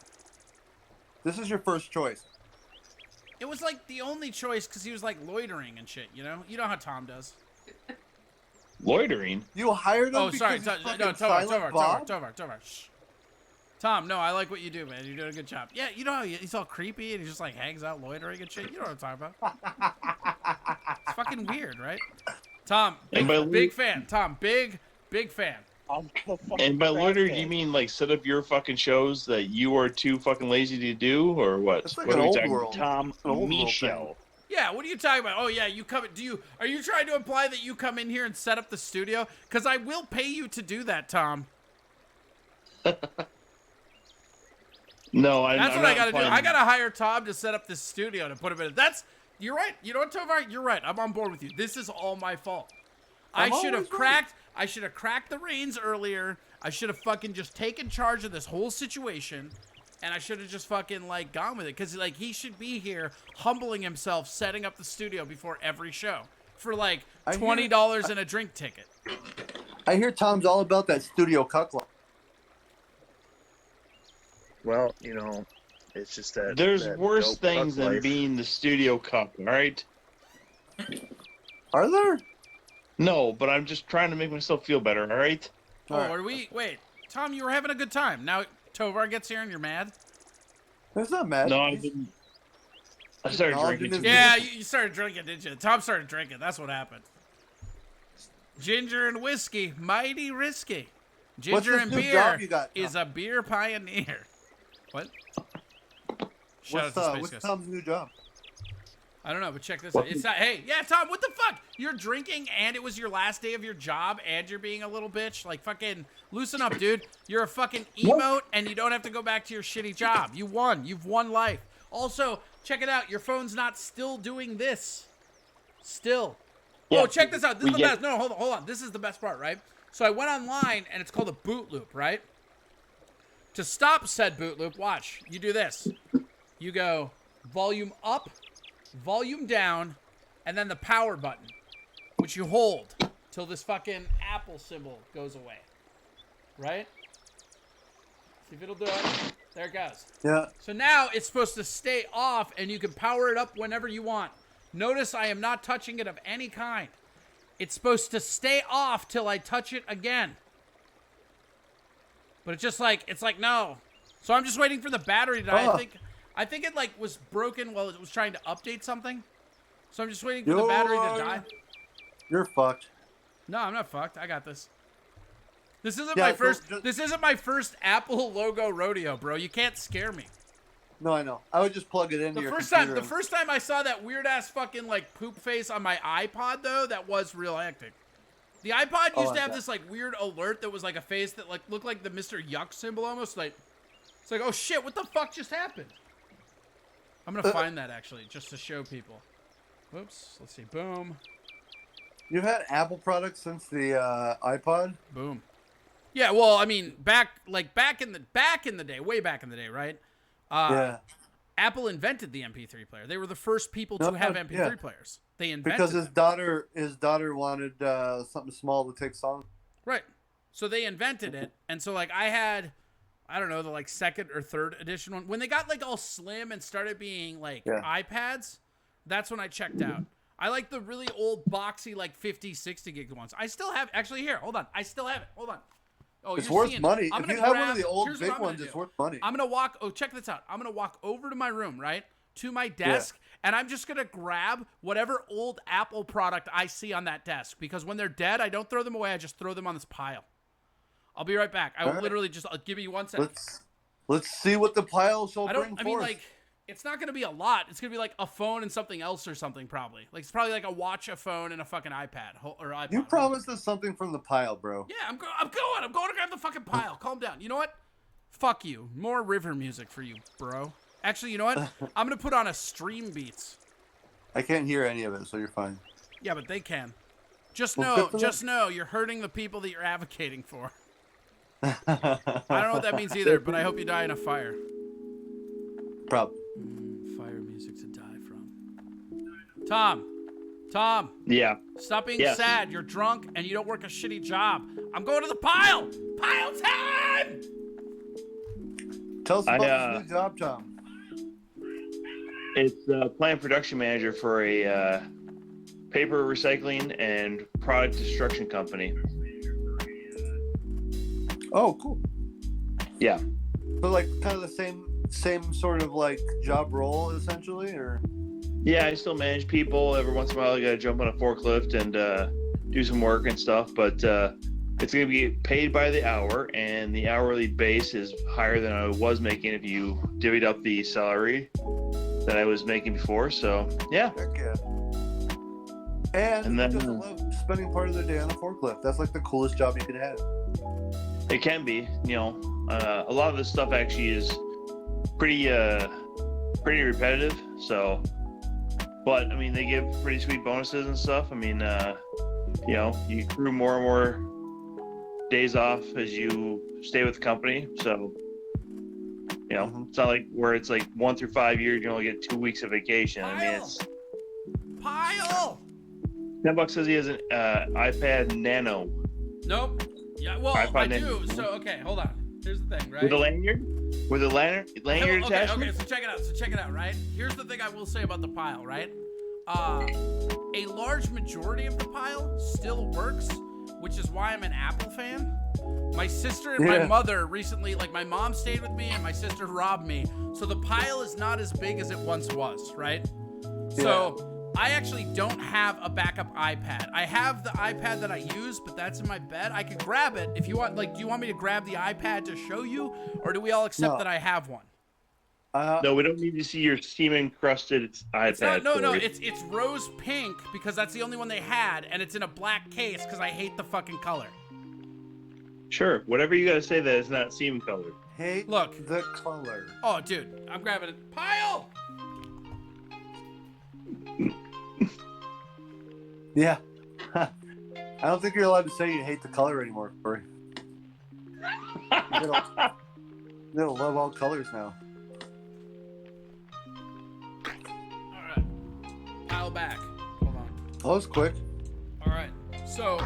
This is your first choice. It was like the only choice because he was like loitering and shit. You know how Tom does. Loitering? You hired him? Oh, sorry. Because No, Tovar. Shh. Tom, no, I like what you do, man. You're doing a good job. Yeah, you know how he's all creepy and he just like hangs out loitering and shit. You know what I'm talking about. It's fucking weird, right? Tom, big fan. Tom, big fan. And by loitering, do you mean like set up your fucking shows that you are too fucking lazy to do, or what? It's like what an are we old talking world. Tom Michel. World Yeah, what are you talking about? Oh yeah, you come. Are you trying to imply that you come in here and set up the studio? Because I will pay you to do that, Tom. No, That's what I gotta do. I gotta hire Tom to set up this studio to put him in. You're right. You know what, Tovar? You're right. I'm on board with you. This is all my fault. I should have cracked the reins earlier. I should have fucking just taken charge of this whole situation. And I should have just fucking, like, gone with it. Because, like, he should be here humbling himself, setting up the studio before every show. For, like, $20 and a drink ticket. I hear Tom's all about that studio cuck life. Well, you know, it's just that... There's that worse dope things cuck than life. being the studio cuck, alright? Are there? No, but I'm just trying to make myself feel better, alright? Oh, are we... Wait, Tom, you were having a good time. Now Tovar gets here and you're mad? It's not mad. No, I didn't. I started drinking. Yeah, you started drinking, didn't you? Tom started drinking. That's what happened. Ginger and whiskey, mighty risky. Ginger and beer is a beer pioneer. What? What's Tom's new job? I don't know, but check this out. It's not. Hey, yeah, Tom, what the fuck? You're drinking, and it was your last day of your job, and you're being a little bitch. Like, fucking loosen up, dude. You're a fucking emote, and you don't have to go back to your shitty job. You won. You've won life. Also, check it out. Your phone's not still doing this. Still. Yeah, oh, check this out. This is the best. No, hold on. This is the best part, right? So I went online, and it's called a boot loop, right? To stop said boot loop, watch. You do this. You go volume up, volume down, and then the power button, which you hold till this fucking Apple symbol goes away. Right? See if it'll do it. There it goes. Yeah. So now it's supposed to stay off, and you can power it up whenever you want. Notice I am not touching it of any kind. It's supposed to stay off till I touch it again. But it's just like, no. So I'm just waiting for the battery to die. I think it like was broken while it was trying to update something. So I'm just waiting for the battery to die. You're fucked. No, I'm not fucked. I got this. This isn't my first. This isn't my first Apple logo rodeo, bro. You can't scare me. No, I know. I would just plug it into your computer. The first time I saw that weird ass fucking like poop face on my iPod though, that was real hectic. The iPod used to have this like weird alert that was like a face that like looked like the Mr. Yuck symbol almost. Like it's like, oh shit, what the fuck just happened? I'm gonna find that actually just to show people. Whoops. Let's see. Boom. You've had Apple products since the iPod? Boom. Yeah, well, I mean, back in the day, way back in the day, right? Yeah. Apple invented the MP3 player. They were the first people to have MP3 players. They invented because his daughter wanted something small to take songs. Right. So they invented it, and so like I had, I don't know, the like second or third edition one when they got like all slim and started being like iPads. That's when I checked out. I like the really old boxy, like 50, 60 gig ones. I still have, actually here, hold on. I still have it. Hold on. Oh, It's you're worth seeing, money. I'm If gonna you have one grab, of the old here's what big I'm gonna ones, do. it's worth money. I'm gonna walk, oh, check this out. I'm gonna walk over to my room, right? To my desk, and I'm just gonna grab whatever old Apple product I see on that desk. Because when they're dead, I don't throw them away. I just throw them on this pile. I'll be right back. I will literally just, give me 1 second. Let's see what the pile shall bring forth. I mean, like, it's not going to be a lot. It's going to be like a phone and something else or something, probably. Like, it's probably like a watch, a phone, and a fucking iPad or iPod. You promised us something from the pile, bro. Yeah, I'm going. I'm going to grab the fucking pile. Calm down. You know what? Fuck you. More river music for you, bro. Actually, you know what? I'm going to put on a Stream Beats. I can't hear any of it, so you're fine. Yeah, but they can. Just Well, know, you're hurting the people that you're advocating for. I don't know what that means either, but I hope you die in a fire. Probably. Fire music to die from. Tom. Yeah. Stop being sad. You're drunk and you don't work a shitty job. I'm going to the pile. Pile time. Tell us about this new job, Tom. It's plant production manager for a paper recycling and product destruction company. Oh, cool. Yeah. So like kind of the same sort of like job role essentially, or? Yeah, I still manage people. Every once in a while, I gotta jump on a forklift and do some work and stuff. But it's gonna be paid by the hour, and the hourly base is higher than I was making if you divvied up the salary that I was making before. So yeah. Heck yeah. And then who doesn't love spending part of their day on a forklift? That's like the coolest job you could have. It can be, you know, a lot of this stuff actually is pretty repetitive. So, but I mean, they give pretty sweet bonuses and stuff. I mean, you know, you accrue more and more days off as you stay with the company. So, you know, it's not like where it's like 1 through 5 years, you only get 2 weeks of vacation. I mean, it's Pile. $10 says he has an iPad Nano. Nope. Yeah, well, I do. So, okay, hold on. Here's the thing, right? With a lanyard? With a lanyard attachment? Okay, so check it out, right? Here's the thing I will say about the pile, right? A large majority of the pile still works, which is why I'm an Apple fan. My sister and my mother recently, like my mom stayed with me and my sister robbed me. So the pile is not as big as it once was, right? Yeah. So I actually don't have a backup iPad. I have the iPad that I use, but that's in my bed. I could grab it if you want. Like, do you want me to grab the iPad to show you, or do we all accept that I have one? No, we don't need to see your steam-encrusted iPad. It's rose pink because that's the only one they had, and it's in a black case because I hate the fucking color. Sure, whatever you gotta say that it's not seam colored. Hate the color. Oh, dude, I'm grabbing it. Pile! Yeah. I don't think you're allowed to say you hate the color anymore, Corey. You're gonna love all colors now. Alright. Pile back. Hold on. That was quick. Alright. So,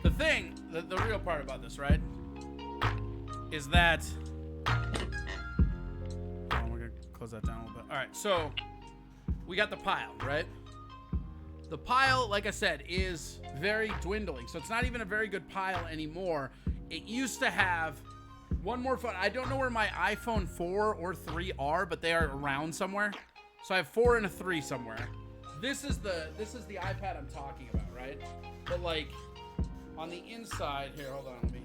the thing, the real part about this, right, is that... Oh, we're gonna close that down a little bit. Alright, so, we got the pile, right? The pile, like I said, is very dwindling. So it's not even a very good pile anymore. It used to have one more phone. I don't know where my iPhone 4 or 3 are, but they are around somewhere. So I have 4 and a 3 somewhere. This is the iPad I'm talking about, right? But like on the inside here, hold on, let me.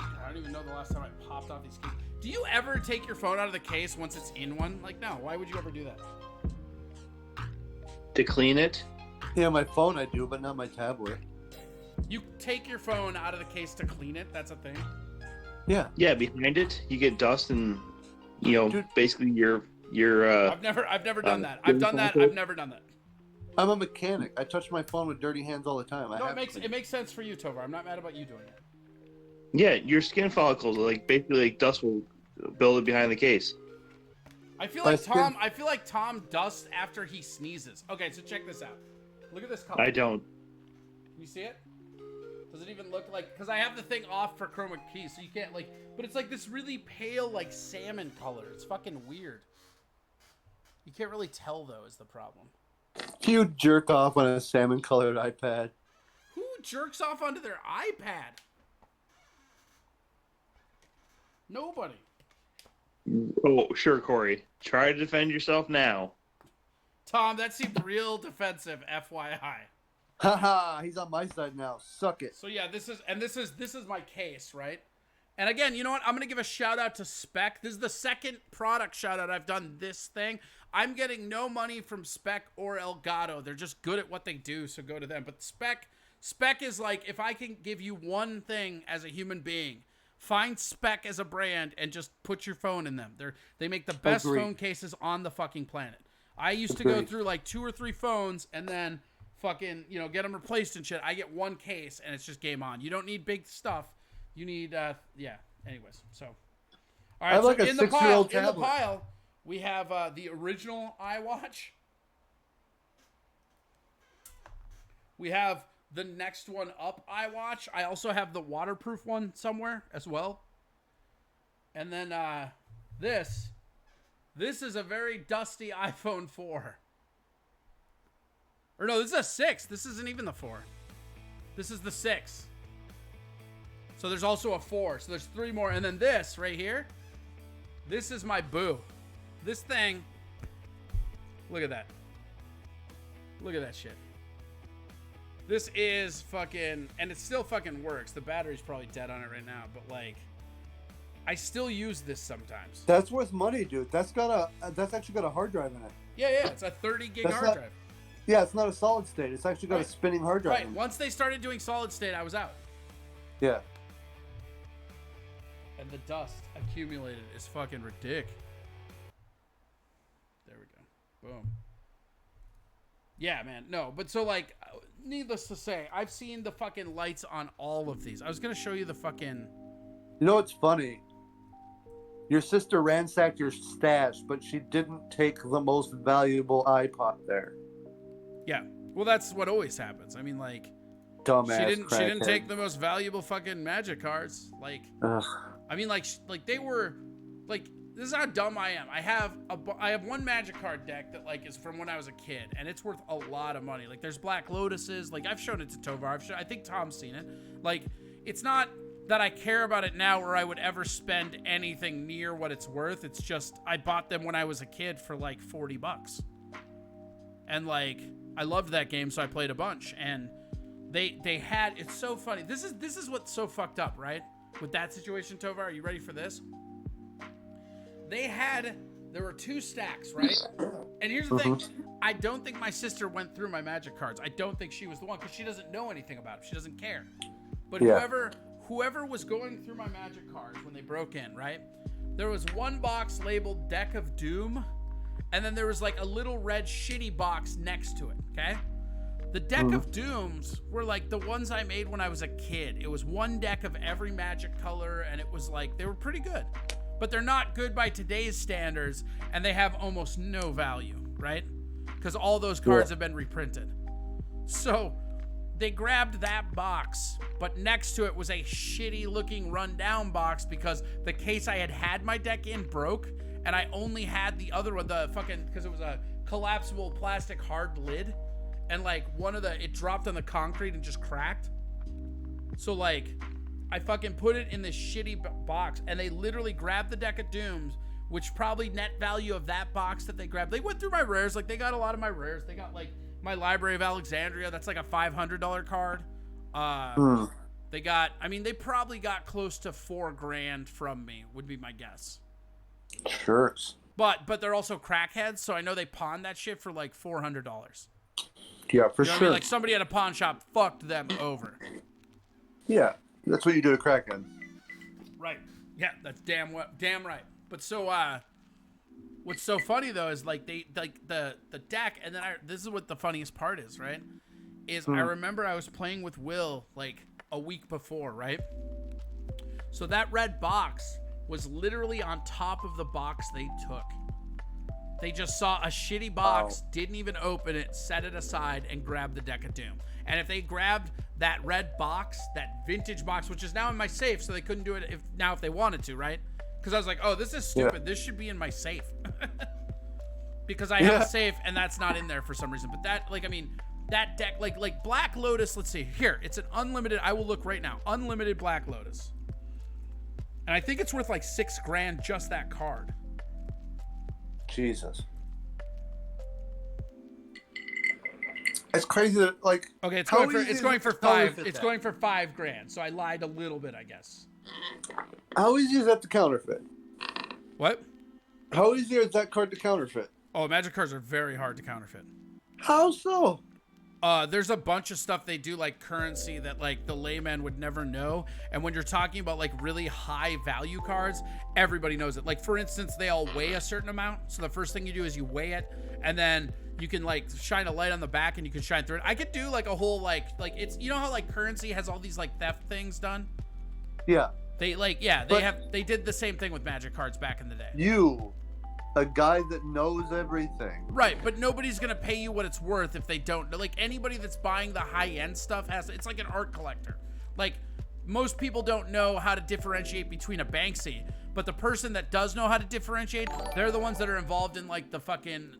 I don't even know the last time I popped off these keys. Do you ever take your phone out of the case once it's in one? Like, no. Why would you ever do that? To clean it? Yeah, my phone I do, but not my tablet. You take your phone out of the case to clean it? That's a thing? Yeah. Yeah, behind it, you get dust and, you know, basically your I've never done that. I've done that. I've never done that. I'm a mechanic. I touch my phone with dirty hands all the time. No, it makes sense for you, Tovar. I'm not mad about you doing it. Yeah, your skin follicles, like basically like dust will build it behind the case. I feel like Tom dusts after he sneezes. Okay, so check this out. Look at this color. I don't. Can you see it? Does it even look like... Because I have the thing off for chroma key, so you can't like... But it's like this really pale, like salmon color. It's fucking weird. You can't really tell, though, is the problem. You jerk off on a salmon-colored iPad. Who jerks off onto their iPad? Nobody. Oh, sure, Corey. Try to defend yourself now. Tom, that seemed real defensive, FYI. Haha, he's on my side now. Suck it. So yeah, this is my case, right? And again, you know what? I'm gonna give a shout out to Spec. This is the second product shout out I've done this thing. I'm getting no money from Spec or Elgato. They're just good at what they do, so go to them. But Spec is like, if I can give you one thing as a human being, find Spec as a brand and just put your phone in them. They make the best phone cases on the fucking planet. I used to go through like 2 or 3 phones and then fucking, you know, get them replaced and shit. I get one case and it's just game on. You don't need big stuff. You need, yeah. Anyways, so. All right, I have like so a in the 6-year-old pile, tablet. we have the original iWatch. We have the next one up iWatch. I also have the waterproof one somewhere as well. And then this is a very dusty iPhone 4. Or no, this is a 6. This isn't even the 4. This is the 6. So there's also a 4. So there's 3 more. And then this right here. This is my boo. This thing. Look at that. Look at that shit. This is fucking... And it still fucking works. The battery's probably dead on it right now. But like... I still use this sometimes. That's worth money, dude. That's actually got a hard drive in it. Yeah. It's a 30 gig hard drive. Yeah, it's not a solid state. It's actually got a spinning hard drive. Right. Once they started doing solid state, I was out. Yeah. And the dust accumulated is fucking ridiculous. There we go. Boom. Yeah, man. No, but so like, needless to say, I've seen the fucking lights on all of these. I was gonna show you the fucking... You know what's funny? Your sister ransacked your stash, but she didn't take the most valuable iPod there. Yeah. Well, that's what always happens. I mean, like... Dumbass She didn't take the most valuable fucking magic cards. Like... Ugh. I mean, like they were... Like, this is how dumb I am. I have one magic card deck that, like, is from when I was a kid, and it's worth a lot of money. Like, there's Black Lotuses. Like, I've shown it to Tovar. I think Tom's seen it. Like, it's not that I care about it now or I would ever spend anything near what it's worth. It's just I bought them when I was a kid for like $40. And like I loved that game, so I played a bunch. And they had, it's so funny. This is what's so fucked up, right? With that situation, Tovar, are you ready for this? There were 2 stacks, right? And here's the thing. I don't think my sister went through my magic cards. I don't think she was the one because she doesn't know anything about it. She doesn't care. But whoever was going through my magic cards when they broke in, right? There was one box labeled Deck of Doom, and then there was like a little red shitty box next to it, okay? The Deck of Dooms were like the ones I made when I was a kid. It was one deck of every magic color, and it was like, they were pretty good. But they're not good by today's standards, and they have almost no value, right? Because all those cards have been reprinted. So they grabbed that box, but next to it was a shitty looking rundown box because the case I had my deck in broke, and I only had the other one, because it was a collapsible plastic hard lid, and like it dropped on the concrete and just cracked. So like, I fucking put it in this shitty box, and they literally grabbed the Deck of Dooms, which probably net value of that box that they grabbed. They went through my rares, like they got a lot of my rares. They got like my Library of Alexandria, that's like a $500 card. They got, I mean, they probably got close to $4,000 from me, would be my guess. Sure. But they're also crackheads, so I know they pawned that shit for like $400. Yeah, for you know sure. I mean? Like somebody at a pawn shop fucked them over. Yeah, that's what you do to crackhead. Right. Yeah, that's damn right. But so what's so funny though is like the deck, and then this is what the funniest part is, right? I remember I was playing with Will like a week before, right? So that red box was literally on top of the box they took. They just saw a shitty box, didn't even open it, set it aside, and grabbed the Deck of Doom. And if they grabbed that red box, that vintage box, which is now in my safe, so they couldn't do it if they wanted to, right? Because I was like, oh, this is stupid. Yeah. This should be in my safe. because I have a safe and that's not in there for some reason. But that, like, I mean, that deck, like Black Lotus. Let's see here. It's an unlimited. I will look right now. Unlimited Black Lotus, and I think it's worth like $6,000 just that card. Jesus. It's crazy that like. Okay, it's going for $5,000. So I lied a little bit, I guess. How easy is that to counterfeit? What? How easy is that card to counterfeit? Oh, Magic cards are very hard to counterfeit. How so? There's a bunch of stuff they do, like currency, that like the layman would never know. And when you're talking about like really high value cards, everybody knows it. Like, for instance, they all weigh a certain amount. So the first thing you do is you weigh it, and then you can like shine a light on the back and you can shine through it. I could do like a whole like it's, you know how like currency has all these like theft things done? Yeah. They did the same thing with Magic cards back in the day. You, a guy that knows everything. Right, but nobody's gonna pay you what it's worth if they don't. Like, anybody that's buying the high-end stuff it's like an art collector. Like, most people don't know how to differentiate between a Banksy, but the person that does know how to differentiate, they're the ones that are involved in like the fucking,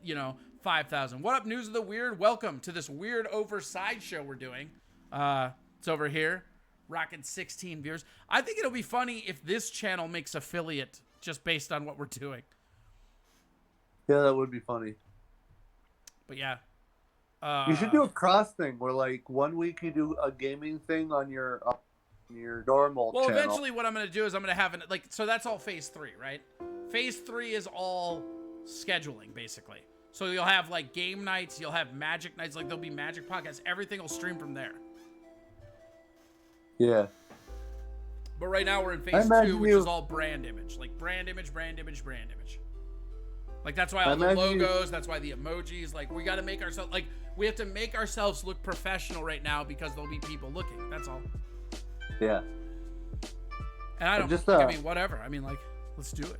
5,000. What up, News of the Weird? Welcome to this weird oversized show we're doing. It's over here, rocking 16 viewers. I think it'll be funny if this channel makes affiliate just based on what we're doing. Yeah, that would be funny. But yeah. You should do a cross thing where like 1 week you do a gaming thing on your normal channel. Well, eventually what I'm going to do is I'm going to have so that's all phase 3, right? Phase 3 is all scheduling, basically. So you'll have like game nights, you'll have Magic nights, like there'll be Magic podcasts, everything will stream from there. Yeah. But right now we're in phase 2, which is all brand image. Like brand image. Like, that's why all the logos, that's why the emojis, like, we got to make ourselves, like, we have to make ourselves look professional right now because there'll be people looking. That's all. Yeah. And I mean, whatever. I mean, like, let's do it.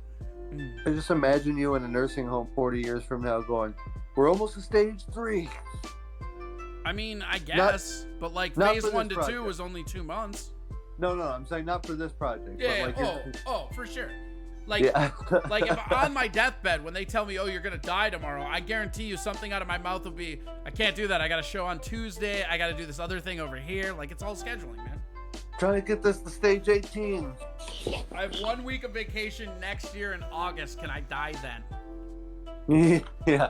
I just imagine you in a nursing home 40 years from now going, we're almost to stage 3. I mean, I guess, but like phase 1 to 2 was only 2 months. No, I'm saying not for this project. Yeah, but for sure. Like, like if I'm on my deathbed, when they tell me, oh, you're going to die tomorrow, I guarantee you something out of my mouth will be, I can't do that. I got a show on Tuesday. I got to do this other thing over here. Like, it's all scheduling, man. Trying to get this to stage 18. I have 1 week of vacation next year in August. Can I die then? Yeah.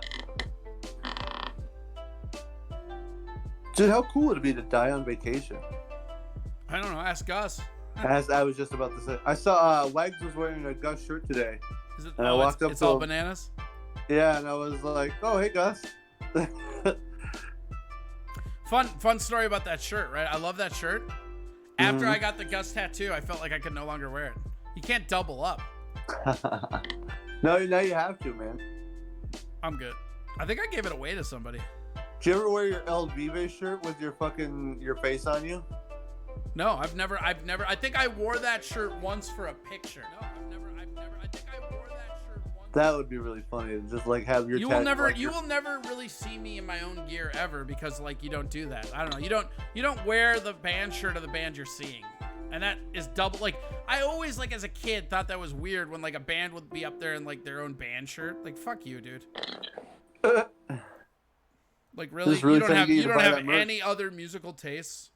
Dude, how cool would it be to die on vacation? I don't know. Ask Gus. I was just about to say. I saw Wags was wearing a Gus shirt today. Is it, and I walked up it's to all him. bananas? Yeah, and I was like, oh, hey, Gus. Fun story about that shirt, right? I love that shirt. After I got the Gus tattoo, I felt like I could no longer wear it. You can't double up. No, now you have to, man. I'm good. I think I gave it away to somebody. Did you ever wear your El Vive shirt with your face on you? No, I've never. I think I wore that shirt once for a picture. No, I think I wore that shirt once. That would be really funny to just like have your. You will never really see me in my own gear ever because like you don't do that. I don't know. You don't wear the band shirt of the band you're seeing, and that is double. Like, I always, like, as a kid thought that was weird when like a band would be up there in like their own band shirt. Like, fuck you, dude. Like, really, you don't have any other musical tastes.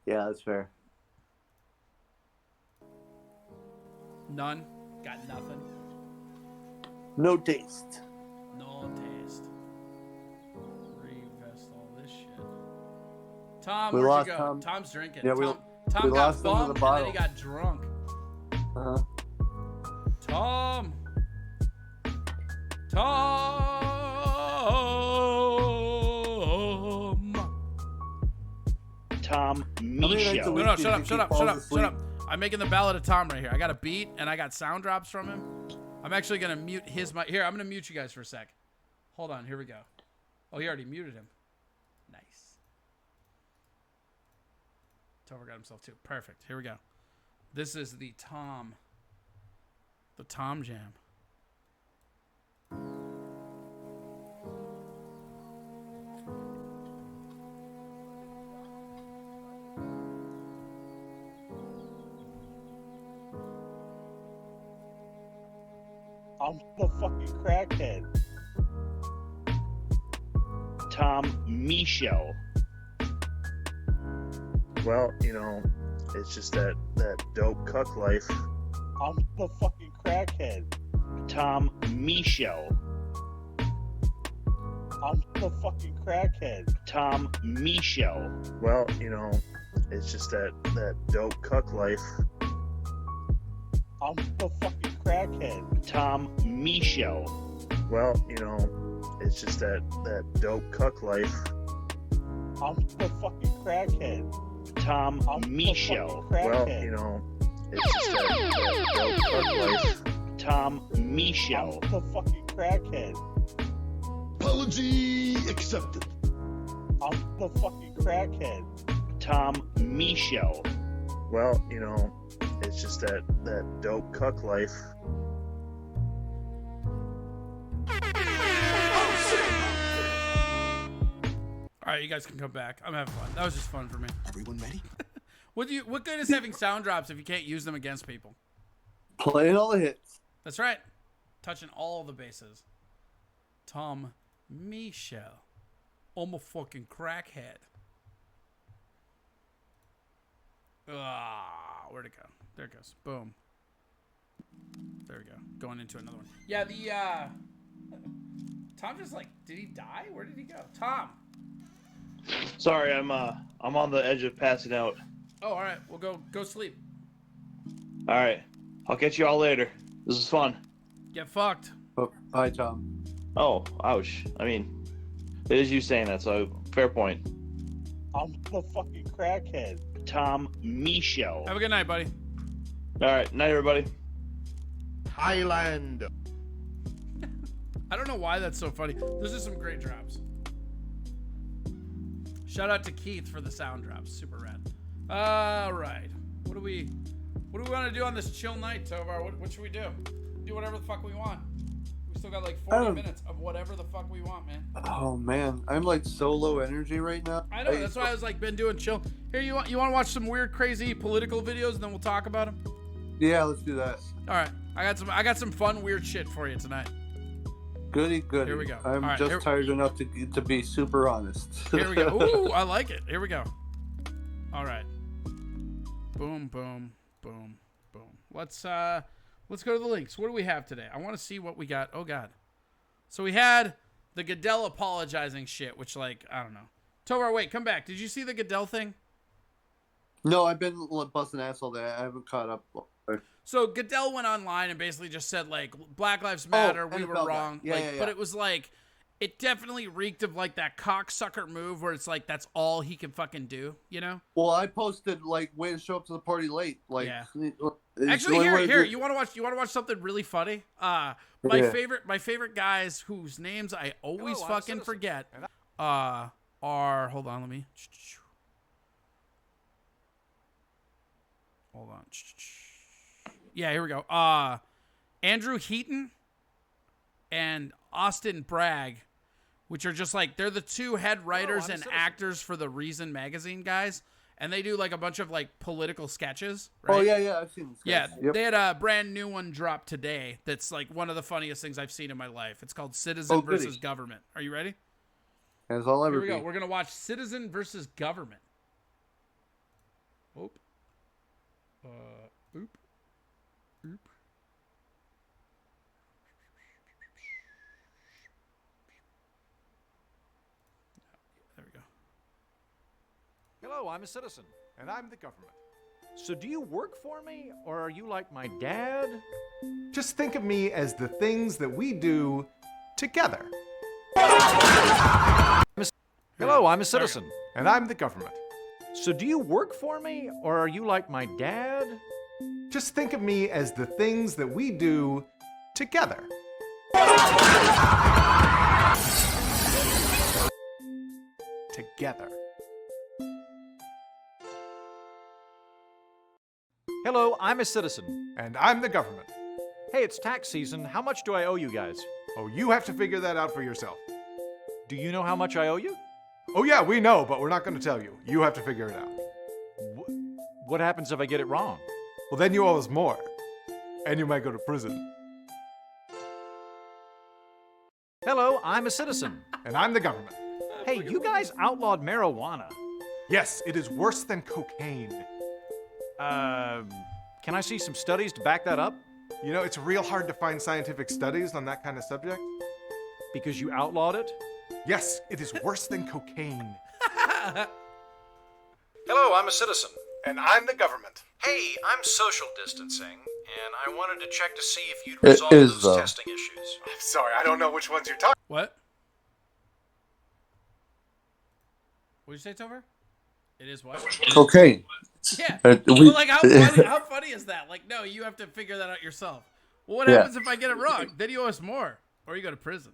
Yeah, that's fair. None. Got nothing. No taste. No taste. Reinvest all this shit. Tom, where'd you go? Tom. Tom's drinking. Yeah, Tom got lost him to bumped the bottle. and then he got drunk. Uh-huh. Tom. Tom Michelle. No, shut up. I'm making the ballad of Tom right here. I got a beat and I got sound drops from him. I'm actually gonna mute his mic. Here, I'm gonna mute you guys for a sec. Hold on, here we go. Oh, he already muted him. Nice. Topher got himself too. Perfect. Here we go. This is the Tom Jam. I'm the fucking crackhead. Tom Michel. Well, it's just that dope cuck life. I'm the fucking crackhead. Tom Michel. I'm the fucking crackhead. Tom Michel. Well, it's just that dope cuck life. I'm the fucking crackhead. Tom Michel. Well, it's just that dope cuck life. I'm the fucking crackhead. Tom Michel. Well, it's just that dope cuck life. Tom Michel. I'm the fucking crackhead. Apology accepted. I'm the fucking crackhead. Tom Michel. Well, it's just that dope cuck life. All right, you guys can come back. I'm having fun. That was just fun for me. Everyone ready? What good is having sound drops if you can't use them against people? Playing all the hits. That's right. Touching all the bases. Tom Michel. I'm a fucking crackhead. Ah, where'd it go? There it goes. Boom. There we go. Going into another one. Yeah, Tom just did he die? Where did he go? Tom. Sorry, I'm on the edge of passing out. Oh, all right. Well, go sleep. All right, I'll catch you all later. This is fun. Get fucked. Oh, bye, Tom. Oh, ouch. I mean, it is you saying that, so fair point. I'm the fucking crackhead. Tom Michel. Have a good night, buddy. All right, night, everybody. Highland. I don't know why that's so funny. Those are some great drops. Shout out to Keith for the sound drops. Super rad. All right. What do we want to do on this chill night, Tovar? What should we do? Do whatever the fuck we want. We still got like 40 minutes of whatever the fuck we want, man. Oh man, I'm so low energy right now. I know. That's why I was been doing chill. Here, you want to watch some weird, crazy political videos, and then we'll talk about them. Yeah, let's do that. All right. I got some fun, weird shit for you tonight. Goody. Here we go. I'm right, just tired enough to be super honest. Here we go. Ooh, I like it. Here we go. All right. Boom, boom, boom, boom. Let's go to the links. What do we have today? I want to see what we got. Oh God. So we had the Goodell apologizing shit, which I don't know. Tovar, wait, come back. Did you see the Goodell thing? No, I've been busting ass all day. I haven't caught up. So Goodell went online and basically just said Black Lives Matter, we were wrong. Yeah. But it was it definitely reeked of that cocksucker move where it's that's all he can fucking do, you know? Well, I posted way to show up to the party late. Yeah. Actually, here, you want to watch something really funny? My favorite guys whose names I always fucking forget are, hold on, let me. Hold on. Yeah, here we go. Andrew Heaton and Austin Bragg, which are just they're the two head writers and actors for the Reason magazine guys, and they do a bunch of political sketches. Right? Oh yeah, I've seen this. Yeah, yep. They had a brand new one drop today. That's one of the funniest things I've seen in my life. It's called Citizen versus Government. Are you ready? As I'll ever Here we be. go. We're gonna watch Citizen versus Government. Oop. Oop. Oop. There we go. Hello, I'm a citizen. And I'm the government. So do you work for me, or are you like my dad? Just think of me as the things that we do together. Hello, I'm a citizen. And I'm the government. So do you work for me, or are you like my dad? Just think of me as the things that we do together. Together. Hello, I'm a citizen. And I'm the government. Hey, it's tax season. How much do I owe you guys? Oh, you have to figure that out for yourself. Do you know how much I owe you? Oh yeah, we know, but we're not going to tell you. You have to figure it out. What happens if I get it wrong? Well, then you owe us more. And you might go to prison. Hello, I'm a citizen. And I'm the government. Hey, you guys outlawed marijuana. Yes, it is worse than cocaine. Can I see some studies to back that up? You know, it's real hard to find scientific studies on that kind of subject. Because you outlawed it? Yes, it is worse than cocaine. Hello, I'm a citizen. And I'm the government. Hey, I'm social distancing, and I wanted to check to see if you'd It resolve is, those though. testing issues. I'm sorry, I don't know which ones you're talking. What? What'd you say, Tover? It is what? Cocaine. Yeah. We- Well, like, how funny is that? Like, no, you have to figure that out yourself. Well, what Yeah. happens if I get it wrong? Then you owe us more. Or you go to prison.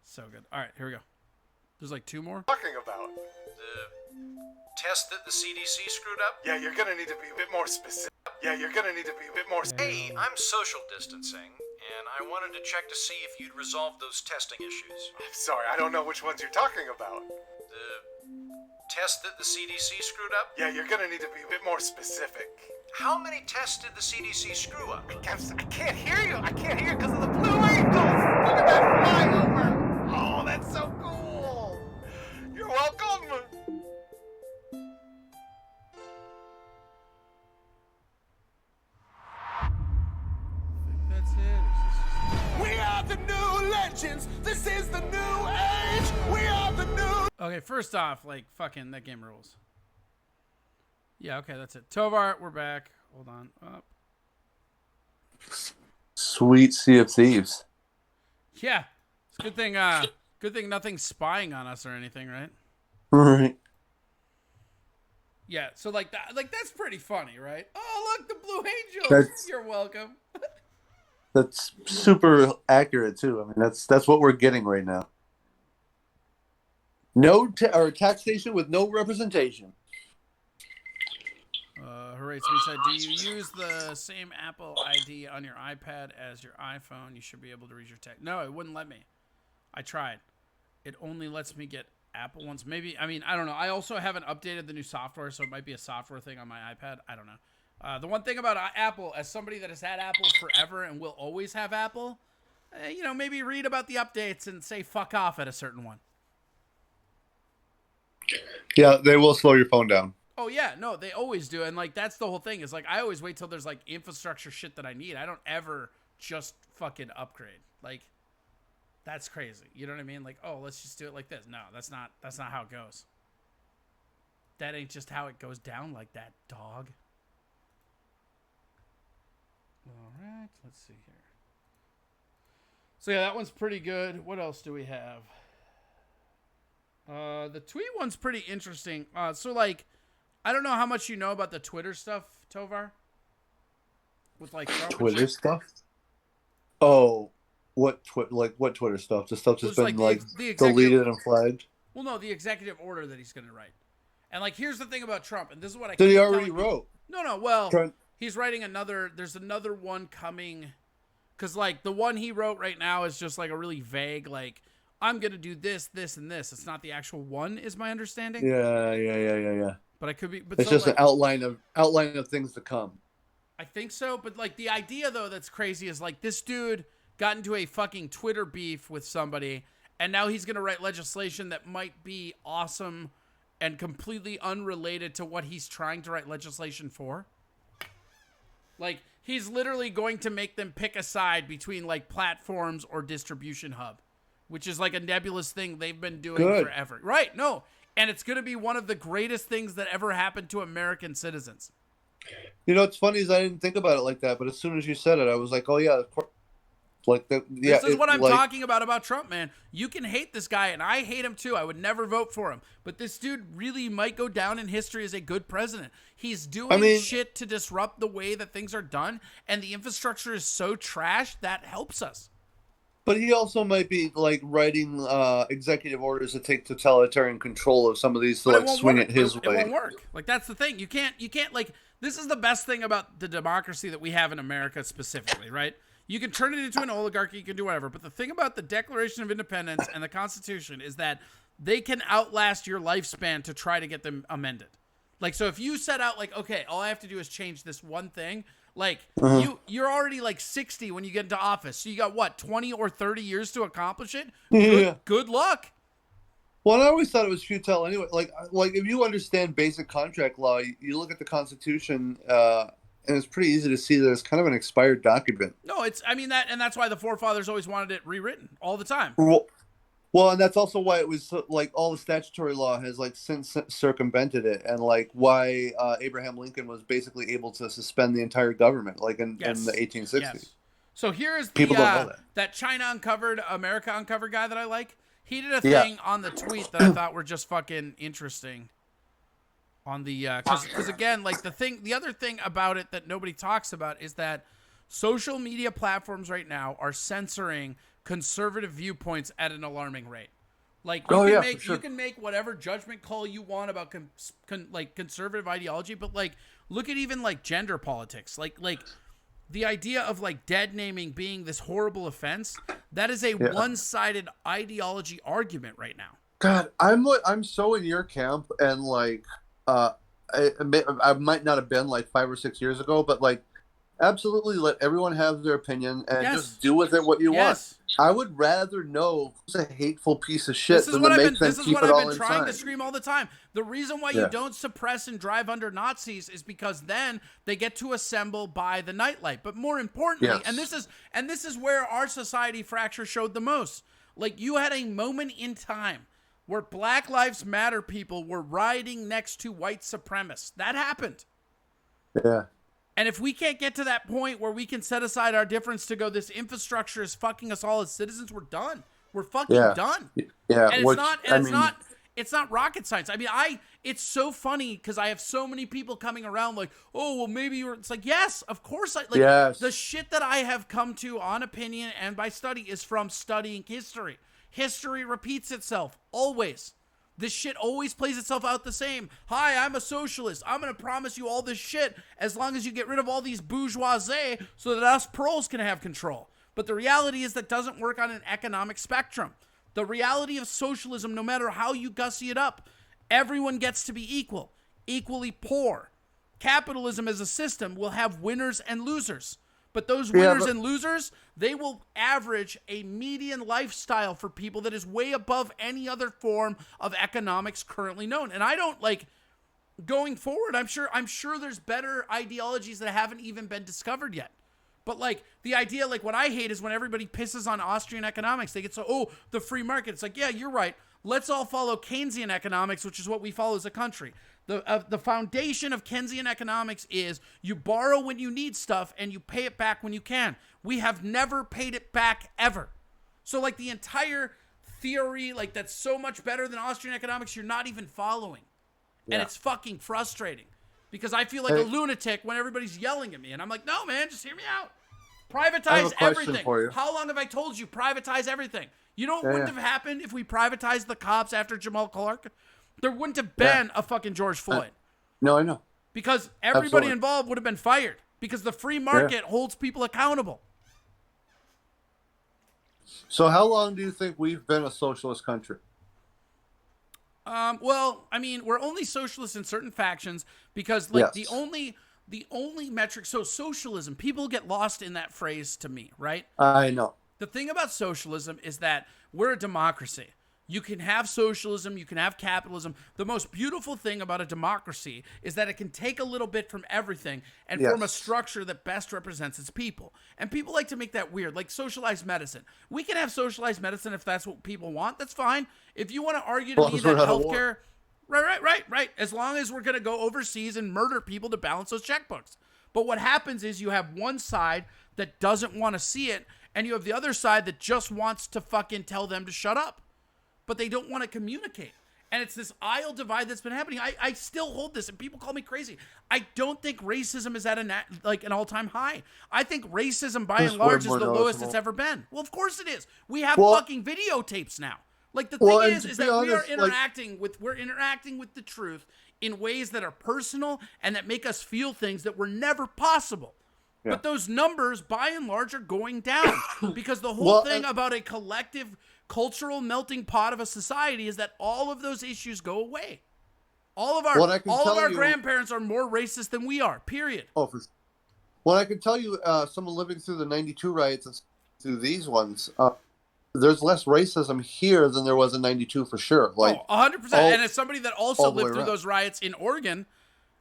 So good. All right, here we go. There's like 2 more. Talking about. The test that the CDC screwed up? Yeah, you're gonna need to be a bit more specific. Hey, I'm social distancing, and I wanted to check to see if you'd resolve those testing issues. I'm sorry, I don't know which ones you're talking about. The test that the CDC screwed up? Yeah, you're gonna need to be a bit more specific. How many tests did the CDC screw up? I can't hear you. I can't hear you because of the Blue Angels. Look at that flyover. Oh, that's so cool. You're welcome. That's it. We are the new legends. This is the new age. We are the new. Okay, first off, like, fucking, that game rules. Yeah, okay, that's it. Tovar, we're back. Hold on. Up. Sweet Sea of Thieves. Yeah. It's a good thing nothing's spying on us or anything, right? Right. Yeah, so like that's pretty funny, right? Oh, look, the Blue Angels. That's- You're welcome. That's super accurate too. I mean, that's what we're getting right now. No or taxation with no representation. Hooray, somebody said, do you use the same Apple ID on your iPad as your iPhone? You should be able to read your text. No, it wouldn't let me. I tried. It only lets me get Apple ones. Maybe, I mean, I don't know. I also haven't updated the new software, so it might be a software thing on my iPad. I don't know. The one thing about Apple, as somebody that has had Apple forever and will always have Apple, you know, maybe read about the updates and say fuck off at a certain one. Yeah, they will slow your phone down. Oh, yeah. No, they always do. And, like, that's the whole thing is, like, I always wait till there's, like, infrastructure shit that I need. I don't ever just fucking upgrade. Like, that's crazy. You know what I mean? Like, oh, let's just do it like this. No, that's not how it goes. That ain't just how it goes down like that, dog. All right. Let's see here. So, yeah, that one's pretty good. What else do we have? The tweet one's pretty interesting. So, like, I don't know how much you know about the Twitter stuff, Tovar. With like Trump Twitter stuff. Oh, what Twitter stuff? The stuff that's been the deleted and flagged. Well, no, the executive order that he's going to write. And like, here's the thing about Trump, and this is what I. That he keep already telling people. wrote. No. Well, Trump. He's writing another. There's another one coming, because like the one he wrote right now is just like a really vague like. I'm going to do this, this, and this. It's not the actual one, is my understanding. Yeah. But I could be. But It's so, just like, an outline of things to come. I think so, but like the idea though that's crazy is like this dude got into a fucking Twitter beef with somebody, and now he's gonna write legislation that might be awesome and completely unrelated to what he's trying to write legislation for. Like he's literally going to make them pick a side between like platforms or distribution hub, which is like a nebulous thing they've been doing forever. Right? No. And it's going to be one of the greatest things that ever happened to American citizens. You know, what's funny is I didn't think about it like that, but as soon as you said it, I was like, oh yeah, of course. Like that. Yeah, this is what I'm talking about Trump, man. You can hate this guy, and I hate him too. I would never vote for him. But this dude really might go down in history as a good president. He's doing shit to disrupt the way that things are done, and the infrastructure is so trash that helps us. But he also might be like writing executive orders to take totalitarian control of some of these to like swing it his way. It won't work. Like that's the thing. You can't like this is the best thing about the democracy that we have in America specifically, right? You can turn it into an oligarchy, you can do whatever. But the thing about the Declaration of Independence and the Constitution is that they can outlast your lifespan to try to get them amended. Like, so if you set out like, okay, all I have to do is change this one thing, Like you're already like 60 when you get into office. So you got what, 20 or 30 years to accomplish it? Good luck. Well, I always thought it was futile anyway. Like if you understand basic contract law, you look at the Constitution, and it's pretty easy to see that it's kind of an expired document. No, that's why the forefathers always wanted it rewritten all the time. Well, and that's also why it was like all the statutory law has like since circumvented it, and like why Abraham Lincoln was basically able to suspend the entire government, like in the 1860s. Yes. So here's People don't know that China Uncovered, America Uncovered guy that I like. He did a thing on the tweet that I thought were just fucking interesting. On the because again, like the other thing about it that nobody talks about is that social media platforms right now are censoring conservative viewpoints at an alarming rate. Like you can make whatever judgment call you want about like conservative ideology, but like look at even like gender politics. Like the idea of like dead naming being this horrible offense, that is a one-sided ideology argument right now. God, I'm so in your camp, and like I might not have been like 5 or 6 years ago, but like absolutely let everyone have their opinion and just do with it what you want. I would rather know who's a hateful piece of shit than to make them keep it all inside. This is what I've been trying to scream all the time. The reason why you don't suppress and drive under Nazis is because then they get to assemble by the nightlight. But more importantly, and this is where our society fracture showed the most. Like you had a moment in time where Black Lives Matter people were riding next to white supremacists. That happened. Yeah. And if we can't get to that point where we can set aside our difference to go, this infrastructure is fucking us all as citizens, we're done. We're fucking done. Yeah. And it's not rocket science. I mean, it's so funny because I have so many people coming around like, oh, well, maybe you're, it's like, yes, of course. The shit that I have come to on opinion and by study is from studying history. History repeats itself always. This shit always plays itself out the same. Hi, I'm a socialist. I'm going to promise you all this shit as long as you get rid of all these bourgeoisie so that us proles can have control. But the reality is that doesn't work on an economic spectrum. The reality of socialism, no matter how you gussy it up, everyone gets to be equal, equally poor. Capitalism as a system will have winners and losers. But those winners and losers, they will average a median lifestyle for people that is way above any other form of economics currently known. And I don't like going forward. I'm sure there's better ideologies that haven't even been discovered yet. But like the idea, like what I hate is when everybody pisses on Austrian economics. They get so, the free market. It's like, yeah, you're right. Let's all follow Keynesian economics, which is what we follow as a country. The foundation of Keynesian economics is you borrow when you need stuff and you pay it back when you can. We have never paid it back ever. So like the entire theory, like that's so much better than Austrian economics, you're not even following. Yeah. And it's fucking frustrating because I feel like a lunatic when everybody's yelling at me. And I'm like, no, man, just hear me out. Privatize everything. How long have I told you privatize everything? You know what wouldn't have happened if we privatized the cops after Jamal Clark? There wouldn't have been a fucking George Floyd. No, I know. Because everybody involved would have been fired. Because the free market holds people accountable. So how long do you think we've been a socialist country? Well, I mean, we're only socialists in certain factions because like the only metric, so socialism, people get lost in that phrase to me, right? I know. The thing about socialism is that we're a democracy. You can have socialism, you can have capitalism. The most beautiful thing about a democracy is that it can take a little bit from everything and form a structure that best represents its people. And people like to make that weird, like socialized medicine. We can have socialized medicine if that's what people want. That's fine. If you want to argue to me that healthcare, right. As long as we're going to go overseas and murder people to balance those checkbooks. But what happens is you have one side that doesn't want to see it, and you have the other side that just wants to fucking tell them to shut up. But they don't want to communicate. And it's this aisle divide that's been happening. I still hold this, and people call me crazy. I don't think racism is at an all-time high. I think racism, by and large, is the lowest it's ever been. Well, of course it is. We have fucking videotapes now. Like, the thing is that we are interacting we're interacting with the truth in ways that are personal and that make us feel things that were never possible. Yeah. But those numbers, by and large, are going down because the whole thing about a collective cultural melting pot of a society is that all of those issues go away. All of our grandparents are more racist than we are. Period. Well, I can tell you, someone living through the '92 riots and through these ones, there's less racism here than there was in '92 for sure. Like 100%. And as somebody that also lived through around. those riots in Oregon,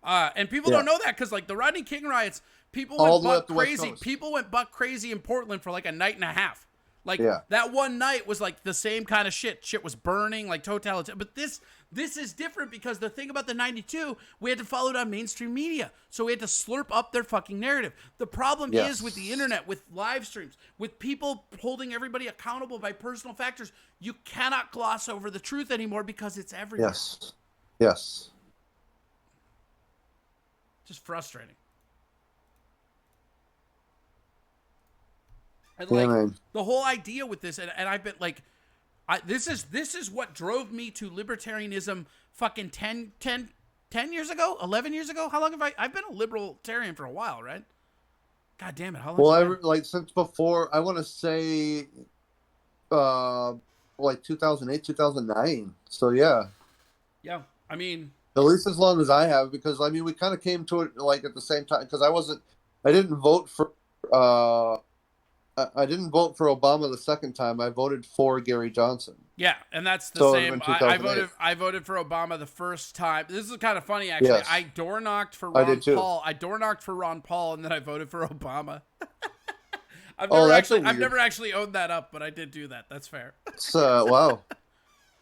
and people don't know that because like the Rodney King riots, people All went the way buck up the West crazy. Coast. People went buck crazy in Portland for like a night and a half. Like Yeah. that one night was like the same kind of shit. Shit was burning, like totalitarian. But this is different because the thing about the 92, we had to follow it on mainstream media. So we had to slurp up their fucking narrative. The problem is with the internet, with live streams, with people holding everybody accountable by personal factors, you cannot gloss over the truth anymore because it's everywhere. Yes. Yes. Just frustrating. And like the whole idea with this, and I've been like, this is what drove me to libertarianism fucking 10 years ago, 11 years ago. How long have I've been a libertarian for a while, right? God damn it. How long? Well, like since before, I want to say, like 2008, 2009. So yeah. Yeah. I mean, at least as long as I have, because I mean, we kind of came to it like at the same time, because I didn't vote for Obama the second time. I voted for Gary Johnson. Yeah, and that's the same. I 2008. voted for Obama the first time. This is kind of funny, actually. Yes. I door knocked for I Ron did too. Paul. I door knocked for Ron Paul, and then I voted for Obama. I've never actually owned that up, but I did do that. That's fair. It's wow.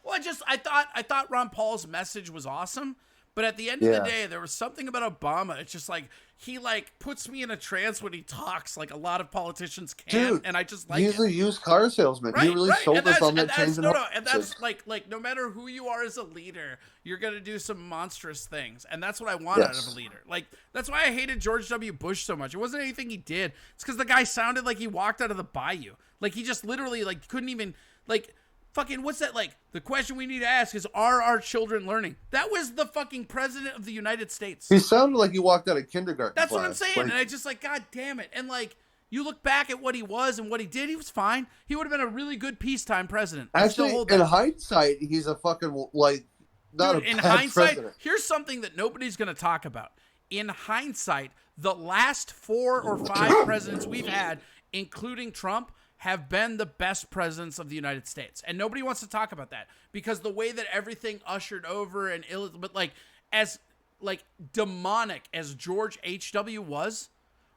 Well, I thought Ron Paul's message was awesome, but at the end of the day, there was something about Obama. It's just like he like puts me in a trance when he talks, like a lot of politicians can, Dude, and I just like he's a used car salesman. He really sold us on that change in and that's like no matter who you are as a leader, you're gonna do some monstrous things, and that's what I want out of a leader. Like that's why I hated George W. Bush so much. It wasn't anything he did. It's because the guy sounded like he walked out of the bayou. Like he just literally like couldn't even like. Fucking, what's that like? The question we need to ask is, are our children learning? That was the fucking president of the United States. He sounded like he walked out of kindergarten. That's what I'm saying. And I just like, God damn it. And like, you look back at what he was and what he did, he was fine. He would have been a really good peacetime president. Actually, in hindsight, he's a fucking, like, not a bad president. Here's something that nobody's going to talk about. In hindsight, the last 4 or 5 presidents we've had, including Trump, have been the best presidents of the United States. And nobody wants to talk about that because the way that everything ushered over and but like as like demonic as George H.W. was,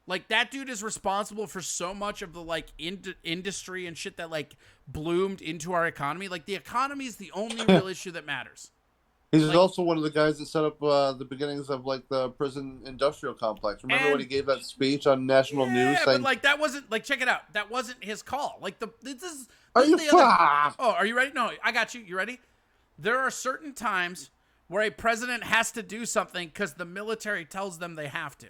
like that dude is responsible for so much of the like industry and shit that like bloomed into our economy. Like the economy is the only real issue that matters. He's also one of the guys that set up the beginnings of like the prison industrial complex. Remember when he gave that speech on national news? Yeah, but like that wasn't like check it out. That wasn't his call. Like Are you are you ready? No, I got you. You ready? There are certain times where a president has to do something because the military tells them they have to.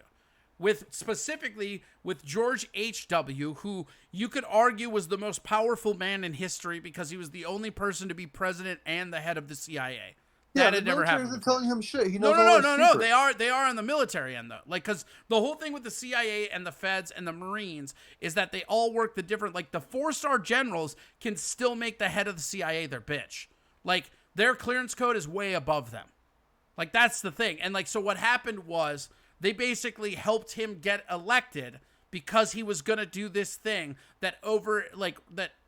Specifically with George H.W., who you could argue was the most powerful man in history because he was the only person to be president and the head of the CIA. That had never happened. They're telling him shit. He knows No. They are on the military end though. Like, because the whole thing with the CIA and the Feds and the Marines is that they all work the different. Like the 4-star generals can still make the head of the CIA their bitch. Like their clearance code is way above them. Like that's the thing. And like so, what happened was they basically helped him get elected because he was gonna do this thing that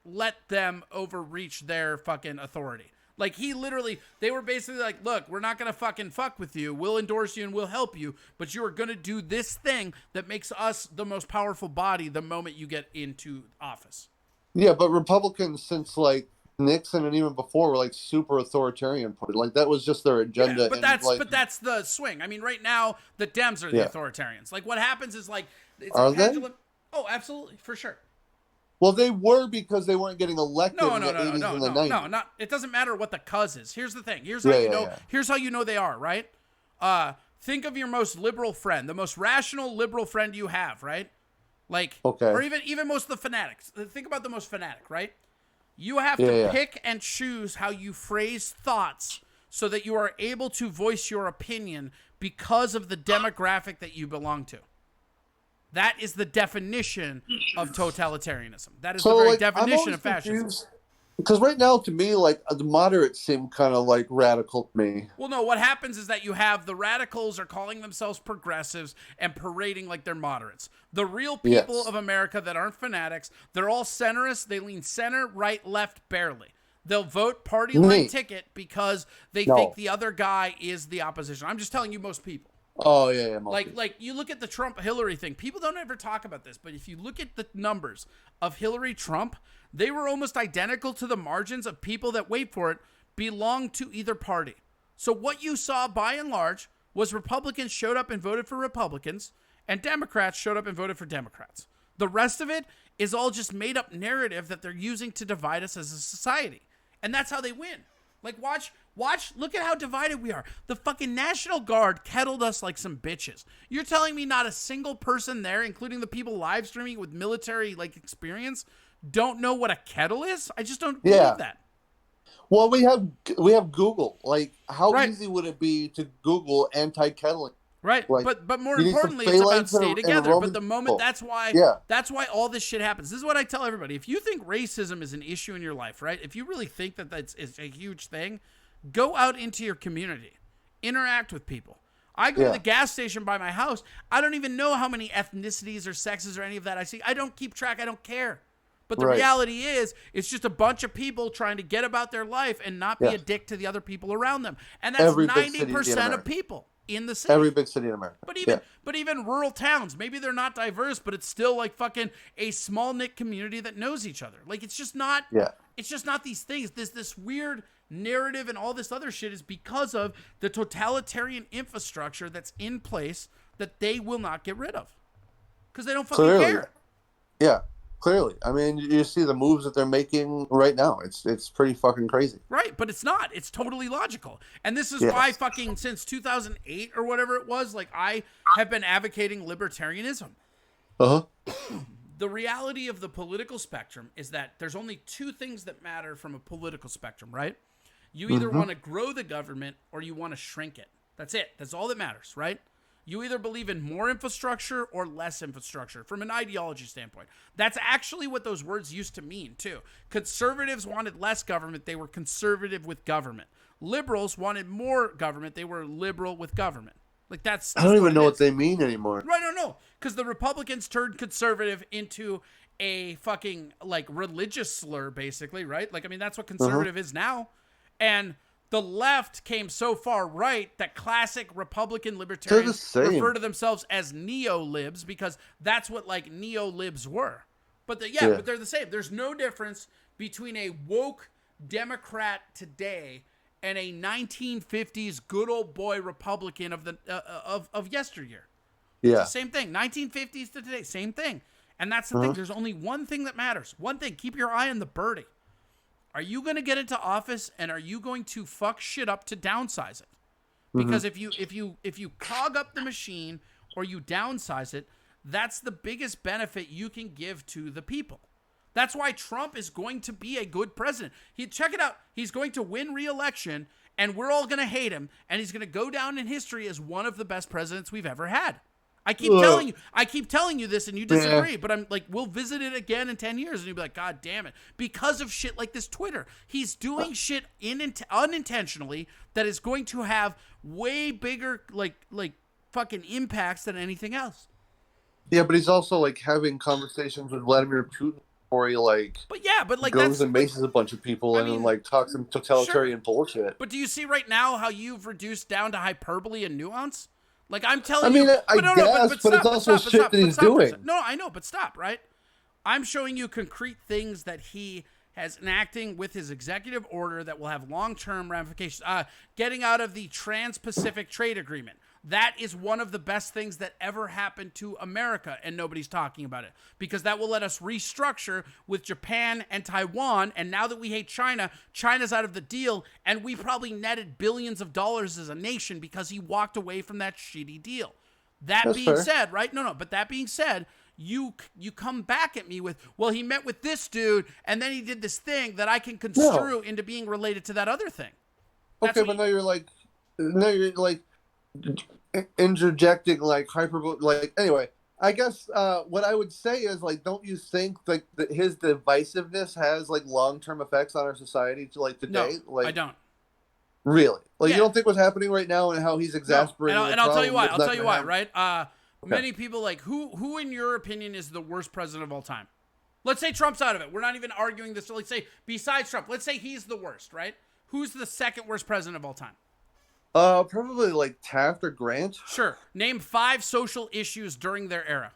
let them overreach their fucking authority. Like, they were basically like, look, we're not going to fucking fuck with you. We'll endorse you and we'll help you. But you are going to do this thing that makes us the most powerful body the moment you get into office. Yeah, but Republicans since, like, Nixon and even before were, like, super authoritarian. Like, that was just their agenda. Yeah, but that's the swing. I mean, right now, the Dems are the authoritarians. Like, what happens is, like, it's a pendulum. Oh, absolutely, for sure. Well, they were because they weren't getting elected in the 80s and the 90s. No, not. It doesn't matter what the cuz is. Here's the thing. Here's how you know. Here's how you know they are, right? Think of your most liberal friend, the most rational liberal friend you have, right? Like, or even most of the fanatics. Think about the most fanatic, right? You have to pick and choose how you phrase thoughts so that you are able to voice your opinion because of the demographic that you belong to. That is the definition of totalitarianism. That is the very definition of fascism. Because right now, to me, like the moderates seem kind of like radical to me. Well, no, what happens is that you have the radicals are calling themselves progressives and parading like they're moderates. The real people of America that aren't fanatics, they're all centrists. They lean center, right, left, barely. They'll vote party line ticket because they think the other guy is the opposition. I'm just telling you, most people. Oh, yeah. Like you look at the Trump-Hillary thing. People don't ever talk about this, but if you look at the numbers of Hillary-Trump, they were almost identical to the margins of people that, wait for it, belong to either party. So what you saw, by and large, was Republicans showed up and voted for Republicans, and Democrats showed up and voted for Democrats. The rest of it is all just made-up narrative that they're using to divide us as a society. And that's how they win. Like, watch, look at how divided we are. The fucking National Guard kettled us like some bitches. You're telling me not a single person there, including the people live streaming with military, like, experience, don't know what a kettle is? I just don't believe that. Well, we have Google. Like, how easy would it be to Google anti-kettling? Right, like, but more importantly, it's about stay together. But the moment, that's why all this shit happens. This is what I tell everybody. If you think racism is an issue in your life, right? If you really think that that's a huge thing, go out into your community, interact with people. I go to the gas station by my house. I don't even know how many ethnicities or sexes or any of that I see. I don't keep track. I don't care. But the reality is, it's just a bunch of people trying to get about their life and not be a dick to the other people around them. And that's 90% of people in the city. Every big city in America. But even rural towns, maybe they're not diverse, but it's still like fucking a small knit community that knows each other. Like, it's just not. It's just not these things. This weird narrative and all this other shit is because of the totalitarian infrastructure that's in place that they will not get rid of because they don't fucking care. Yeah. Clearly. I mean, you see the moves that they're making right now. It's pretty fucking crazy. Right, but it's not. It's totally logical. And this is why fucking since 2008 or whatever it was, like, I have been advocating libertarianism. The reality of the political spectrum is that there's only two things that matter from a political spectrum, right? You either want to grow the government or you want to shrink it. That's it. That's all that matters, right? You either believe in more infrastructure or less infrastructure from an ideology standpoint. That's actually what those words used to mean, too. Conservatives wanted less government. They were conservative with government. Liberals wanted more government. They were liberal with government. Like, that's I don't even know what they mean anymore. Right, no. Because the Republicans turned conservative into a fucking, like, religious slur, basically, right? Like, I mean, that's what conservative is now. And the left came so far right that classic Republican libertarians refer to themselves as neo-libs because that's what, like, neo-libs were. But but they're the same. There's no difference between a woke Democrat today and a 1950s good old boy Republican of the of yesteryear. It's the same thing. 1950s to today, same thing. And that's the thing. There's only one thing that matters. One thing. Keep your eye on the birdie. Are you going to get into office and are you going to fuck shit up to downsize it? Because if you clog up the machine or you downsize it, that's the biggest benefit you can give to the people. That's why Trump is going to be a good president. Check it out. He's going to win re-election and we're all going to hate him and he's going to go down in history as one of the best presidents we've ever had. I keep telling you this and you disagree, but I'm like, we'll visit it again in 10 years and you'll be like, God damn it. Because of shit like this Twitter. He's doing shit unintentionally that is going to have way bigger, like fucking impacts than anything else. Yeah, but he's also like having conversations with Vladimir Putin where he goes and maces a bunch of people and like talks some totalitarian bullshit. But do you see right now how you've reduced down to hyperbole and nuance? Like, I'm telling you... but it's also shit that he's doing. No, I know, but stop, right? I'm showing you concrete things that he has enacting with his executive order that will have long-term ramifications. Getting out of the Trans-Pacific Trade Agreement. That is one of the best things that ever happened to America, and nobody's talking about it. Because that will let us restructure with Japan and Taiwan, and now that we hate China, China's out of the deal, and we probably netted billions of dollars as a nation because he walked away from that shitty deal. That's being said, right? No, but that being said, you come back at me with, well, he met with this dude, and then he did this thing that I can construe into being related to that other thing. Okay, but now you're like interjecting like hyperbole. Like, anyway, I guess what I would say is, like, don't you think like that his divisiveness has like long-term effects on our society to like today? No, like, I don't. Really? Like, Yeah. you don't think what's happening right now and how he's exasperating and I'll tell you why. I'll tell you why. have... Right? Many people like who in your opinion is the worst president of all time? Let's say Trump's out of it. We're not even arguing this. Let's say besides Trump, let's say he's the worst, right? Who's the second worst president of all time? Probably like Taft or Grant. Sure. Name 5 social issues during their era.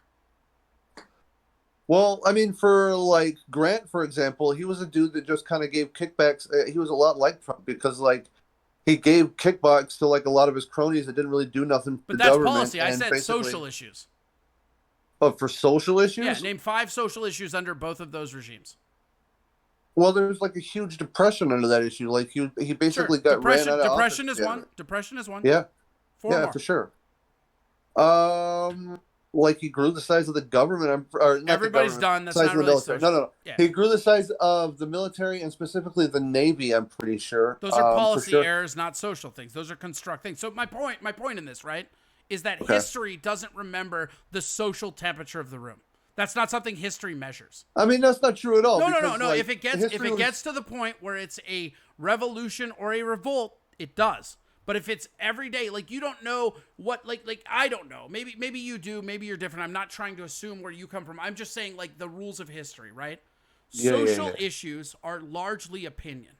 Well, I mean, for like Grant, for example, he was a dude that just kind of gave kickbacks. He was a lot like Trump because like he gave kickbacks to like a lot of his cronies that didn't really do nothing But to that's government. policy. I said social issues. Oh, for social issues? Yeah, name 5 social issues under both of those regimes. Well, there's like a huge depression under that issue. Like he basically got depression. ran out of Depression office. is one. Depression is one. Yeah. 4 yeah, more. for sure. Like he grew the size of the government. Or not Everybody's the government, done. That's size not of the really military. social. No. Yeah. He grew the size of the military and specifically the Navy. I'm pretty sure. Those are policy for sure. errors, not social things. Those are construct things. So my point in this, right, is that history doesn't remember the social temperature of the room. That's not something history measures. I mean, that's not true at all. No. Like, If it gets to the point where it's a revolution or a revolt, it does. But if it's every day, like you don't know what, like I don't know. Maybe you do. Maybe you're different. I'm not trying to assume where you come from. I'm just saying like the rules of history, right? Social issues are largely opinion,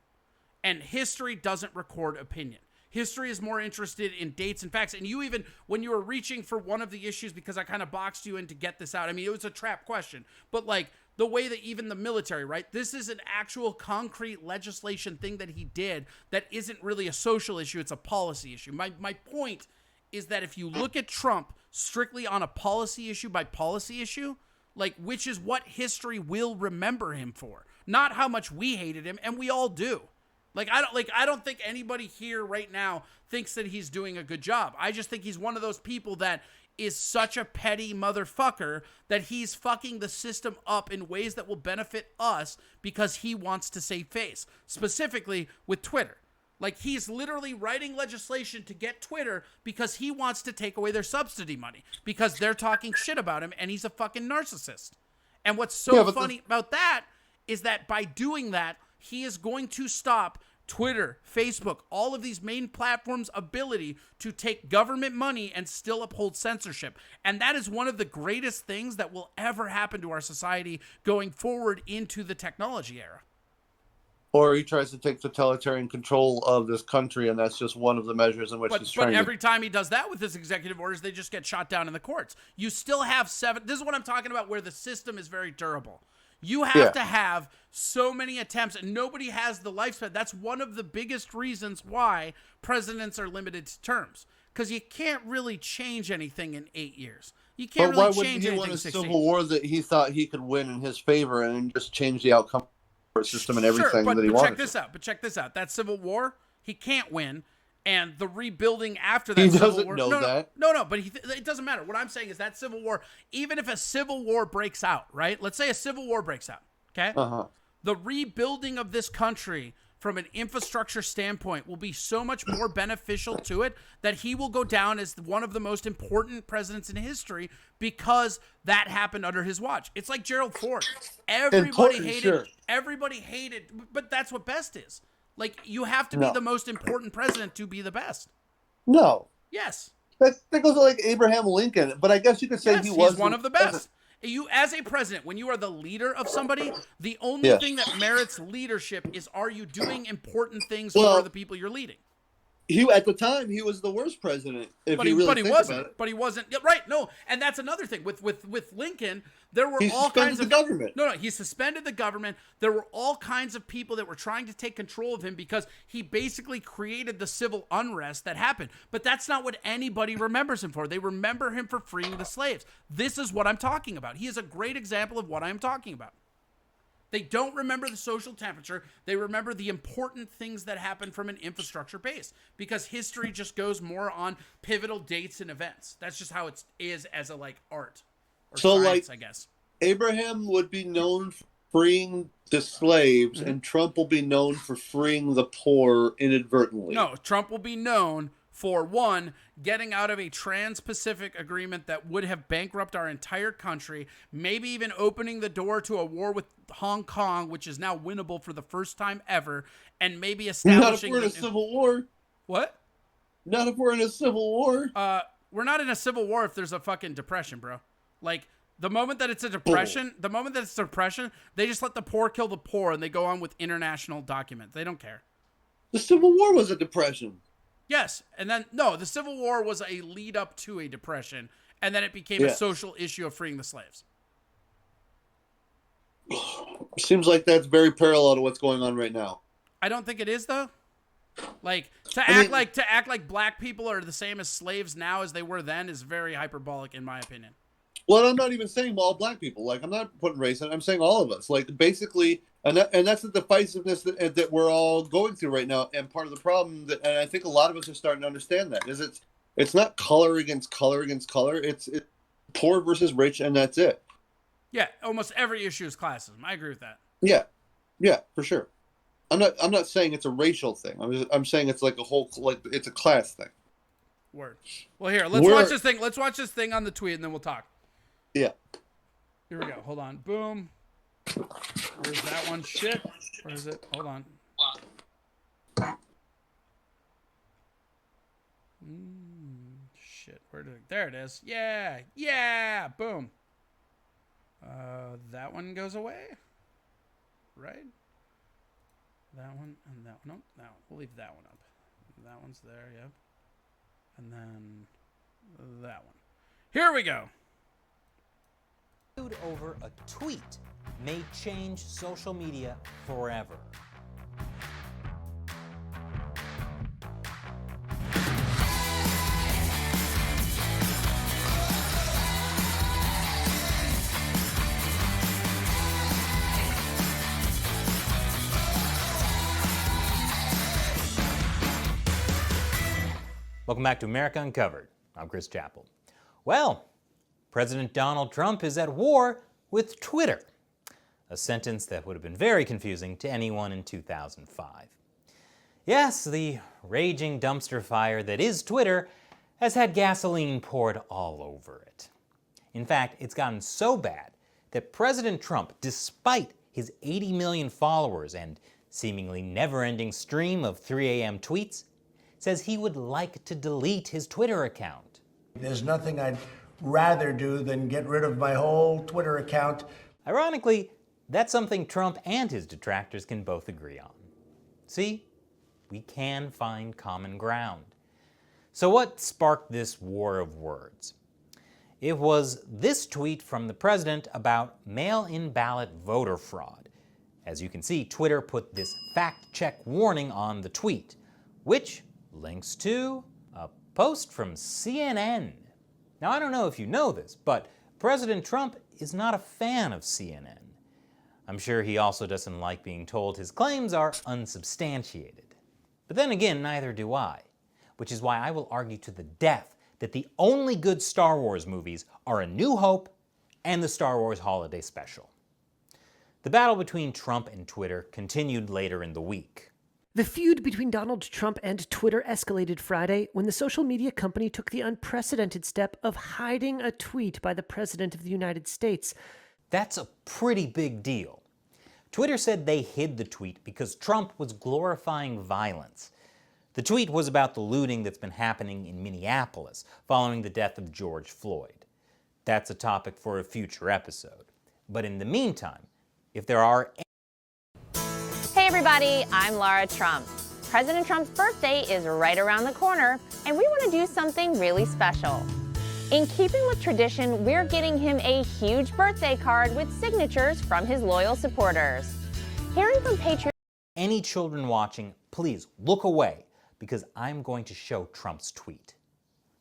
and history doesn't record opinion. History is more interested in dates and facts. And you even, when you were reaching for one of the issues, because I kind of boxed you in to get this out. I mean, it was a trap question, but like the way that even the military, right? This is an actual concrete legislation thing that he did that isn't really a social issue. It's a policy issue. My point is that if you look at Trump strictly on a policy issue by policy issue, like which is what history will remember him for, not how much we hated him. And we all do. I don't think anybody here right now thinks that he's doing a good job. I just think he's one of those people that is such a petty motherfucker that he's fucking the system up in ways that will benefit us because he wants to save face, specifically with Twitter. Like he's literally writing legislation to get Twitter because he wants to take away their subsidy money because they're talking shit about him and he's a fucking narcissist. And what's so funny about that is that by doing that, he is going to stop Twitter, Facebook, all of these main platforms' ability to take government money and still uphold censorship. And that is one of the greatest things that will ever happen to our society going forward into the technology era. Or he tries to take totalitarian control of this country, and that's just one of the measures in which he's trying to... But every time he does that with his executive orders, they just get shot down in the courts. You still have 7... This is what I'm talking about, where the system is very durable. You have to have so many attempts, and nobody has the lifespan. That's one of the biggest reasons why presidents are limited to terms, because you can't really change anything in 8 years. You can't really change anything in 6 years. But why wouldn't he want a civil war that he thought he could win in his favor and just change the outcome of the system and everything that he wanted? But check this out. That civil war, he can't win. And the rebuilding after that civil war... He doesn't know that. No, but it doesn't matter. What I'm saying is that civil war, even if a civil war breaks out, right? Let's say a civil war breaks out, okay? The rebuilding of this country from an infrastructure standpoint will be so much more beneficial to it that he will go down as one of the most important presidents in history because that happened under his watch. It's like Gerald Ford. Everybody hated, but that's what best is. Like, you have to be the most important president to be the best. No. Yes. That goes to like Abraham Lincoln, but I guess you could say he was one of the best. You, as a president, when you are the leader of somebody, the only thing that merits leadership is, are you doing important things for the people you're leading? At the time, he was the worst president. But he wasn't. Right? No, and that's another thing with Lincoln. There were all kinds of government. No, he suspended the government. There were all kinds of people that were trying to take control of him because he basically created the civil unrest that happened. But that's not what anybody remembers him for. They remember him for freeing the slaves. This is what I'm talking about. He is a great example of what I'm talking about. They don't remember the social temperature. They remember the important things that happen from an infrastructure base because history just goes more on pivotal dates and events. That's just how it is as a art or science, I guess. Abraham would be known for freeing the slaves, and Trump will be known for freeing the poor inadvertently. No, Trump will be known for, one, getting out of a trans-Pacific agreement that would have bankrupted our entire country, maybe even opening the door to a war with Hong Kong, which is now winnable for the first time ever, and maybe establishing... Not if we're in a civil war. What? Not if we're in a civil war. We're not in a civil war if there's a fucking depression, bro. Like, the moment that it's a depression, they just let the poor kill the poor, and they go on with international documents. They don't care. The Civil War was a depression. Yes, and then, no, the Civil War was a lead up to a depression, and then it became a social issue of freeing the slaves. Seems like that's very parallel to what's going on right now. I don't think it is, though. Like, to act like black people are the same as slaves now as they were then is very hyperbolic, in my opinion. Well, I'm not even saying all black people. Like, I'm not putting race in it. I'm saying all of us. Like, basically, and that's the divisiveness that we're all going through right now. And part of the problem, and I think a lot of us are starting to understand that, is it's not color against color against color. It's poor versus rich, and that's it. Yeah, almost every issue is classism. I agree with that. Yeah, for sure. I'm not saying it's a racial thing. I'm saying it's like a whole, like, it's a class thing. Word. Well, here, let's watch this thing. Let's watch this thing on the tweet, and then we'll talk. Yeah. Here we go. Hold on. Boom. Where's that one? Shit. Where is it? Hold on. Shit. Where did it? There it is. Yeah. Yeah. Boom. That one goes away. Right? That one and that one. Nope. No, we'll leave that one up. That one's there. Yep. And then that one. Here we go. Over a tweet may change social media forever. Welcome back to America Uncovered. I'm Chris Chappell. Well, President Donald Trump is at war with Twitter, a sentence that would have been very confusing to anyone in 2005. Yes, the raging dumpster fire that is Twitter has had gasoline poured all over it. In fact, it's gotten so bad that President Trump, despite his 80 million followers and seemingly never-ending stream of 3 a.m. tweets, says he would like to delete his Twitter account. There's nothing I'd rather do than get rid of my whole Twitter account. Ironically, that's something Trump and his detractors can both agree on. See, we can find common ground. So what sparked this war of words? It was this tweet from the president about mail-in ballot voter fraud. As you can see, Twitter put this fact-check warning on the tweet, which links to a post from CNN. Now, I don't know if you know this, but President Trump is not a fan of CNN. I'm sure he also doesn't like being told his claims are unsubstantiated. But then again, neither do I, which is why I will argue to the death that the only good Star Wars movies are A New Hope and the Star Wars Holiday Special. The battle between Trump and Twitter continued later in the week. The feud between Donald Trump and Twitter escalated Friday when the social media company took the unprecedented step of hiding a tweet by the President of the United States. That's a pretty big deal. Twitter said they hid the tweet because Trump was glorifying violence. The tweet was about the looting that's been happening in Minneapolis following the death of George Floyd. That's a topic for a future episode. But in the meantime, if there are... Hey everybody, I'm Lara Trump. President Trump's birthday is right around the corner, and we want to do something really special. In keeping with tradition, we're getting him a huge birthday card with signatures from his loyal supporters. Hearing from Patriots... Any children watching, please look away, because I'm going to show Trump's tweet.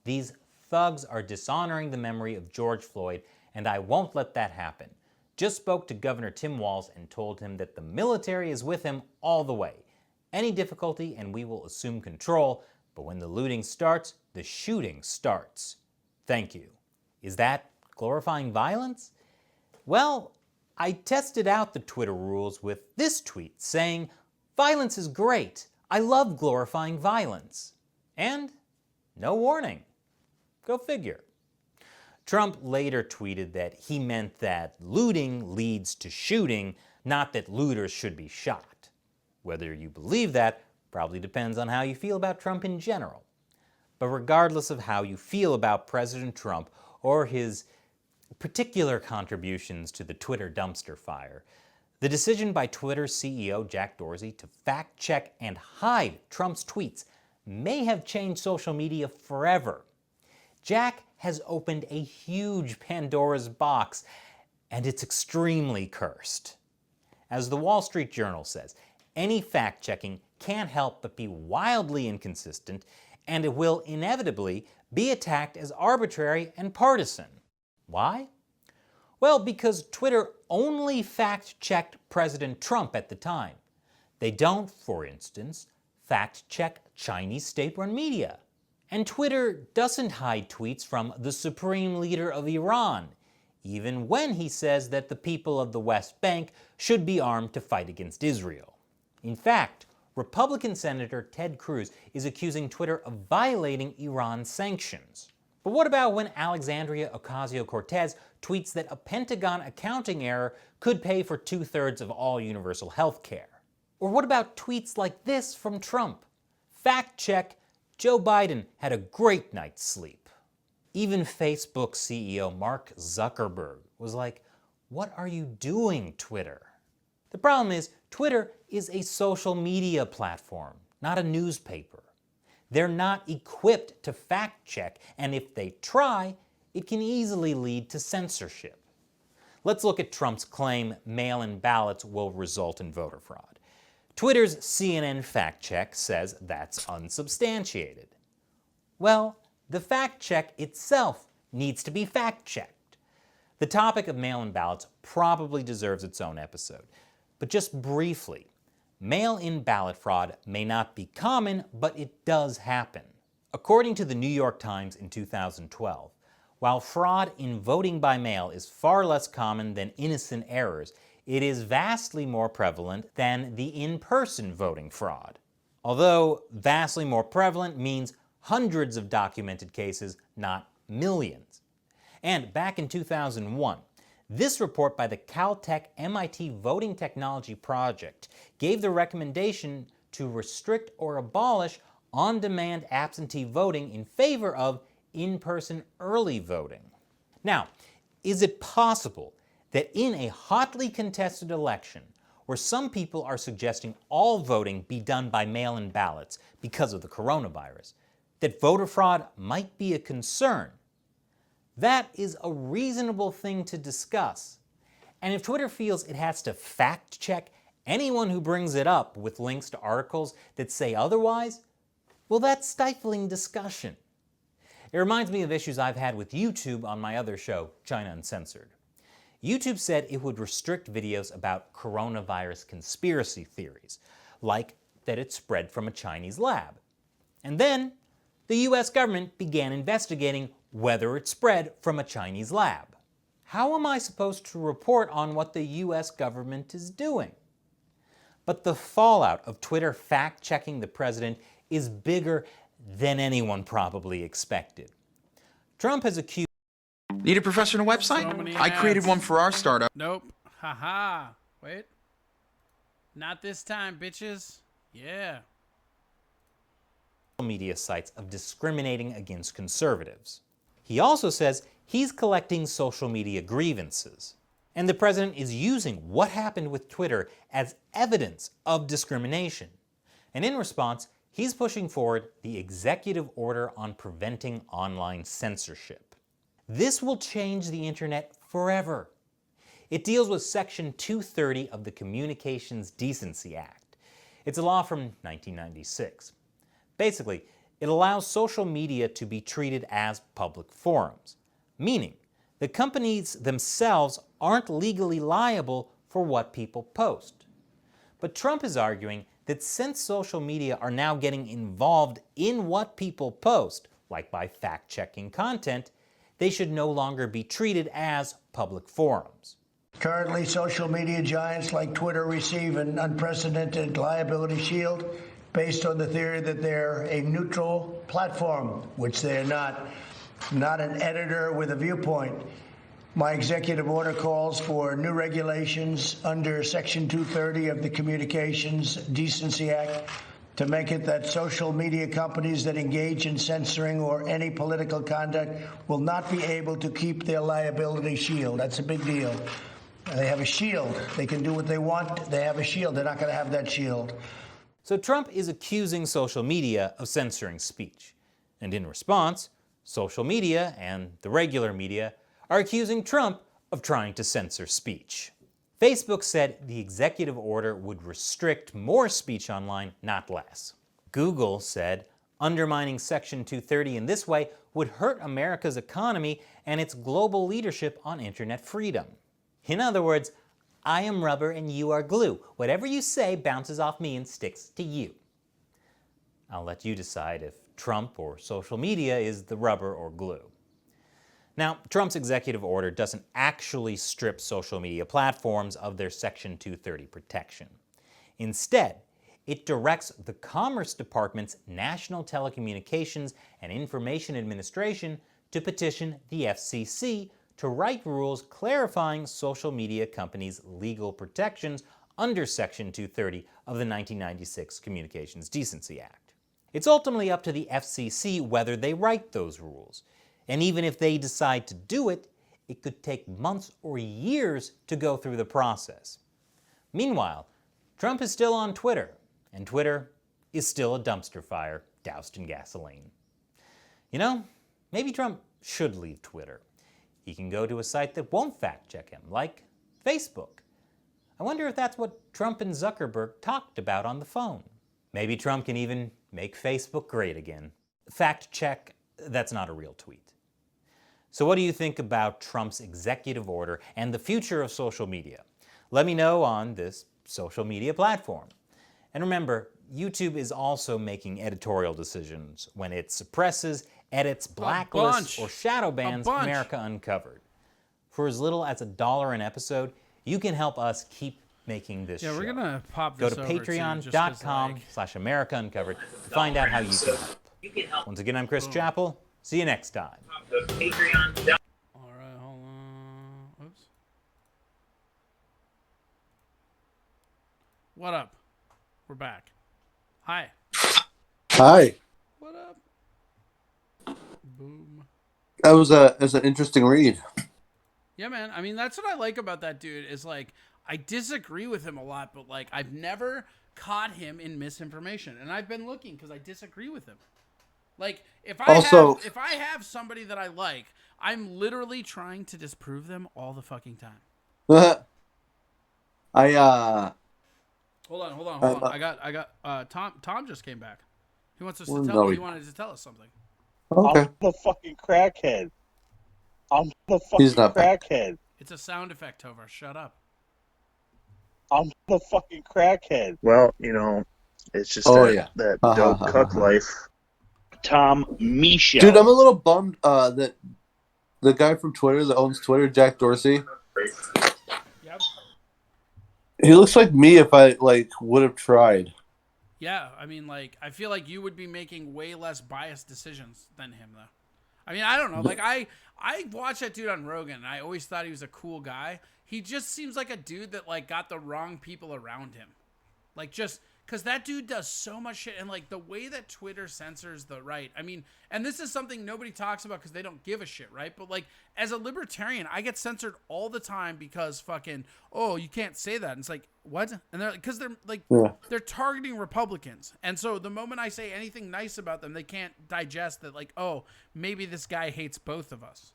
These thugs are dishonoring the memory of George Floyd, and I won't let that happen. Just spoke to Governor Tim Walz and told him that the military is with him all the way. Any difficulty and we will assume control, but when the looting starts, the shooting starts. Thank you. Is that glorifying violence? Well, I tested out the Twitter rules with this tweet saying, "Violence is great. I love glorifying violence." And No warning. Go figure. Trump later tweeted that he meant that looting leads to shooting, not that looters should be shot. Whether you believe that probably depends on how you feel about Trump in general. But regardless of how you feel about President Trump or his particular contributions to the Twitter dumpster fire, the decision by Twitter's CEO Jack Dorsey to fact-check and hide Trump's tweets may have changed social media forever. Jack has opened a huge Pandora's box, and it's extremely cursed. As the Wall Street Journal says, any fact-checking can't help but be wildly inconsistent, and it will inevitably be attacked as arbitrary and partisan. Why? Well, because Twitter only fact-checked President Trump at the time. They don't, for instance, fact-check Chinese state-run media. And Twitter doesn't hide tweets from the supreme leader of Iran, even when he says that the people of the West Bank should be armed to fight against Israel. In fact, Republican Senator Ted Cruz is accusing Twitter of violating Iran's sanctions. But what about when Alexandria Ocasio-Cortez tweets that a Pentagon accounting error could pay for 2/3 of all universal health care? Or what about tweets like this from Trump? Fact check, Joe Biden had a great night's sleep. Even Facebook CEO Mark Zuckerberg was like, "What are you doing, Twitter?" The problem is, Twitter is a social media platform, not a newspaper. They're not equipped to fact check, and if they try, it can easily lead to censorship. Let's look at Trump's claim mail-in ballots will result in voter fraud. Twitter's CNN fact check says that's unsubstantiated. Well, the fact check itself needs to be fact checked. The topic of mail-in ballots probably deserves its own episode, but just briefly, mail-in ballot fraud may not be common, but it does happen. According to the New York Times in 2012, while fraud in voting by mail is far less common than innocent errors, it is vastly more prevalent than the in-person voting fraud. Although vastly more prevalent means hundreds of documented cases, not millions. And back in 2001, this report by the Caltech MIT Voting Technology Project gave the recommendation to restrict or abolish on-demand absentee voting in favor of in-person early voting. Now, is it possible that in a hotly contested election, where some people are suggesting all voting be done by mail-in ballots because of the coronavirus, that voter fraud might be a concern? That is a reasonable thing to discuss. And if Twitter feels it has to fact-check anyone who brings it up with links to articles that say otherwise, well, that's stifling discussion. It reminds me of issues I've had with YouTube on my other show, China Uncensored. YouTube said it would restrict videos about coronavirus conspiracy theories, like that it spread from a Chinese lab. And then, the US government began investigating whether it spread from a Chinese lab. How am I supposed to report on what the US government is doing? But the fallout of Twitter fact-checking the president is bigger than anyone probably expected. Trump has accused... Need a professional website? I created one for our startup. Nope. Haha. Wait. Not this time, bitches. Yeah. Media sites of discriminating against conservatives. He also says he's collecting social media grievances. And the president is using what happened with Twitter as evidence of discrimination. And in response, he's pushing forward the executive order on preventing online censorship. This will change the internet forever. It deals with Section 230 of the Communications Decency Act. It's a law from 1996. Basically, it allows social media to be treated as public forums, meaning the companies themselves aren't legally liable for what people post. But Trump is arguing that since social media are now getting involved in what people post, like by fact-checking content, they should no longer be treated as public forums. Currently, social media giants like Twitter receive an unprecedented liability shield based on the theory that they're a neutral platform, which they're not an editor with a viewpoint. My executive order calls for new regulations under Section 230 of the Communications Decency Act to make it that social media companies that engage in censoring or any political conduct will not be able to keep their liability shield. That's a big deal. They have a shield. They can do what they want. They have a shield. They're not going to have that shield. So Trump is accusing social media of censoring speech. And in response, social media and the regular media are accusing Trump of trying to censor speech. Facebook said the executive order would restrict more speech online, not less. Google said undermining Section 230 in this way would hurt America's economy and its global leadership on internet freedom. In other words, I am rubber and you are glue. Whatever you say bounces off me and sticks to you. I'll let you decide if Trump or social media is the rubber or glue. Now, Trump's executive order doesn't actually strip social media platforms of their Section 230 protection. Instead, it directs the Commerce Department's National Telecommunications and Information Administration to petition the FCC to write rules clarifying social media companies' legal protections under Section 230 of the 1996 Communications Decency Act. It's ultimately up to the FCC whether they write those rules. And even if they decide to do it, it could take months or years to go through the process. Meanwhile, Trump is still on Twitter, and Twitter is still a dumpster fire doused in gasoline. You know, maybe Trump should leave Twitter. He can go to a site that won't fact-check him, like Facebook. I wonder if that's what Trump and Zuckerberg talked about on the phone. Maybe Trump can even make Facebook great again. Fact-check, that's not a real tweet. So what do you think about Trump's executive order and the future of social media? Let me know on this social media platform. And remember, YouTube is also making editorial decisions when it suppresses, edits, blacklists, or shadow bans America Uncovered. For as little as $1 an episode, you can help us keep making this show. Yeah, we're going to pop Go this to over patreon.com/America Uncovered to find out how you can help. Once again, I'm Chris Chappell. See you next time. All right, hold on. Oops. What up? We're back. Hi. Hi. What up? Boom. That was an interesting read. Yeah, man. I mean, that's what I like about that dude is like, I disagree with him a lot, but like, I've never caught him in misinformation. And I've been looking because I disagree with him. Like, if I have somebody that I like, I'm literally trying to disprove them all the fucking time. Hold on. I got Tom just came back. He wants us to tell he wanted to tell us something. Okay. I'm the fucking crackhead. I'm the fucking crackhead. It's a sound effect, Tovar. Shut up. I'm the fucking crackhead. Well, you know, it's just that dope cuck life. Tom Misha. Dude, I'm a little bummed that the guy from Twitter that owns Twitter, Jack Dorsey. Yep. He looks like me if I would have tried. Yeah, I mean, like, I feel like you would be making way less biased decisions than him, though. I mean, I don't know. Like, I watched that dude on Rogan, and I always thought he was a cool guy. He just seems like a dude that, like, got the wrong people around him. Like, just... Because that dude does so much shit. And, like, the way that Twitter censors the right. I mean, and this is something nobody talks about because they don't give a shit, right? But, like, as a libertarian, I get censored all the time because fucking, oh, you can't say that. And it's like, what? And they're like, because they're, like, they're targeting Republicans. And so the moment I say anything nice about them, they can't digest that, like, oh, maybe this guy hates both of us.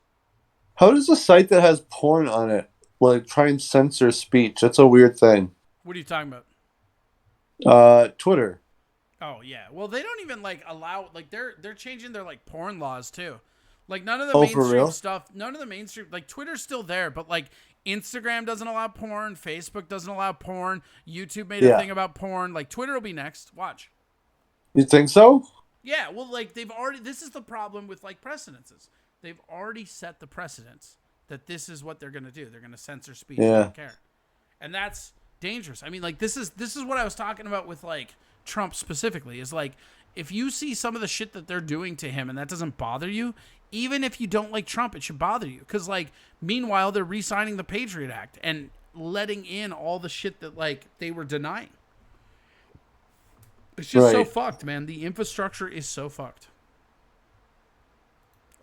How does a site that has porn on it, like, try and censor speech? That's a weird thing. What are you talking about? Twitter. Oh yeah. Well, they don't even like allow like they're changing their like porn laws too. Like none of the mainstream stuff, none of the mainstream like Twitter's still there, but like Instagram doesn't allow porn, Facebook doesn't allow porn, YouTube made a thing about porn. Like Twitter will be next. Watch. You think so? Yeah, well like they've already this is the problem with like precedences. They've already set the precedents that this is what they're going to do. They're going to censor speech. They don't care. And that's dangerous. I mean, like this is what I was talking about with like Trump specifically, is like, if you see some of the shit that they're doing to him and that doesn't bother you, even if you don't like Trump, it should bother you. Because, like, meanwhile, they're re-signing the Patriot Act and letting in all the shit that, like, they were denying. It's just so fucked, man. The infrastructure is so fucked.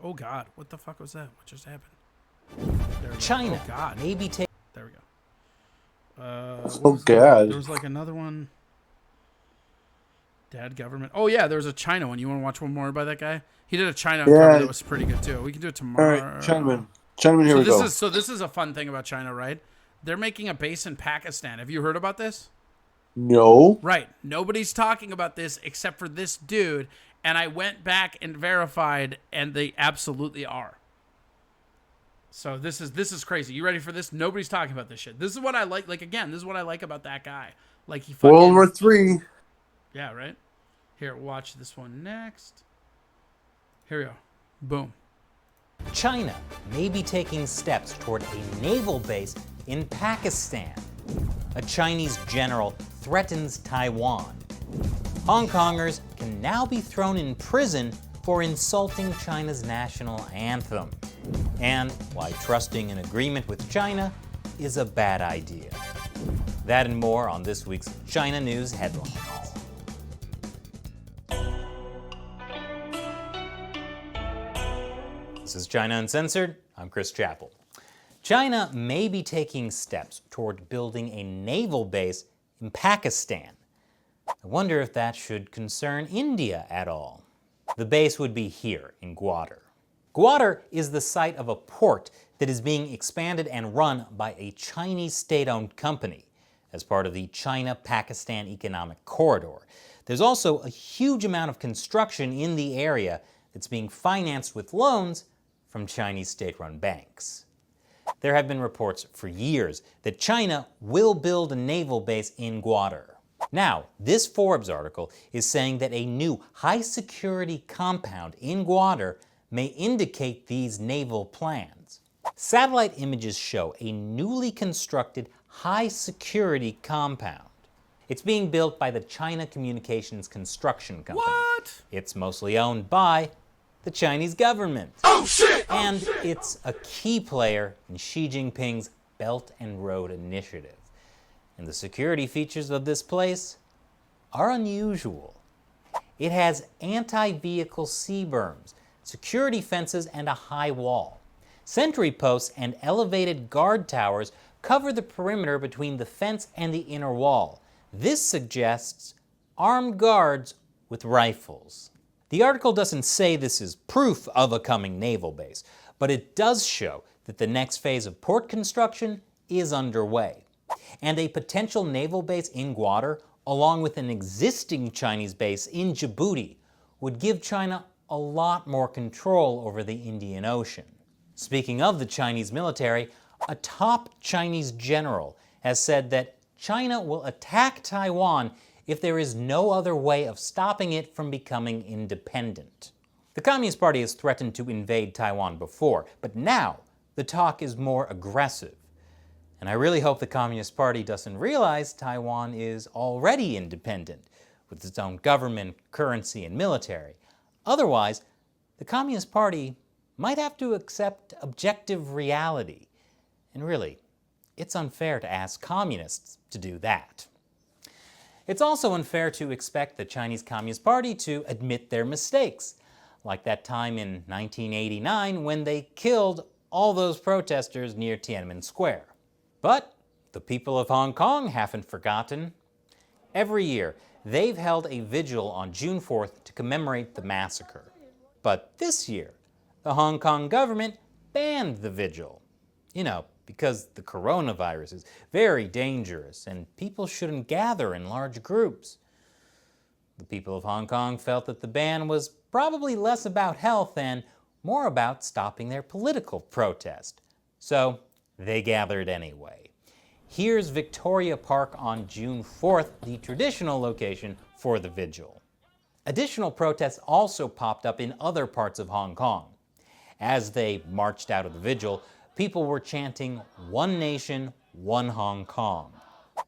Oh, God. What the fuck was that? What just happened? China. Oh, God. Maybe take. There we go. Oh, God. There was, like, another one. Dad government. Oh, yeah. There was a China one. You want to watch one more by that guy? He did a China cover that was pretty good, too. We can do it tomorrow. All right, Chinaman. Chinaman, here we go. So this is a fun thing about China, right? They're making a base in Pakistan. Have you heard about this? No. Right. Nobody's talking about this except for this dude. And I went back and verified, and they absolutely are. So this is crazy. You ready for this? Nobody's talking about this shit. This is what I like. Like, again, this is what I like about that guy. Like, he fucking... World War III. Yeah, right? Here, watch this one next. Here we go. Boom. China may be taking steps toward a naval base in Pakistan. A Chinese general threatens Taiwan. Hong Kongers can now be thrown in prison for insulting China's national anthem, and why trusting an agreement with China is a bad idea. That and more on this week's China News Headlines. This is China Uncensored. I'm Chris Chappell. China may be taking steps toward building a naval base in Pakistan. I wonder if that should concern India at all. The base would be here in Gwadar. Gwadar is the site of a port that is being expanded and run by a Chinese state-owned company as part of the China-Pakistan Economic Corridor. There's also a huge amount of construction in the area that's being financed with loans from Chinese state-run banks. There have been reports for years that China will build a naval base in Gwadar. Now, this Forbes article is saying that a new high-security compound in Gwadar may indicate these naval plans. Satellite images show a newly constructed high-security compound. It's being built by the China Communications Construction Company. What? It's mostly owned by the Chinese government. Oh shit! And it's a key player in Xi Jinping's Belt and Road Initiative. And the security features of this place are unusual. It has anti-vehicle sea berms, security fences, and a high wall. Sentry posts and elevated guard towers cover the perimeter between the fence and the inner wall. This suggests armed guards with rifles. The article doesn't say this is proof of a coming naval base, but it does show that the next phase of port construction is underway. And a potential naval base in Gwadar, along with an existing Chinese base in Djibouti, would give China a lot more control over the Indian Ocean. Speaking of the Chinese military, a top Chinese general has said that China will attack Taiwan if there is no other way of stopping it from becoming independent. The Communist Party has threatened to invade Taiwan before, but now the talk is more aggressive. And I really hope the Communist Party doesn't realize Taiwan is already independent, with its own government, currency, and military. Otherwise, the Communist Party might have to accept objective reality. And really, it's unfair to ask communists to do that. It's also unfair to expect the Chinese Communist Party to admit their mistakes, like that time in 1989 when they killed all those protesters near Tiananmen Square. But the people of Hong Kong haven't forgotten. Every year, they've held a vigil on June 4th to commemorate the massacre. But this year, the Hong Kong government banned the vigil. You know, because the coronavirus is very dangerous and people shouldn't gather in large groups. The people of Hong Kong felt that the ban was probably less about health and more about stopping their political protest. So they gathered anyway. Here's Victoria Park on June 4th, the traditional location for the vigil. Additional protests also popped up in other parts of Hong Kong. As they marched out of the vigil, people were chanting, "One Nation, One Hong Kong."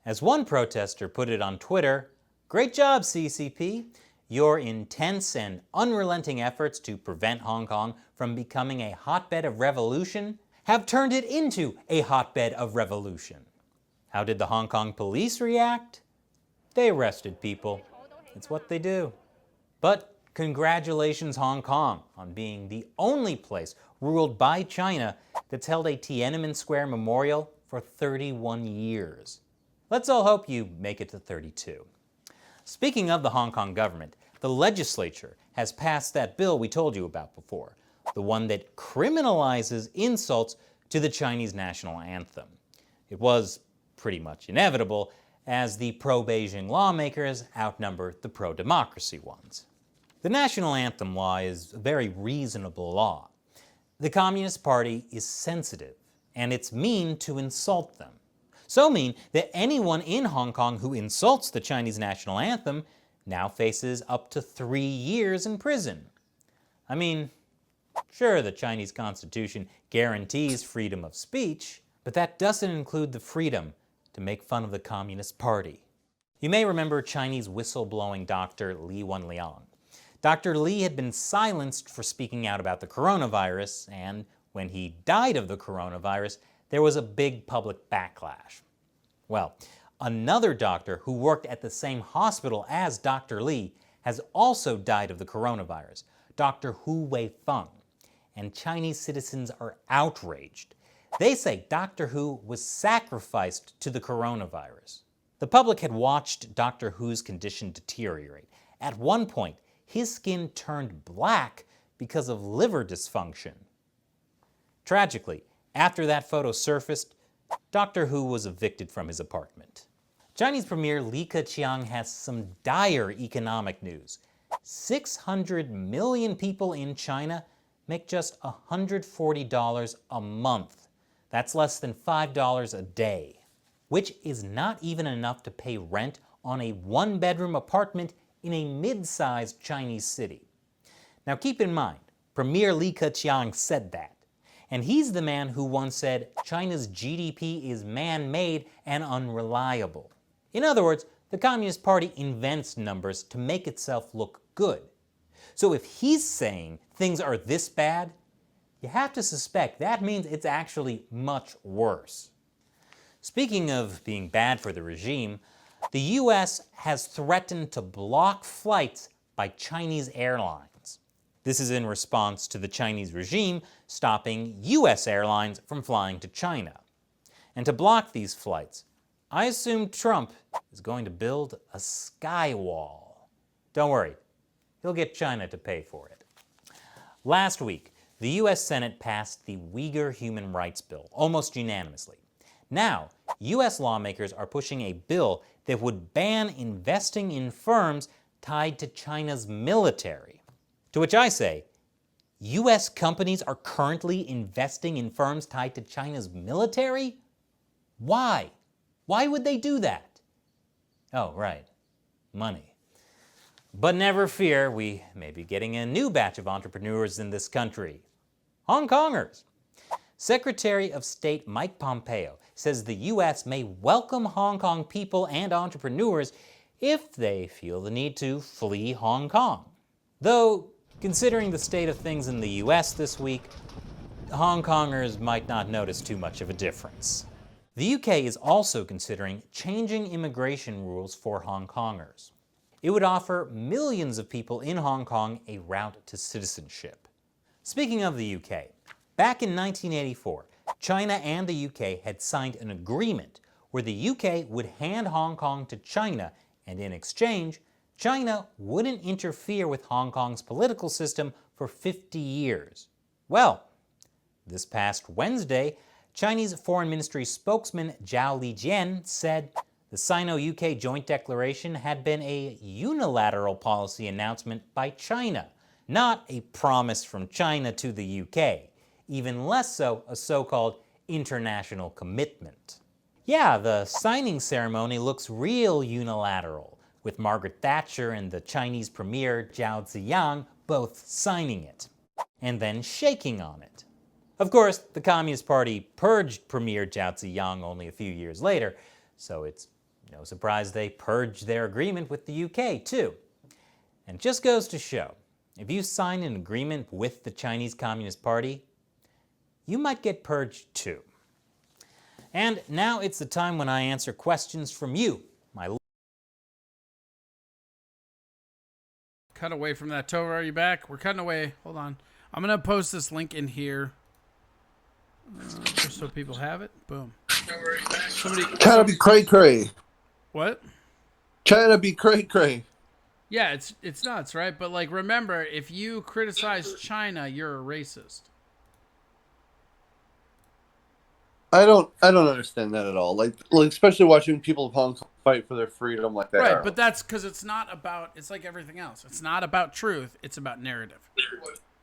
As one protester put it on Twitter, Great job, CCP. Your intense and unrelenting efforts to prevent Hong Kong from becoming a hotbed of revolution have turned it into a hotbed of revolution. How did the Hong Kong police react? They arrested people. It's what they do. But congratulations, Hong Kong, on being the only place ruled by China that's held a Tiananmen Square memorial for 31 years. Let's all hope you make it to 32. Speaking of the Hong Kong government, the legislature has passed that bill we told you about before, the one that criminalizes insults to the Chinese national anthem. It was pretty much inevitable, as the pro-Beijing lawmakers outnumber the pro-democracy ones. The national anthem law is a very reasonable law. The Communist Party is sensitive, and it's mean to insult them. So mean that anyone in Hong Kong who insults the Chinese national anthem now faces up to 3 years in prison. I mean, sure, the Chinese Constitution guarantees freedom of speech, but that doesn't include the freedom to make fun of the Communist Party. You may remember Chinese whistleblowing Dr. Li Wenliang. Dr. Li had been silenced for speaking out about the coronavirus, and when he died of the coronavirus, there was a big public backlash. Well, another doctor who worked at the same hospital as Dr. Li has also died of the coronavirus, Dr. Hu Weifeng, and Chinese citizens are outraged. They say Dr. Hu was sacrificed to the coronavirus. The public had watched Dr. Hu's condition deteriorate. At one point, his skin turned black because of liver dysfunction. Tragically, after that photo surfaced, Dr. Hu was evicted from his apartment. Chinese Premier Li Keqiang has some dire economic news. 600 million people in China make just $140 a month. That's less than $5 a day, which is not even enough to pay rent on a one-bedroom apartment in a mid-sized Chinese city. Now keep in mind, Premier Li Keqiang said that, and he's the man who once said China's GDP is man-made and unreliable. In other words, the Communist Party invents numbers to make itself look good. So if he's saying things are this bad, you have to suspect that means it's actually much worse. Speaking of being bad for the regime, the US has threatened to block flights by Chinese airlines. This is in response to the Chinese regime stopping US airlines from flying to China. And to block these flights, I assume Trump is going to build a sky wall. Don't worry, he'll get China to pay for it. Last week, the US Senate passed the Uyghur Human Rights Bill almost unanimously. Now, US lawmakers are pushing a bill that would ban investing in firms tied to China's military. To which I say, US companies are currently investing in firms tied to China's military? Why? Why would they do that? Oh, right, money. But never fear, we may be getting a new batch of entrepreneurs in this country. Hong Kongers. Secretary of State Mike Pompeo says the U.S. may welcome Hong Kong people and entrepreneurs if they feel the need to flee Hong Kong. Though, considering the state of things in the U.S. this week, Hong Kongers might not notice too much of a difference. The UK is also considering changing immigration rules for Hong Kongers. It would offer millions of people in Hong Kong a route to citizenship. Speaking of the UK, back in 1984, China and the UK had signed an agreement where the UK would hand Hong Kong to China, and in exchange, China wouldn't interfere with Hong Kong's political system for 50 years. Well, this past Wednesday, Chinese Foreign Ministry spokesman Zhao Lijian said the Sino-UK joint declaration had been a unilateral policy announcement by China, not a promise from China to the UK, even less so a so-called international commitment. Yeah, the signing ceremony looks real unilateral, with Margaret Thatcher and the Chinese Premier Zhao Ziyang both signing it, and then shaking on it. Of course, the Communist Party purged Premier Zhao Ziyang only a few years later, so it's No surprise they purged their agreement with the UK, too. And it just goes to show, if you sign an agreement with the Chinese Communist Party, you might get purged too. And now it's the time when I answer questions from you, my... Cut away from that. Tova, are you back? We're cutting away. Hold on. I'm going to post this link in here just so people have it. Boom. China be cray-cray. What? China be cray-cray. Yeah, it's nuts, right? But like, remember, if you criticize China, you're a racist. I don't understand that at all. Like especially watching people of Hong Kong fight for their freedom like that. Right, but that's because it's not about. It's like everything else. It's not about truth. It's about narrative,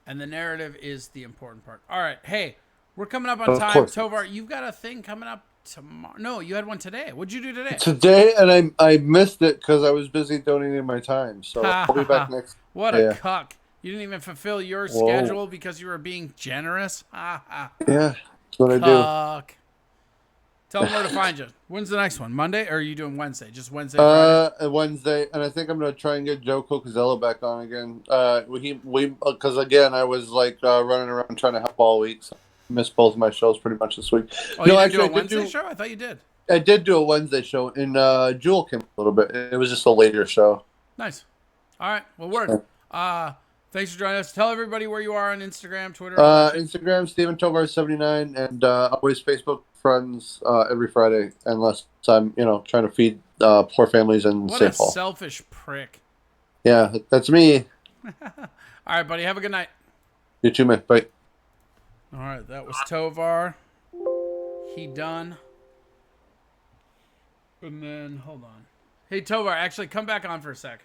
and the narrative is the important part. All right, hey, we're coming up on time. Tovar, you've got a thing coming up tomorrow. No, you had one today. What'd you do today? Today, and I missed it because I was busy donating my time. So I'll be back next. What a cuck! You didn't even fulfill your schedule because you were being generous. Yeah, that's what I do. Tell them where to find you. When's the next one? Monday, or are you doing Wednesday? Just Wednesday, Friday? Wednesday, and I think I'm gonna try and get Joe Cocozzello back on again. Because again, I was like running around trying to help all week. So I missed both of my shows pretty much this week. Oh, no, you didn't do a Wednesday show? I thought you did. I did do a Wednesday show, and Jewel came a little bit. It was just a later show. Nice. All right. Well, word. Thanks for joining us. Tell everybody where you are on Instagram, Twitter. Instagram, Stephen Tovar79, and always Facebook friends every Friday, unless I'm, trying to feed poor families in St. Paul. What a selfish prick. Yeah, that's me. All right, buddy. Have a good night. You too, man. Bye. All right, that was Tovar. He done. And then, hold on. Hey, Tovar, actually, come back on for a sec.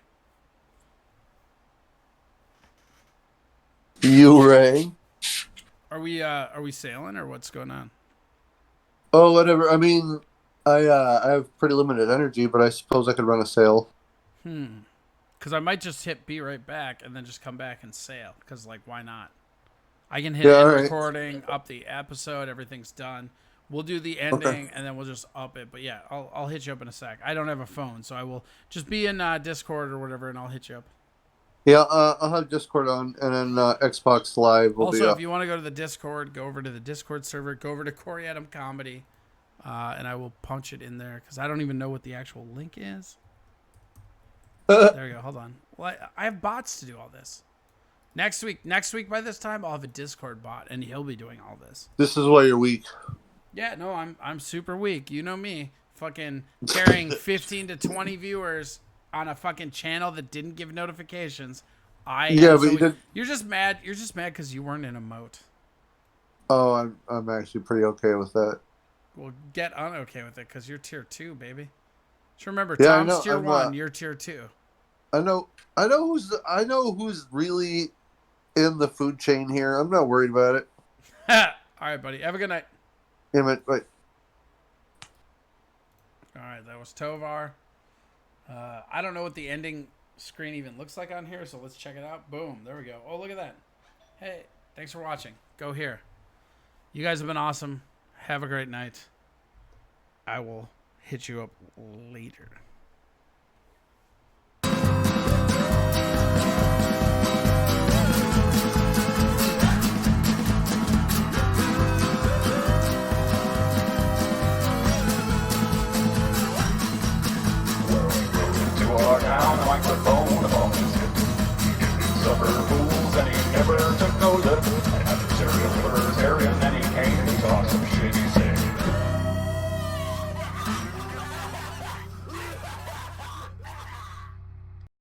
You rang? Are we sailing or what's going on? Oh, whatever. I mean, I have pretty limited energy, but I suppose I could run a sail. Because I might just hit be right back and then just come back and sail. Because, like, why not? I can hit recording, up the episode, everything's done. We'll do the ending, and then we'll just up it. But, yeah, I'll hit you up in a sec. I don't have a phone, so I will just be in Discord or whatever, and I'll hit you up. Yeah, I'll have Discord on, and then Xbox Live will be Also, up. if you want to go to the Discord, go over to the Discord server, go over to Corey Adam Comedy, and I will punch it in there, because I don't even know what the actual link is. There we go. Hold on. Well, I have bots to do all this. Next week by this time, I'll have a Discord bot, and he'll be doing all this. This is why you're weak. Yeah, no, I'm super weak. You know me. Fucking carrying 15 to 20 viewers on a fucking channel that didn't give notifications. You're just mad. You're just mad because you weren't in a moat. Oh, I'm actually pretty okay with that. Well, get okay with it because you're tier 2, baby. Just remember, Tom's tier 1. You're tier 2. I know who's really in the food chain here. I'm not worried about it. All right, buddy. Have a good night. Yeah, man. Bye. All right, that was Tovar. I don't know what the ending screen even looks like on here, so let's check it out. Boom. There we go. Oh, look at that. Hey, thanks for watching. Go here. You guys have been awesome. Have a great night. I will hit you up later. Down the microphone, a bum is hit. Supper fools, and he never took no lip. And after serial murderers, Aryan